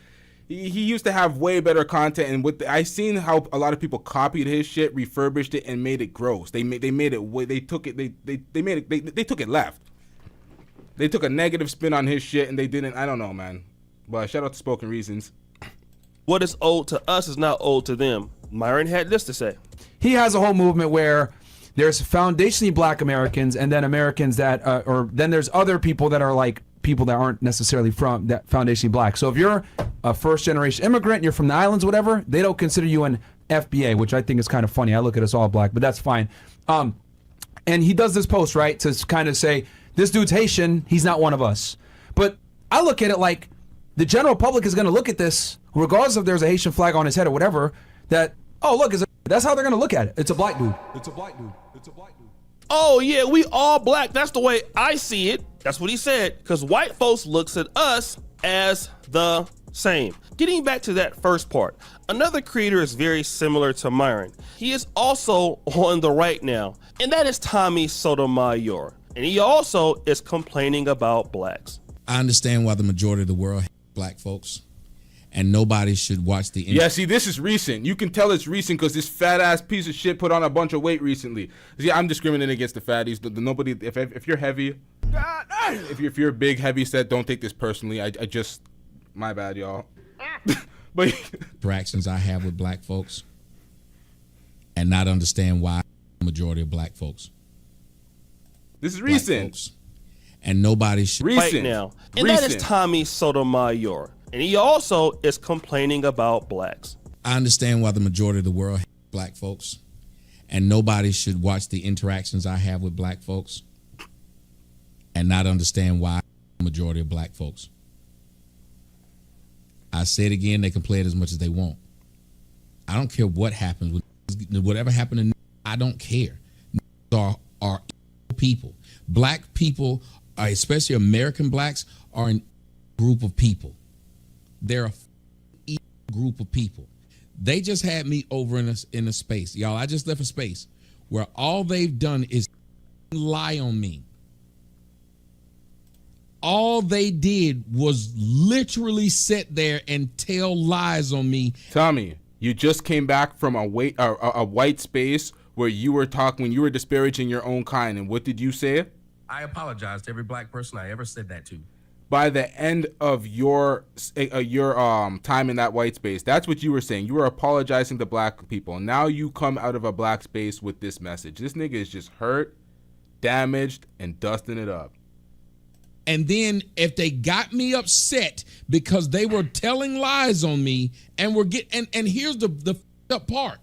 he used to have way better content. And with I seen how a lot of people copied his shit, refurbished it, and made it gross. They made it. They took it. They took it left. They took a negative spin on his shit, and they didn't. I don't know, man. But shout out to Spoken Reasons. What is owed to us is not owed to them. Myron had this to say. He has a whole movement where there's foundationally black Americans and then Americans that, or then there's other people that are like people that aren't necessarily from that foundationally black. So if you're a first generation immigrant, you're from the islands, whatever, they don't consider you an FBA, which I think is kind of funny. I look at us all black, but that's fine. And he does this post, right, to kind of say, this dude's Haitian, he's not one of us. But I look at it like the general public is going to look at this, regardless if there's a Haitian flag on his head or whatever, that, oh, look, that's how they're going to look at it. It's a black dude. It's a black dude. It's a black dude. Oh, yeah, we all black. That's the way I see it. That's what he said. Because white folks looks at us as the same. Getting back to that first part, another creator is very similar to Myron. He is also on the right now, and that is Tommy Sotomayor. And he also is complaining about blacks. I understand why the majority of the world hates black folks, and nobody should watch the. Yeah, see, this is recent. You can tell it's recent because this fat ass piece of shit put on a bunch of weight recently. See, I'm discriminating against the fatties. Nobody, if you're heavy, if you're a big heavy set, don't take this personally. I just, my bad, y'all. But interactions I have with black folks, and not understand why the majority of black folks. This is recent. Folks, and nobody should. Right now. And that is Tommy Sotomayor. And he also is complaining about blacks. I understand why the majority of the world hates black folks, and nobody should watch the interactions I have with black folks and not understand why the majority of black folks. I say it again, they can play it as much as they want. I don't care what happens. Whatever happened to I don't care. Are people. Black people, especially American blacks, are a group of people. They're a group of people. They just had me over in a space. Y'all, I just left a space where all they've done is lie on me. All they did was literally sit there and tell lies on me. Tommy, you just came back from a white space where you were talking, when you were disparaging your own kind, and what did you say? I apologize to every black person I ever said that to. By the end of your time in that white space, that's what you were saying. You were apologizing to black people. Now you come out of a black space with this message. This nigga is just hurt, damaged, and dusting it up. And then if they got me upset because they were telling lies on me and and here's the up part.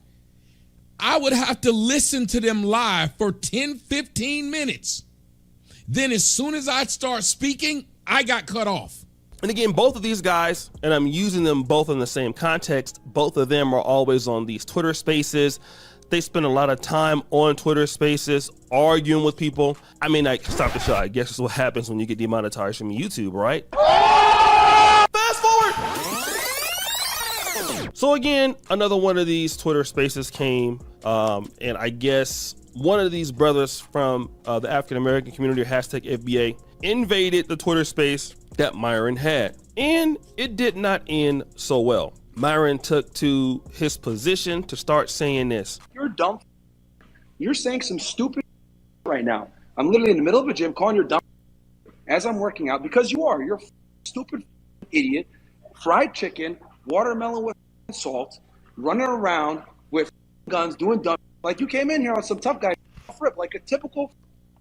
I would have to listen to them lie for 10, 15 minutes. Then as soon as I start speaking, I got cut off. And again, both of these guys, and I'm using them both in the same context, both of them are always on these Twitter spaces. They spend a lot of time on Twitter spaces arguing with people. I mean, like, stop the show. I guess that's what happens when you get demonetized from YouTube, right? Fast forward! So again, another one of these Twitter spaces came, and I guess one of these brothers from the African American community, #FBA, invaded the Twitter space that Myron had, and it did not end so well. Myron took to his position to start saying this. You're dumb. You're saying some stupid right now. I'm literally in the middle of a gym calling you dumb as I'm working out because you are. You're a stupid idiot. Fried chicken, watermelon with salt, running around with guns, doing dumb. Like you came in here on some tough guy rip, like a typical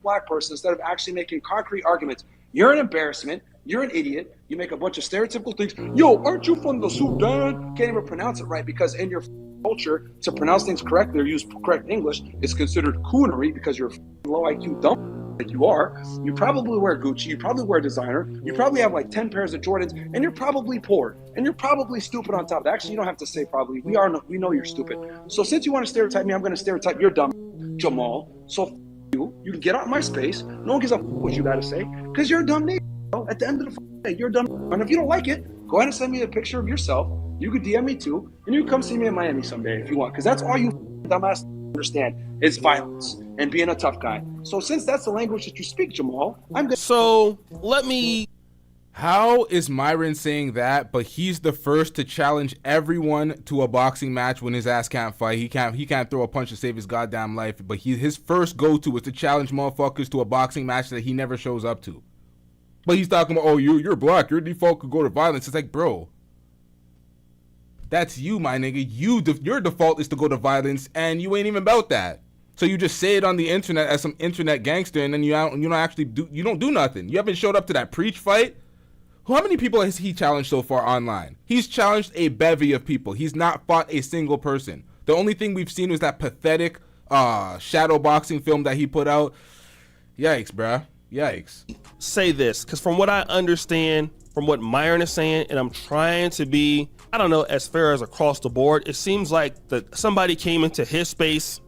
black person, instead of actually making concrete arguments. You're an embarrassment. You're an idiot. You make a bunch of stereotypical things. Yo, aren't you from the Sudan? Can't even pronounce it right because in your culture, to pronounce things correctly or use correct English is considered coonery because you're a low IQ dumb like you are. You probably wear Gucci. You probably wear designer. You probably have like 10 pairs of Jordans, and you're probably poor. And you're probably stupid on top of that. Actually, you don't have to say probably. We know you're stupid. So since you want to stereotype me, I'm going to stereotype you're dumb, Jamal. So you can get out of my space. No one gives a what you got to say because you're a dumb nigga. At the end of the day, you're dumb. And if you don't like it, go ahead and send me a picture of yourself. You could DM me too, and you can come see me in Miami someday if you want, because that's all you dumbass understand is violence and being a tough guy. So since that's the language that you speak, Jamal, I'm good. So let me. How is Myron saying that, but he's the first to challenge everyone to a boxing match when his ass can't fight? He can't throw a punch to save his goddamn life. But his first go-to is to challenge motherfuckers to a boxing match that he never shows up to. But he's talking about, oh, you're black. Your default could go to violence. It's like, bro, that's you, my nigga. Your default is to go to violence, and you ain't even about that. So you just say it on the internet as some internet gangster, and then you don't do nothing. You haven't showed up to that preach fight. How many people has he challenged so far online? He's challenged a bevy of people. He's not fought a single person. The only thing we've seen was that pathetic shadow boxing film that he put out. Yikes, bruh. Yikes. Say this, because from what I understand, from what Myron is saying, and I'm trying to be, I don't know, as fair as across the board, it seems like that somebody came into his space.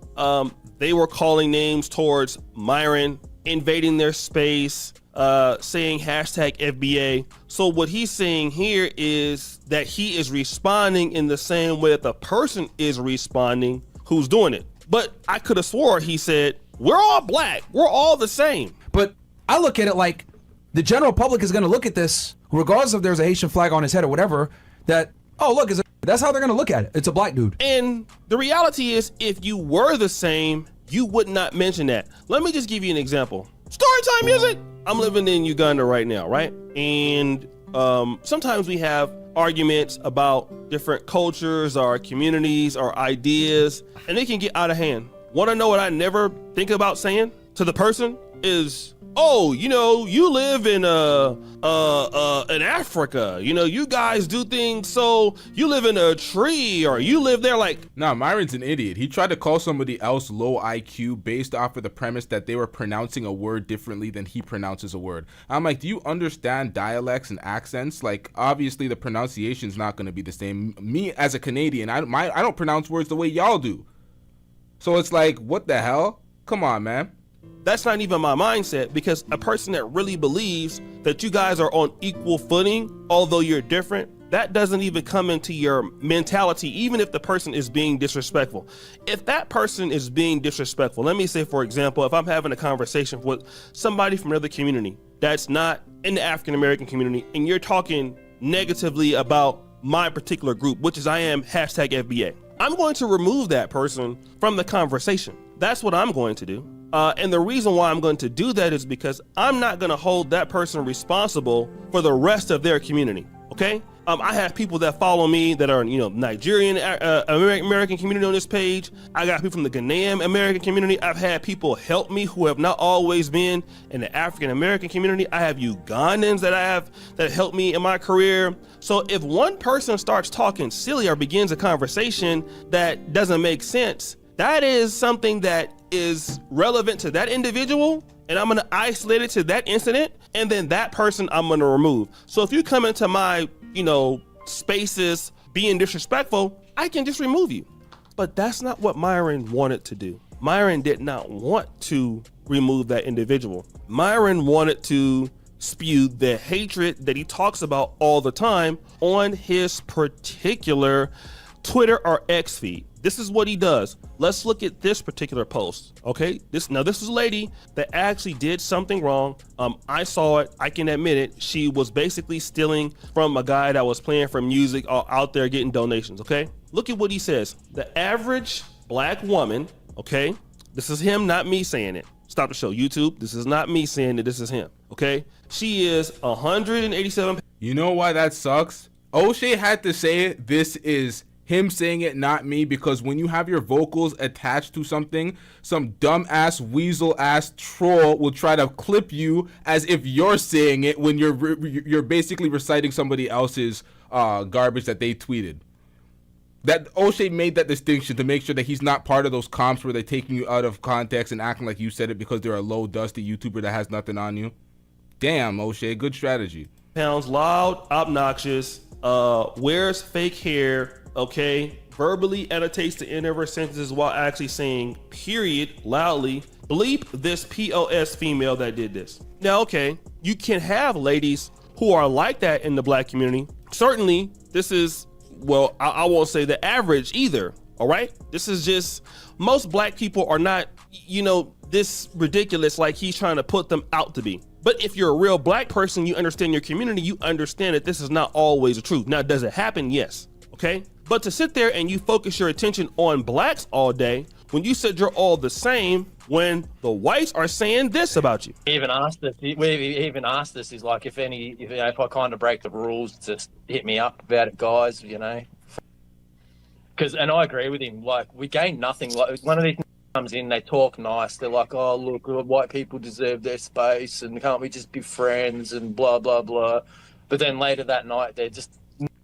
They were calling names towards Myron, invading their space, saying hashtag FBA. So what he's saying here is that he is responding in the same way that the person is responding who's doing it. But I could have swore he said, we're all black. We're all the same. But I look at it like the general public is going to look at this, regardless if there's a Haitian flag on his head or whatever, that, oh, look, that's how they're going to look at it. It's a black dude. And the reality is, if you were the same, you would not mention that. Let me just give you an example. Storytime music. I'm living in Uganda right now, right? And sometimes we have arguments about different cultures or communities or ideas, and they can get out of hand. Want to know what I never think about saying to the person is, oh, you live in Africa. You guys do things, so you live in a tree or you live there like. Nah, Myron's an idiot. He tried to call somebody else low IQ based off of the premise that they were pronouncing a word differently than he pronounces a word. I'm like, do you understand dialects and accents? Like, obviously the pronunciation's not going to be the same. Me as a Canadian, I don't pronounce words the way y'all do. So it's like, what the hell? Come on, man. That's not even my mindset, because a person that really believes that you guys are on equal footing, although you're different, that doesn't even come into your mentality, even if the person is being disrespectful. If that person is being disrespectful, let me say, for example, if I'm having a conversation with somebody from another community that's not in the African-American community, and you're talking negatively about my particular group, which is I am hashtag FBA, I'm going to remove that person from the conversation. That's what I'm going to do. And the reason why I'm going to do that is because I'm not going to hold that person responsible for the rest of their community. Okay? I have people that follow me that are, Nigerian American community on this page. I got people from the Ghanaian American community. I've had people help me who have not always been in the African American community. I have Ugandans that helped me in my career. So if one person starts talking silly or begins a conversation that doesn't make sense, that is something that is relevant to that individual, and I'm going to isolate it to that incident, and then that person I'm going to remove. So if you come into my, spaces being disrespectful, I can just remove you. But that's not what Myron wanted to do. Myron did not want to remove that individual. Myron wanted to spew the hatred that he talks about all the time on his particular Twitter or X feed. This is what he does. Let's look at this particular post. Okay, this is a lady that actually did something wrong. I saw it. I can admit it. She was basically stealing from a guy that was playing for music out there getting donations. Okay, look at what he says. The average black woman. Okay, this is him, not me saying it. Stop the show, YouTube. This is not me saying it. This is him. Okay, she is 187. You know why that sucks? O'Shea had to say it. This is him saying it, not me, because when you have your vocals attached to something, some dumbass weasel ass troll will try to clip you as if you're saying it when you're basically reciting somebody else's garbage that they tweeted. That O'Shea made that distinction to make sure that he's not part of those comps where they're taking you out of context and acting like you said it because they're a low dusty YouTuber that has nothing on you. Damn, O'Shea, good strategy. Pounds loud, obnoxious, wears fake hair, okay, verbally annotates the end of her sentences while actually saying period loudly. Bleep this POS female that did this. Now, okay, you can have ladies who are like that in the black community. Certainly, this is, well, I won't say the average either, all right? This is just, most black people are not, you know, this ridiculous like he's trying to put them out to be. But if you're a real black person, you understand your community, you understand that this is not always the truth. Now, does it happen? Yes, okay? But to sit there and you focus your attention on blacks all day, when you said you're all the same, when the whites are saying this about you. We even asked this, he's like, if I kind of break the rules, just hit me up about it, guys, you know. And I agree with him, like, we gain nothing. Like, one of these comes in, they talk nice, they're like, oh, look, white people deserve their space, and can't we just be friends, and blah, blah, blah. But then later that night, they're just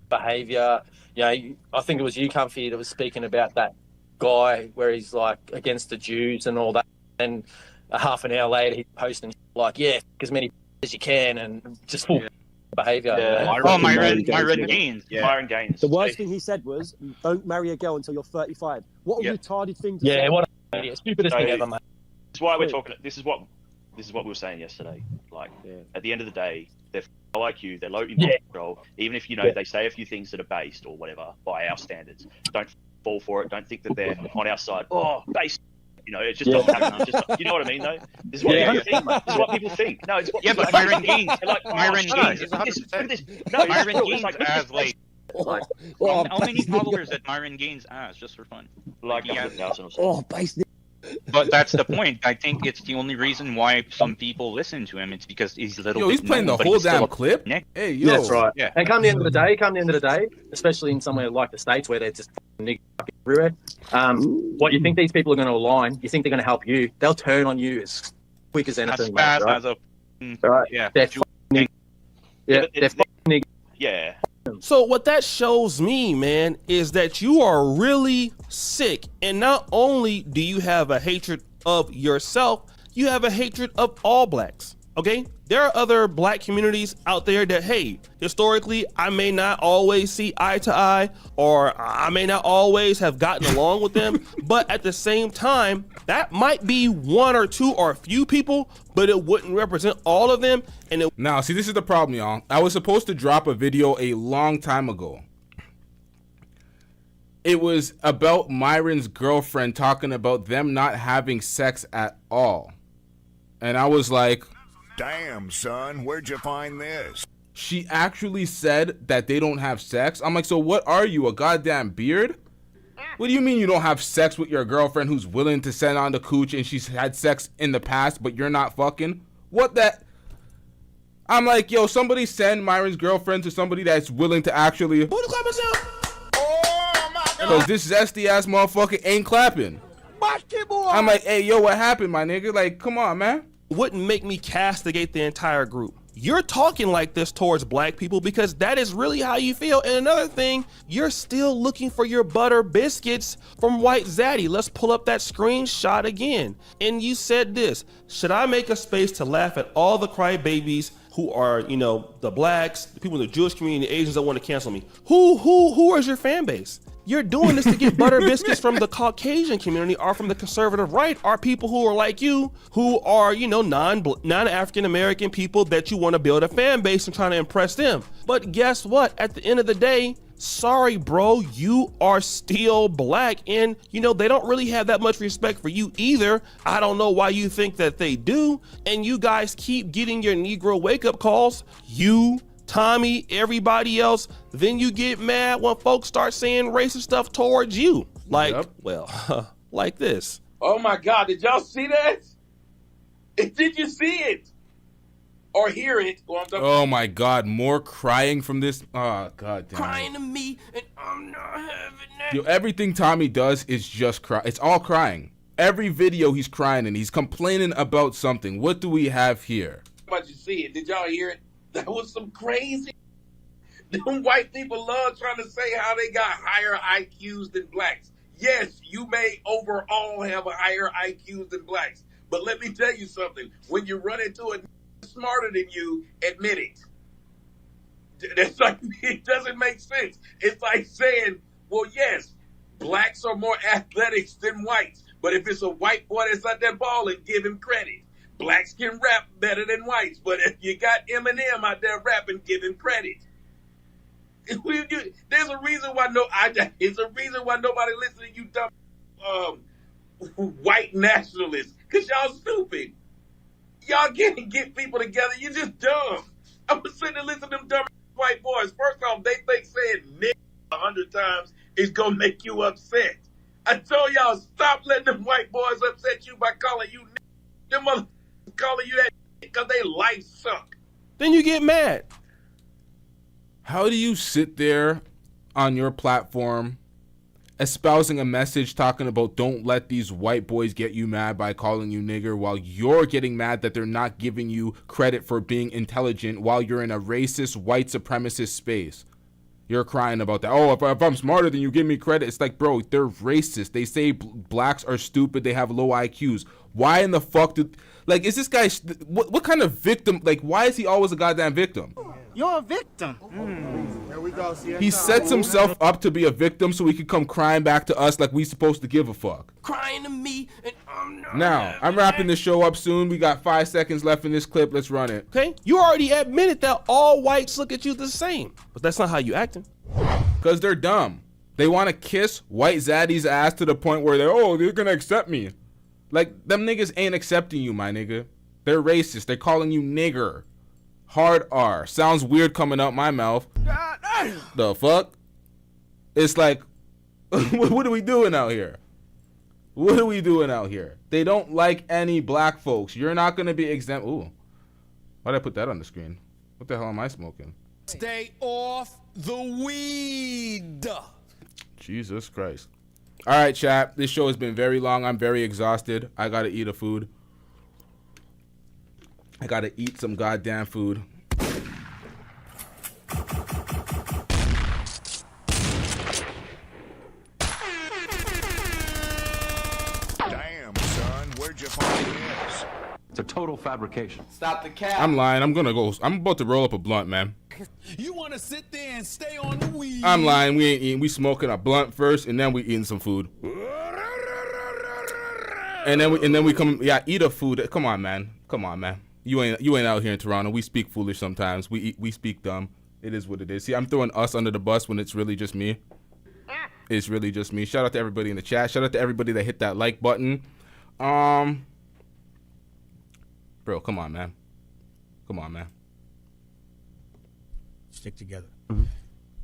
behaviour. You know, I think it was you, Comfy, that was speaking about that guy where he's like against the Jews and all that, and a half an hour later he's posting like, yeah, as many as you can, and just full behaviour. Yeah. You know? Myron Gaines. Yeah. Myron Gaines. The worst thing he said was, don't marry a girl until you're 35. What a retarded thing to say. Yeah, what an idiot. Stupidest thing ever, mate. That's why we're talking. This is what we were saying yesterday. Like, at the end of the day, they're like you. They're low in control. Even if, you know, they say a few things that are based or whatever by our standards, don't fall for it. Don't think that they're on our side. Oh, based. You know, it's just not happening. Just, you know what I mean, though? This is what people think. This is what people think. No, it's what but Myron Gaines, like, Myron Gaines is 100%. No, Myron Gaines has like how many followers that Myron Gaines has, just for fun? Like he has, based. But that's the point. I think it's the only reason why some people listen to him. It's because he's a little. Yo, he's playing the whole damn clip. Hey, yo, that's right. Yeah. And come the end of the day, especially in somewhere like the States where they're just niggas everywhere. What you think these people are going to align? You think they're going to help you? They'll turn on you as quick as anything. As fast right? as a. Right. Yeah. They're niggas. Yeah. So what that shows me, man, is that you are really sick. And not only do you have a hatred of yourself, you have a hatred of all blacks, okay? There are other black communities out there that, hey, historically, I may not always see eye to eye, or I may not always have gotten along with them, but at the same time, that might be one or two or a few people, but it wouldn't represent all of them. And now, see, this is the problem, y'all. I was supposed to drop a video a long time ago. It was about Myron's girlfriend talking about them not having sex at all. And I was like, damn, son, where'd you find this? She actually said that they don't have sex? I'm like, so what are you, a goddamn beard? What do you mean you don't have sex with your girlfriend who's willing to send on the cooch and she's had sex in the past, but you're not fucking? What that? I'm like, yo, somebody send Myron's girlfriend to somebody that's willing to actually... Because this zesty ass motherfucker ain't clapping. I'm like, hey, yo, what happened, my nigga? Like, come on, man. Wouldn't make me castigate the entire group. You're talking like this towards black people because that is really how you feel. And another thing, you're still looking for your butter biscuits from White Zaddy. Let's pull up that screenshot again. And you said this, should I make a space to laugh at all the crybabies who are, you know, the blacks, the people in the Jewish community, the Asians that want to cancel me? Who is your fan base? You're doing this to get butter biscuits from the Caucasian community or from the conservative right, or people who are like you, who are, you know, non-African American people that you want to build a fan base and trying to impress them. But guess what? At the end of the day, sorry, bro, you are still black, and, you know, they don't really have that much respect for you either. I don't know why you think that they do, and you guys keep getting your Negro wake-up calls. You, Tommy, everybody else, then you get mad when folks start saying racist stuff towards you. Like, well, like this. Oh my God, did y'all see that? Did you see it? or hear it. Well, Oh my God, more crying from this. Oh God damn. Crying to me, and I'm not having that. Yo, everything Tommy does is just cry. It's all crying. Every video he's crying and he's complaining about something. What do we have here? But you see it? Did y'all hear it? That was some crazy. Them white people love trying to say how they got higher IQs than blacks. Yes, you may overall have a higher IQs than blacks, but let me tell you something. When you run into a smarter than you, admit it. That's like, it doesn't make sense. It's like saying, well, yes, blacks are more athletics than whites, but if it's a white boy that's out there balling, give him credit. Blacks can rap better than whites, but if you got Eminem out there rapping, give him credit. There's a reason why it's a reason why nobody listens to you dumb white nationalists, because y'all stupid. Y'all can't get people together. You're just dumb. I was sitting there listening to them dumb white boys. First off, they think saying nigga 100 times is going to make you upset. I told y'all, stop letting them white boys upset you by calling you nigga. Them motherfuckers calling you that because they life suck. Then you get mad. How do you sit there on your platform espousing a message talking about don't let these white boys get you mad by calling you nigger, while you're getting mad that they're not giving you credit for being intelligent while you're in a racist white supremacist space? You're crying about that. Oh, if I'm smarter than you, give me credit. It's like, bro, they're racist. They say blacks are stupid. They have low IQs. Why in the fuck like, is this guy, what kind of victim, like, why is he always a goddamn victim? You're a victim. Here we go. He sets himself up to be a victim so he can come crying back to us like we supposed to give a fuck. Crying to me, and I'm not. Now, I'm wrapping this show up soon. We got 5 seconds left in this clip. Let's run it. Okay, you already admitted that all whites look at you the same, but that's not how you acting. Because they're dumb. They want to kiss white zaddy's ass to the point where they're going to accept me. Like, them niggas ain't accepting you, my nigga. They're racist. They're calling you nigger. Hard R. Sounds weird coming out my mouth. The fuck? It's like, what are we doing out here? What are we doing out here? They don't like any black folks. You're not going to be exempt. Ooh. Why'd I put that on the screen? What the hell am I smoking? Stay off the weed. Jesus Christ. All right, chat. This show has been very long. I'm very exhausted. I got to eat a food. I got to eat some goddamn food. Damn, son, where'd you find this? It's a total fabrication. Stop the cap. I'm lying. I'm about to roll up a blunt, man. You want to sit there and stay on the weed. I'm lying. We ain't eating. We smoking a blunt first, and then we eating some food. And then we come. Yeah, eat a food. Come on, man. Come on, man. You ain't out here in Toronto. We speak foolish sometimes. We speak dumb. It is what it is. See, I'm throwing us under the bus when it's really just me. It's really just me. Shout out to everybody in the chat. Shout out to everybody that hit that like button. Bro, come on, man. Come on, man. Stick together. Mm-hmm.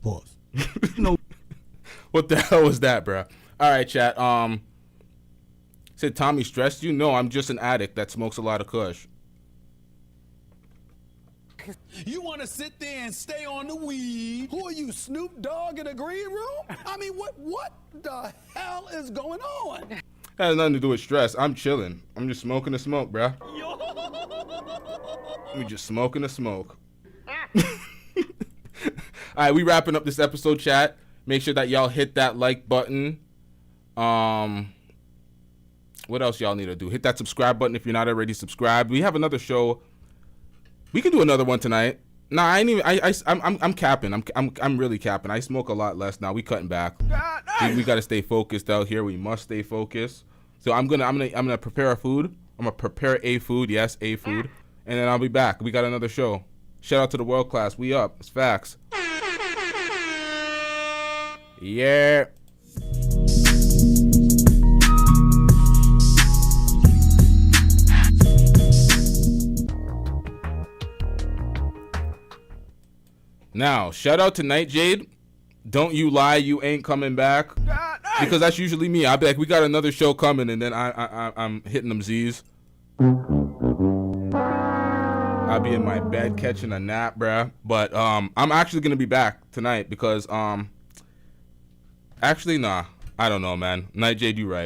Pause. What the hell was that, bro? All right, chat. Said Tommy stressed you? No, I'm just an addict that smokes a lot of kush. You want to sit there and stay on the weed? Who are you, Snoop Dogg in a green room? I mean, what the hell is going on? Has nothing to do with stress. I'm chilling. I'm just smoking the smoke, bro. We just smoking the smoke. All right, we wrapping up this episode, chat. Make sure that y'all hit that like button. What else y'all need to do? Hit that subscribe button if you're not already subscribed. We have another show. We can do another one tonight. Nah, I ain't even. I'm capping. I'm really capping. I smoke a lot less now. We cutting back. We got to stay focused out here. We must stay focused. So I'm gonna prepare our food. I'm gonna prepare a food. Yes, a food. And then I'll be back. We got another show. Shout out to the world class. We up. It's facts. Yeah. Now, shout out to Night Jade. Don't you lie, you ain't coming back. Because that's usually me. I'll be like, we got another show coming, and then I'm hitting them Z's. I'll be in my bed catching a nap, bruh. But I'm actually gonna be back tonight because actually nah, I don't know, man. Night J do right.